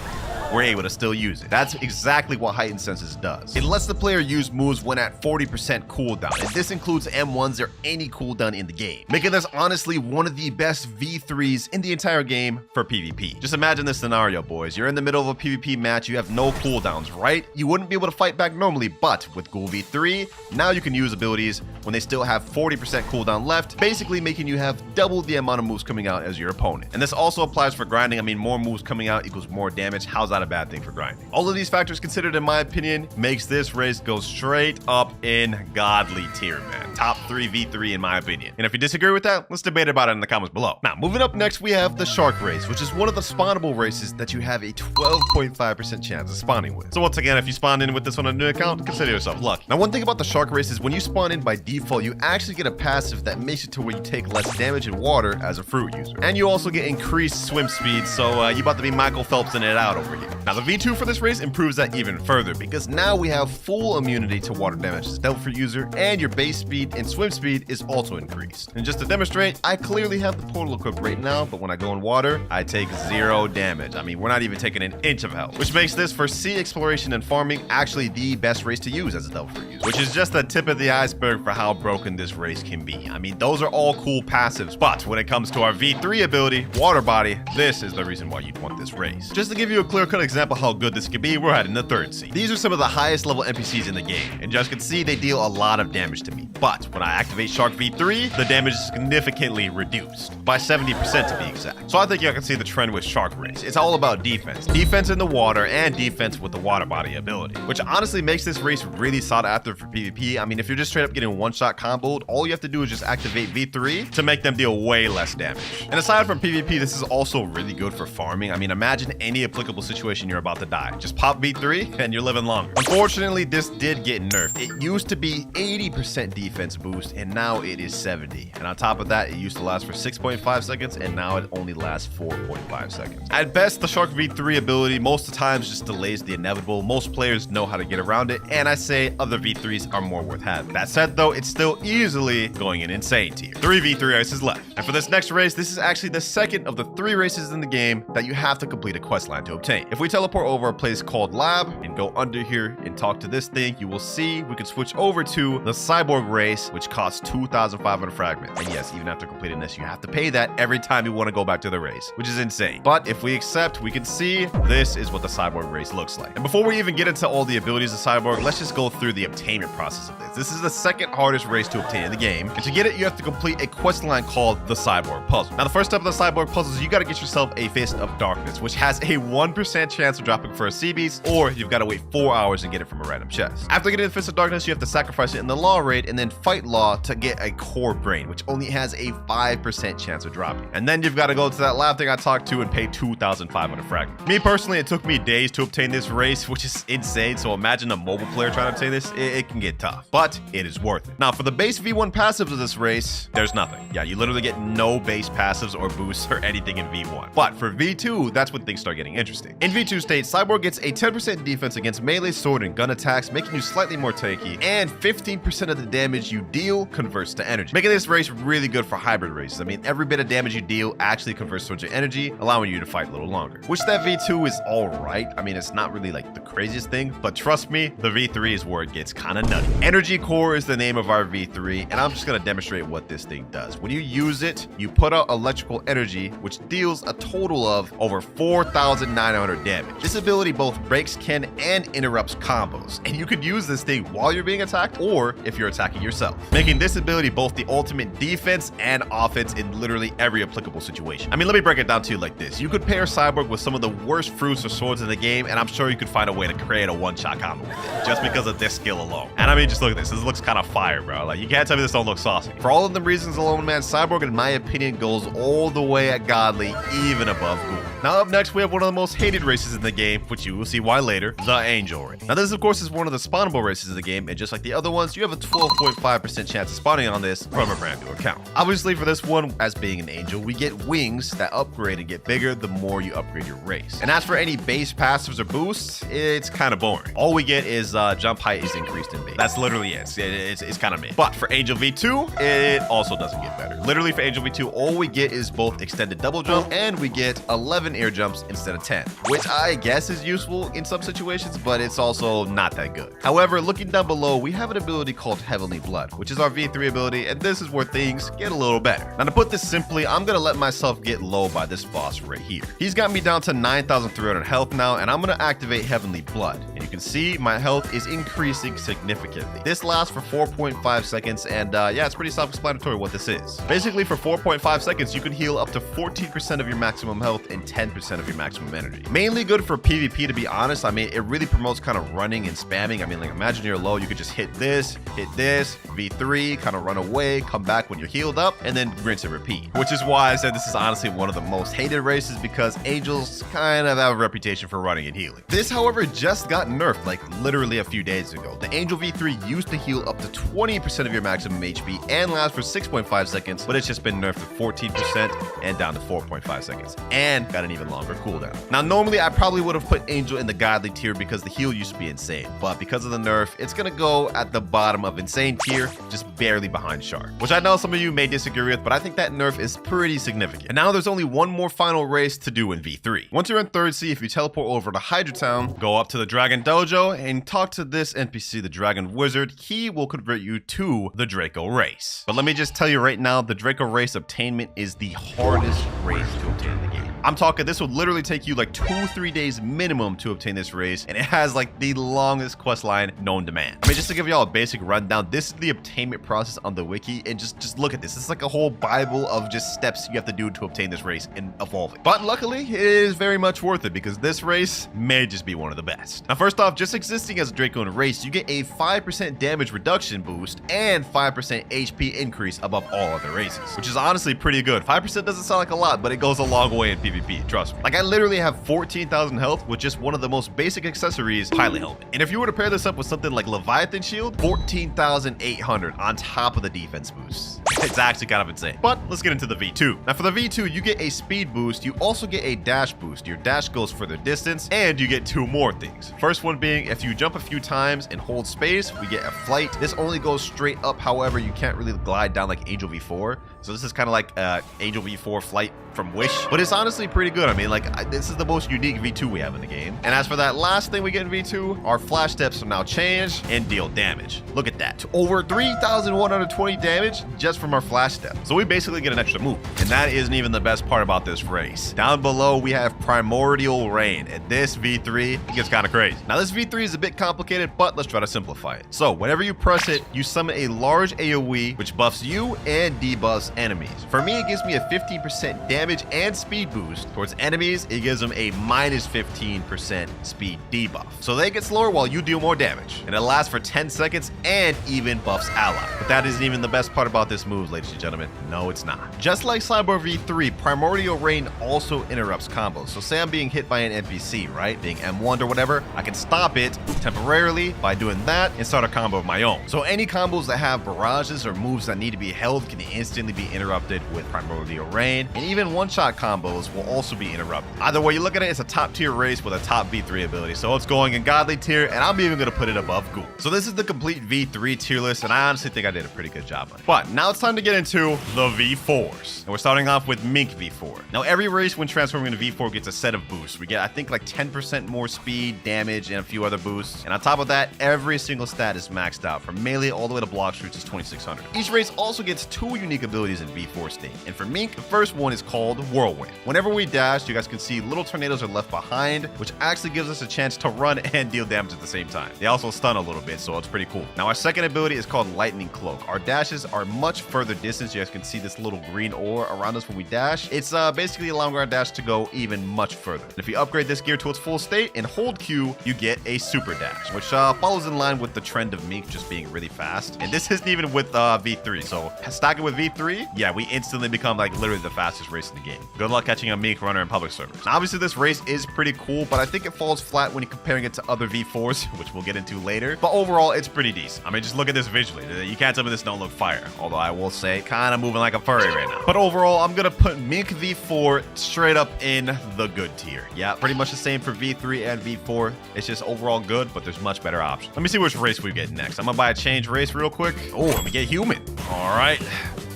we're able to still use it. That's exactly what Heightened Senses does. It lets the player use moves when at 40% cooldown, and this includes M1s or any cooldown in the game, making this honestly one of the best V3s in the entire game for PvP. Just imagine this scenario, boys. You're in the middle of a PvP match, you have no cooldowns, right? You wouldn't be able to fight back normally, but with Ghoul V3, now you can use abilities when they still have 40% cooldown left, basically making you have double the amount of moves coming out as your opponent. And this also applies for grinding. I mean, more moves coming out equals more damage. How's that a bad thing for grinding? All of these factors considered, in my opinion, makes this race go straight up in godly tier, man. Top 3 V3 in my opinion. And if you disagree with that, let's debate about it in the comments below. Now, moving up next, we have the Shark race, which is one of the spawnable races that you have a 12.5% chance of spawning with. So once again, if you spawn in with this on a new account, consider yourself lucky. Now, one thing about the Shark race is when you spawn in by default, you actually get a passive that makes it to where you take less damage in water as a fruit user. And you also get increased swim speed, so you about to be Michael Phelps in it out over here. Now the V2 for this race improves that even further because now we have full immunity to water damage as a Devil Fruit user, and your base speed and swim speed is also increased. And just to demonstrate, I clearly have the portal equipped right now, but when I go in water, I take 0 damage. I mean, we're not even taking an inch of health, which makes this for sea exploration and farming actually the best race to use as a Devil Fruit user, which is just the tip of the iceberg for how broken this race can be. I mean, those are all cool passives, but when it comes to our V3 ability, Water Body, this is the reason why you'd want this race. Just to give you a clear-cut example how good this could be, we're heading to 3rd Sea. These are some of the highest level NPCs in the game, and just can see they deal a lot of damage to me. But when I activate Shark V3, the damage is significantly reduced, by 70% to be exact. So I think you can see the trend with Shark Race. It's all about defense. Defense in the water and defense with the Water Body ability, which honestly makes this race really sought after for PvP. I mean, if you're just straight up getting one-shot comboed, all you have to do is just activate V3 to make them deal way less damage. And aside from PvP, this is also really good for farming. I mean, imagine any applicable situation you're about to die. Just pop V3 and you're living longer. Unfortunately, this did get nerfed. It used to be 80% defense boost, and now it is 70. And on top of that, it used to last for 6.5 seconds, and now it only lasts 4.5 seconds. At best, the Shark V3 ability most of the times just delays the inevitable. Most players know how to get around it, and I say other V3s are more worth having. That said though, it's still easily going in insane tier. 3 V3 races left. And for this next race, this is actually the second of the 3 races in the game that you have to complete a quest line to obtain. If we teleport over a place called Lab and go under here and talk to this thing, you will see we can switch over to the Cyborg race, which costs 2,500 fragments. And yes, even after completing this, you have to pay that every time you want to go back to the race, which is insane. But if we accept, we can see this is what the Cyborg race looks like. And before we even get into all the abilities of Cyborg, let's just go through the obtainment process of this. This is the second hardest race to obtain in the game, and to get it, you have to complete a quest line called the Cyborg Puzzle. Now, the first step of the Cyborg Puzzle is you got to get yourself a Fist of Darkness, which has a 1% chance of dropping for a sea beast, or you've got to wait 4 hours and get it from a random chest. After getting the Fist of Darkness, you have to sacrifice it in the Law raid and then fight Law to get a Core Brain, which only has a 5% chance of dropping. And then you've got to go to that lab thing I talked to and pay 2,500 fragments. Me personally, it took me days to obtain this race, which is insane. So imagine a mobile player trying to obtain this. It can get tough, but it is worth it. Now, for the base V1 passives of this race, there's nothing. Yeah, you literally get no base passives or boosts or anything in V1. But for V2, that's when things start getting interesting. In V2 state, Cyborg gets a 10% defense against melee, sword, and gun attacks, making you slightly more tanky, and 15% of the damage you deal converts to energy, making this race really good for hybrid races. I mean, every bit of damage you deal actually converts towards your energy, allowing you to fight a little longer, which that V2 is all right. I mean, it's not really like the craziest thing, but trust me, the V3 is where it gets kind of nutty. Energy Core is the name of our V3, and I'm just going to demonstrate what this thing does. When you use it, you put out electrical energy, which deals a total of over 4,900 damage. This ability both breaks, can, and interrupts combos, and you could use this thing while you're being attacked or if you're attacking yourself, making this ability both the ultimate defense and offense in literally every applicable situation. I mean, let me break it down to you like this. You could pair Cyborg with some of the worst fruits or swords in the game, and I'm sure you could find a way to create a one-shot combo with it, just because of this skill alone. And I mean, just look at this. This looks kind of fire, bro. Like, you can't tell me this don't look saucy. For all of the reasons alone, man, Cyborg, in my opinion, goes all the way at godly, even above Ghoul. Now, up next, we have one of the most hated races in the game, which you will see why later, the Angel race. Now, this, of course, is one of the spawnable races in the game, and just like the other ones, you have a 12.5% chance of spawning on this from a brand new account. Obviously, for this one, as being an angel, we get wings that upgrade and get bigger the more you upgrade your race. And as for any base passives or boosts, it's kind of boring. All we get is jump height is increased in base. That's literally it. It's kind of mid. But for Angel V2, it also doesn't get better. Literally for Angel V2, all we get is both extended double jump, and we get 11 air jumps instead of 10, which I guess is useful in some situations, but it's also not that good. However, looking down below, we have an ability called Heavenly Blood, which is our V3 ability, and this is where things get a little better. Now, to put this simply, I'm gonna let myself get low by this boss right here. He's got me down to 9,300 health now, and I'm gonna activate Heavenly Blood. And you can see my health is increasing significantly. This lasts for 4.5 seconds, and yeah, it's pretty self-explanatory what this is. Basically, for 4.5 seconds, you can heal up to 14% of your maximum health and 10% of your maximum energy. Mainly good for PvP, to be honest. I mean, it really promotes kind of running and spamming. I mean, like, imagine you're low, you could just hit this, V3, kind of run away, come back when you're healed up, and then rinse and repeat. Which is why I said this is honestly one of the most hated races, because Angels kind of have a reputation for running and healing. This, however, just got nerfed like literally a few days ago. The Angel V3 used to heal up to 20% of your maximum HP and last for 6.5 seconds, but it's just been nerfed to 14% and down to 4.5 seconds, and got an even longer cooldown. Now, normally Normally, I probably would have put Angel in the godly tier because the heal used to be insane, but because of the nerf, it's gonna go at the bottom of insane tier, just barely behind Shark, which I know some of you may disagree with, but I think that nerf is pretty significant. And now there's only one more final race to do in V3. Once you're in 3rd Sea, if you teleport over to Hydra Town, go up to the Dragon Dojo and talk to this NPC, the Dragon Wizard. He will convert you to the Draco race. But let me just tell you right now, the Draco race obtainment is the hardest race to obtain in the game. I'm talking, this will literally take you like 2-3 days minimum to obtain this race, and it has like the longest quest line known to man. I mean, just to give y'all a basic rundown, this is the obtainment process on the wiki, and just look at this. It's like a whole bible of just steps you have to do to obtain this race and evolve it. But luckily, it is very much worth it because this race may just be one of the best. Now, first off, just existing as a Draco in a race, you get a 5% damage reduction boost and 5% HP increase above all other races, which is honestly pretty good. 5% doesn't sound like a lot, but it goes a long way in PvP, trust me. Like, I literally have 14,000 health with just one of the most basic accessories, Pilot Helmet. And if you were to pair this up with something like Leviathan Shield, 14,800 on top of the defense boost. It's actually kind of insane. But let's get into the V2. Now, for the V2, you get a speed boost. You also get a dash boost. Your dash goes further distance, and you get 2 more things. First one being, if you jump a few times and hold space, we get a flight. This only goes straight up. However, you can't really glide down like Angel V4. So this is kind of like Angel V4 flight from Wish, but it's honestly pretty good. I mean, like, this is the most unique V2 we have in the game. And as for that last thing we get in V2, our flash steps are now changed and deal damage. Look at that, over 3,120 damage just from our flash step. So we basically get an extra move, and that isn't even the best part about this race. Down below, we have Primordial Rain, and this V3 gets kind of crazy. Now, this V3 is a bit complicated, but let's try to simplify it. So whenever you press it, you summon a large AoE, which buffs you and debuffs enemies. For me, it gives me a 15% damage and speed boost. Towards enemies, it gives them a minus 15% speed debuff. So they get slower while you deal more damage. And it lasts for 10 seconds and even buffs allies. But that isn't even the best part about this move, ladies and gentlemen. No, it's not. Just like Cyborg V3, Primordial Rain also interrupts combos. So say I'm being hit by an NPC, right? Being M1'd or whatever, I can stop it temporarily by doing that and start a combo of my own. So any combos that have barrages or moves that need to be held can instantly be interrupted with Primordial Rain. And even one-shot combos will also be interrupted. Either way you look at it, it's a top tier race with a top V3 ability. So it's going in godly tier, and I'm even going to put it above Ghoul. So this is the complete V3 tier list, and I honestly think I did a pretty good job on it. But now it's time to get into the V4s. And we're starting off with Mink V4. Now, every race when transforming into V4 gets a set of boosts. We get, I think, like 10% more speed, damage, and a few other boosts. And on top of that, every single stat is maxed out, from melee all the way to Blox, which is 2,600. Each race also gets 2 unique abilities in V4 state. And for Mink, the first one is called Whirlwind. Whenever we dash, you guys can see little tornadoes are left behind, which actually gives us a chance to run and deal damage at the same time. They also stun a little bit, so it's pretty cool. Now, our second ability is called Lightning Cloak. Our dashes are much further distance. You guys can see this little green ore around us when we dash. It's basically allowing our dash to go even much further. And if you upgrade this gear to its full state and hold Q, you get a super dash, which follows in line with the trend of Mink just being really fast. And this isn't even with V3, so stacking with V3, yeah, we instantly become like literally the fastest race in the game. Good luck catching a Mink runner in public servers. Now, obviously, this race is pretty cool, but I think it falls flat when you're comparing it to other V4s, which we'll get into later. But overall, it's pretty decent. I mean, just look at this visually. You can't tell me this don't look fire. Although I will say, kind of moving like a furry right now. But overall, I'm gonna put Mink V4 straight up in the good tier. Yeah, pretty much the same for V3 and V4. It's just overall good, but there's much better options. Let me see which race we get next. I'm gonna buy a change race real quick. Oh, let me get Human. All right.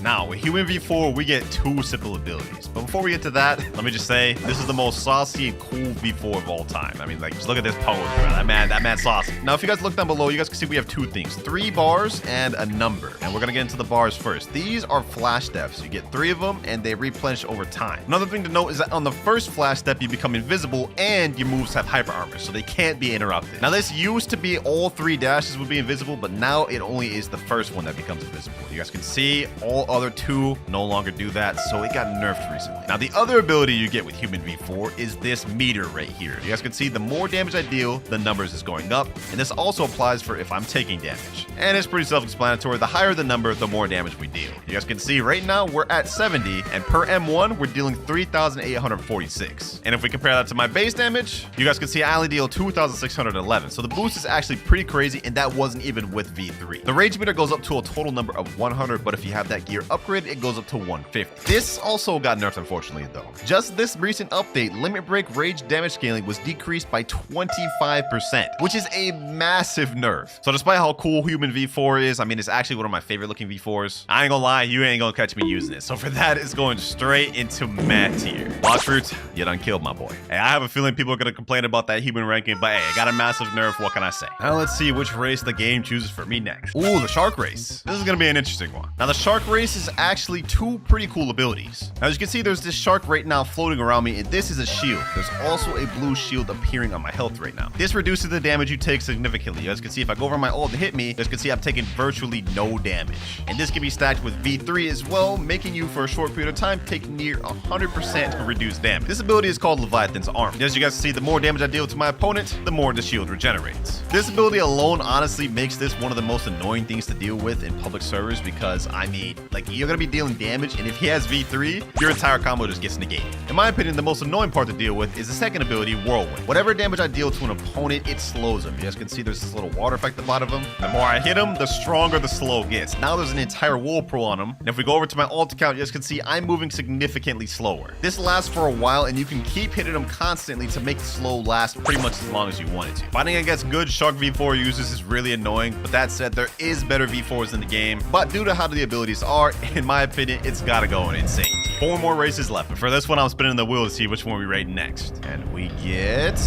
Now, with Human V4, we get 2 simple abilities. But before we get to that, let me just say, this is the most saucy and cool V4 of all time. I mean, like, just look at this pose, bro. That man's saucy. Now, if you guys look down below, you guys can see we have 2 things. 3 bars and a number. And we're gonna get into the bars first. These are flash steps. You get 3 of them, and they replenish over time. Another thing to note is that on the first flash step, you become invisible, and your moves have hyper armor, so they can't be interrupted. Now, this used to be all 3 dashes would be invisible, but now it only is the first one that becomes invisible. You guys can see all other 2 no longer do that, so it got nerfed recently. Now, the other ability you get with Human V4 is this meter right here. You guys can see the more damage I deal, the numbers is going up, and this also applies for if I'm taking damage. And it's pretty self-explanatory. The higher the number, the more damage we deal. You guys can see right now we're at 70, and per M1, we're dealing 3,846. And if we compare that to my base damage, you guys can see I only deal 2,611. So the boost is actually pretty crazy, and that wasn't even with V3. The rage meter goes up to a total number of 100, but if you have that gear you're upgraded, it goes up to 150. This also got nerfed, unfortunately, though. Just this recent update, Limit Break rage damage scaling was decreased by 25%, which is a massive nerf. So despite how cool Human V4 is, I mean, it's actually one of my favorite looking V4s. I ain't gonna lie, you ain't gonna catch me using it. So for that, it's going straight into mad tier. Blox Fruits, you done killed my boy. Hey, I have a feeling people are gonna complain about that human ranking, but hey, it got a massive nerf, what can I say? Now let's see which race the game chooses for me next. Ooh, the shark race. This is gonna be an interesting one. Now the shark race is actually two pretty cool abilities. Now as you can see, there's this shark right now floating around me, and this is a shield. There's also a blue shield appearing on my health right now. This reduces the damage you take significantly. As you can see, if I go over my ult and hit me, as you can see, I'm taking virtually no damage. And this can be stacked with V3 as well, making you for a short period of time take near 100% reduced damage. This ability is called Leviathan's Arm. As you guys see, the more damage I deal to my opponent, the more the shield regenerates. This ability alone honestly makes this one of the most annoying things to deal with in public servers because, I mean, like, you're gonna be dealing damage, and if he has V3, your entire combo just gets negated. In my opinion, the most annoying part to deal with is the second ability, Whirlwind. Whatever damage I deal to an opponent, it slows him. You guys can see there's this little water effect at the bottom of him. The more I hit him, the stronger the slow gets. Now there's an entire whirlpool on him, and if we go over to my ult account, you guys can see I'm moving significantly slower. This lasts for a while, and you can keep hitting him constantly to make the slow last pretty much as long as you want it to. Fighting against good Shark V4 users is really annoying, but that said, there is better V4s in the game, but due to how the abilities are, in my opinion, it's gotta go in insane. 4 more races left, but for this one, I'm spinning the wheel to see which one we rate next. And we get...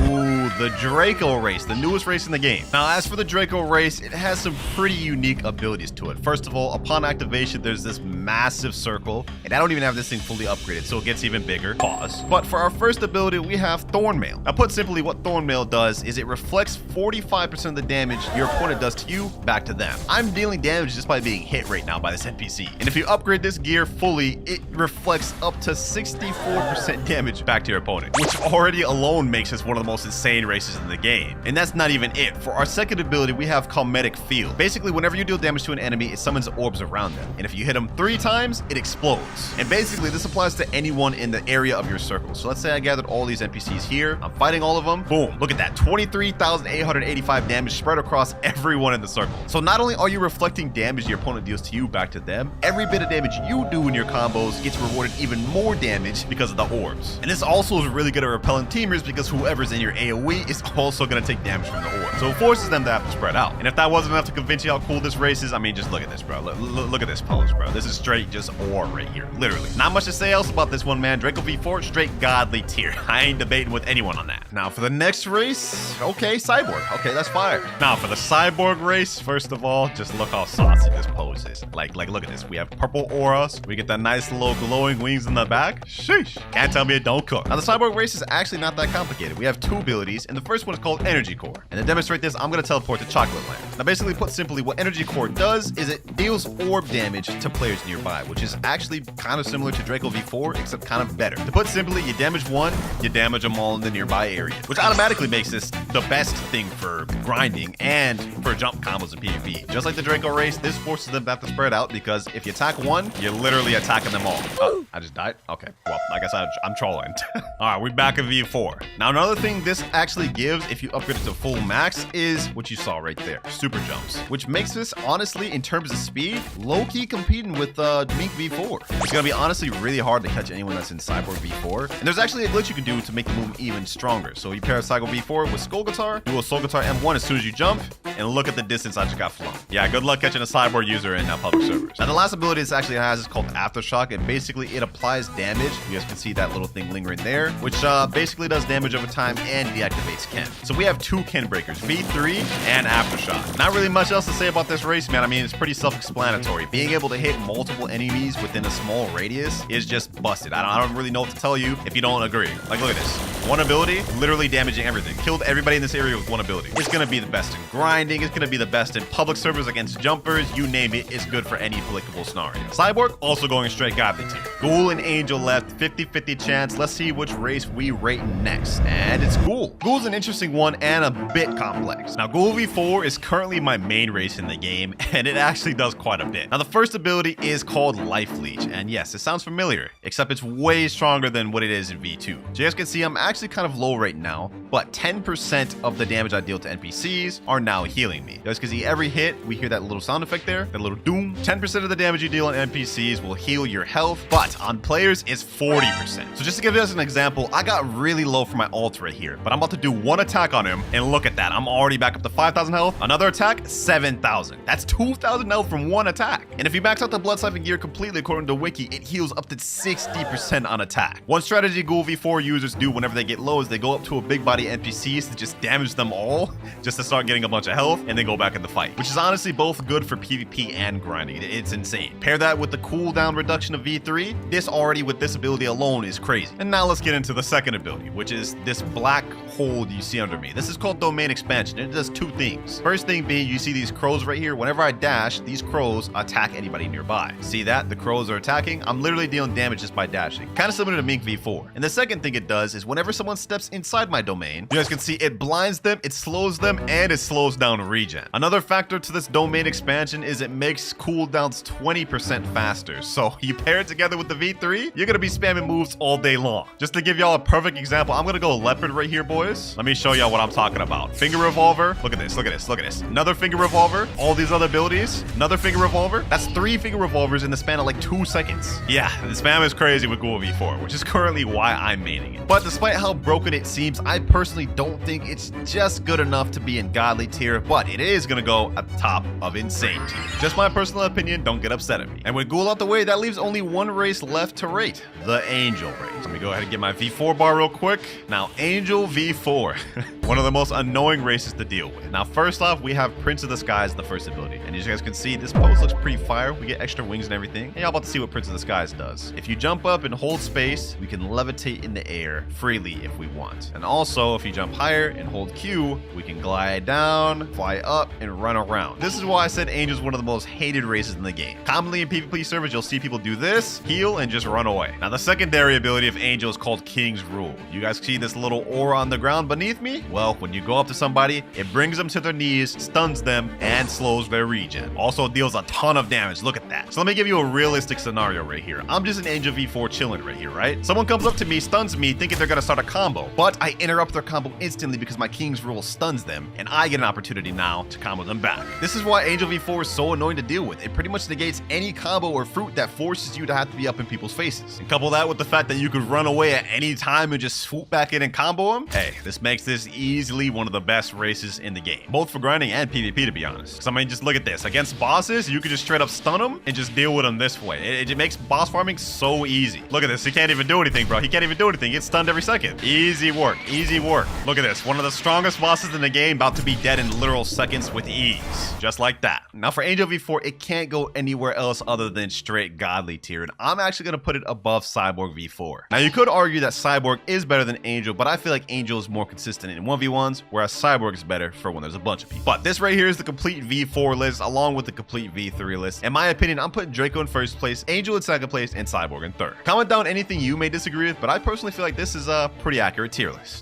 ooh, the Draco race, the newest race in the game. Now, as for the Draco race, it has some pretty unique abilities to it. First of all, upon activation, there's this massive circle, and I don't even have this thing fully upgraded, so it gets even bigger. Pause. But for our first ability, we have Thornmail. Now, put simply, what Thornmail does is it reflects 45% of the damage your opponent does to you back to them. I'm dealing damage just by being hit right now by this NPC. And if you upgrade this gear fully, it reflects up to 64% damage back to your opponent, which already alone makes this one of the most insane races in the game. And that's not even it. For our second ability, we have Calmetic Field. Basically, whenever you deal damage to an enemy, it summons orbs around them. And if you hit them 3 times, it explodes. And basically, this applies to anyone in the area of your circle. So let's say I gathered all these NPCs here. I'm fighting all of them. Boom. Look at that. 23,885 damage spread across everyone in the circle. So not only are you reflecting damage your opponent deals to you back to them, every bit of damage you do in your combos gets rewarded even more damage because of the orbs. And this also is really good at repelling teamers because whoever's in your AoE is also going to take damage from the orb. So it forces them to have to spread out. And if that wasn't enough to convince you how cool this race is, I mean, just look at this, bro. Look at this pose, bro. This is straight just ore right here. Literally. Not much to say else about this one, man. Draco V4, straight godly tier. I ain't debating with anyone on that. Now, for the next race, okay, Cyborg. Okay, that's fire. Now, for the Cyborg race, first of all, just look how saucy this pose is. Like, look at this. We have purple auras. We get that nice little glowing wings in the back. Sheesh. Can't tell me it don't cook. Now, the Cyborg race is actually not that complicated. We have 2 abilities, and the first one is called Energy Core. And to demonstrate this, I'm going to teleport to Chocolate Land. Now, basically, put simply, what Energy Core does is it deals orb damage to players nearby, which is actually kind of similar to Draco V4, except kind of better. To put simply, you damage one, you damage them all in the nearby area, which automatically makes this the best thing for grinding and for jump combos in PvP. Just like the Draco race, this forces them to have to spread out because if you attack one, you're literally attacking them all. Oh, I just died? Okay. Well, I guess I'm trolling. All right, we're back in V4. Now, another thing this actually gives if you upgrade it to full max is what you saw right there, super jumps, which makes this, honestly, in terms of speed, low-key competing with Mink V4. It's gonna be honestly really hard to catch anyone that's in Cyborg V4. And there's actually a glitch you can do to make the move even stronger. So you pair Cyborg V4 with Skull Guitar, do a Soul Guitar M1 as soon as you jump, and look at the distance I just got flown. Yeah, good luck catching a Cyborg user in public servers. Now, the last ability this actually has is called Aftershock, and basically it applies damage. You guys can see that little thing lingering there, which basically does damage over time and deactivates Ken. So we have 2 Ken breakers, V3 and Aftershock. Not really much else to say about this race, man. I mean, it's pretty self-explanatory. Being able to hit multiple enemies within a small radius is just busted. I don't really know what to tell you if you don't agree. Like, look at this. One ability, literally damaging everything. Killed everybody in this area with one ability. It's gonna be the best in grinding. It's gonna be the best in public servers against jumpers. You name it, it's good for any applicable scenario. Cyborg, also going straight godly tier. Ghoul and Angel left, 50-50 chance. Let's see which race we rate next. And it's Ghoul. Ghoul's an interesting one and a bit complex. Now, Ghoul V4 is currently my main race in the game, and it actually does quite a bit. Now, the first ability is called Life Leech, and yes, it sounds familiar, except it's way stronger than what it is in V2. So you guys can see I'm actually kind of low right now, but 10% of the damage I deal to NPCs are now healing me. You guys can see every hit, we hear that little sound effect there, that little doom. 10% of the damage you deal on NPCs will heal your health, but on players it's 40%. So just to give you guys an example, I got really low for my ult right here, but I'm about to do one attack on him, and look at that. I'm already back up to 5,000 health. Another attack, 7,000. That's 2,000 health from one attack. And if you max out the blood siphon gear completely according to Wiki, it heals up to 60% on attack. One strategy Ghoul V4 users do whenever they get low is they go up to a big body NPCs to just damage them all, just to start getting a bunch of health, and then go back in the fight, which is honestly both good for PvP and grinding. It's insane. Pair that with the cooldown reduction of V3, this already with this ability alone is crazy. And now let's get into the second ability, which is this black hole you see under me. This is called domain expansion. It does two things. First thing being, you see these crows right here. Whenever I dash, these crows attack anybody nearby. See that? The crows are attacking. I'm literally dealing damage just by dashing. Kind of similar to Mink V4. And the second thing it does is whenever someone steps inside my domain, you guys can see it blinds them, it slows them, and it slows down regen. Another factor to this domain expansion is it makes cooldowns 20% faster. So you pair it together with the V3, you're gonna be spamming moves all day long. Just to give y'all a perfect example, I'm gonna go leopard right here, boys. Let me show y'all what I'm talking about. Finger revolver. Look at this, look at this, look at this. Another finger revolver. All these other abilities. Another finger revolver. That's 3 finger revolvers in the span of like 2 seconds. Yeah, the spam is crazy with Ghoul V4, which is currently why I'm maining it. But despite how broken it seems, I personally don't think it's just good enough to be in godly tier, but it is gonna go at the top of insane tier. Just my personal opinion, don't get upset at me. And with Ghoul out the way, that leaves only one race left to rate, the Angel race. Let me go ahead and get my V4 bar real quick. Now, Angel V4, one of the most annoying races to deal with. Now, first off, we have Prince of the Skies, the first ability. And as you guys can see, this pose looks pretty fire. We get extra wings and everything. And y'all about to see what Prince of the Skies does. If you jump up and hold space, we can levitate in the air freely if we want. And also, if you jump higher and hold Q, we can glide down, fly up, and run around. This is why I said Angel is one of the most hated races in the game. Commonly in PvP servers, you'll see people do this, heal, and just run away. Now, the secondary ability of Angel is called King's Rule. You guys see this little aura on the ground beneath me? Well, when you go up to somebody, it brings them to their knees, stuns them, and slows their regen. Also deals a ton of damage. Look at that. So let me give you a realistic scenario right here. I'm just an Angel V4 chilling right here, right? Someone comes up to me, stuns me, thinking they're gonna start a combo, but I interrupt their combo instantly because my King's Rule stuns them, and I get an opportunity now to combo them back. This is why Angel V4 is so annoying to deal with. It pretty much negates any combo or fruit that forces you to have to be up in people's faces. And couple that with the fact that you could run away at any time and just swoop back in and combo them. Hey, this makes this easily one of the best races in the game, both for grinding and PvP, to be honest. So I mean, just look at this. Against bosses, you can just straight up stun them and just deal with them this way. It makes boss farming so easy. Look at this. He can't even do anything, bro. He can't even do anything. He gets stunned every second. Easy work. Easy work. Look at this. One of the strongest bosses in the game about to be dead in literal seconds with ease. Just like that. Now for Angel V4, it can't go anywhere else other than straight godly tier, and I'm actually going to put it above Cyborg V4. Now you could argue that Cyborg is better than Angel, but I feel like Angel is more consistent in 1v1s, whereas Cyborg is better for when there's a bunch of people. But this right here is the complete V4 list along with the complete V3 list. In my opinion, I'm putting Draco in first place, Angel in second place, and Cyborg in third. Comment down anything you may disagree with, but I personally feel like this is a pretty accurate tier list.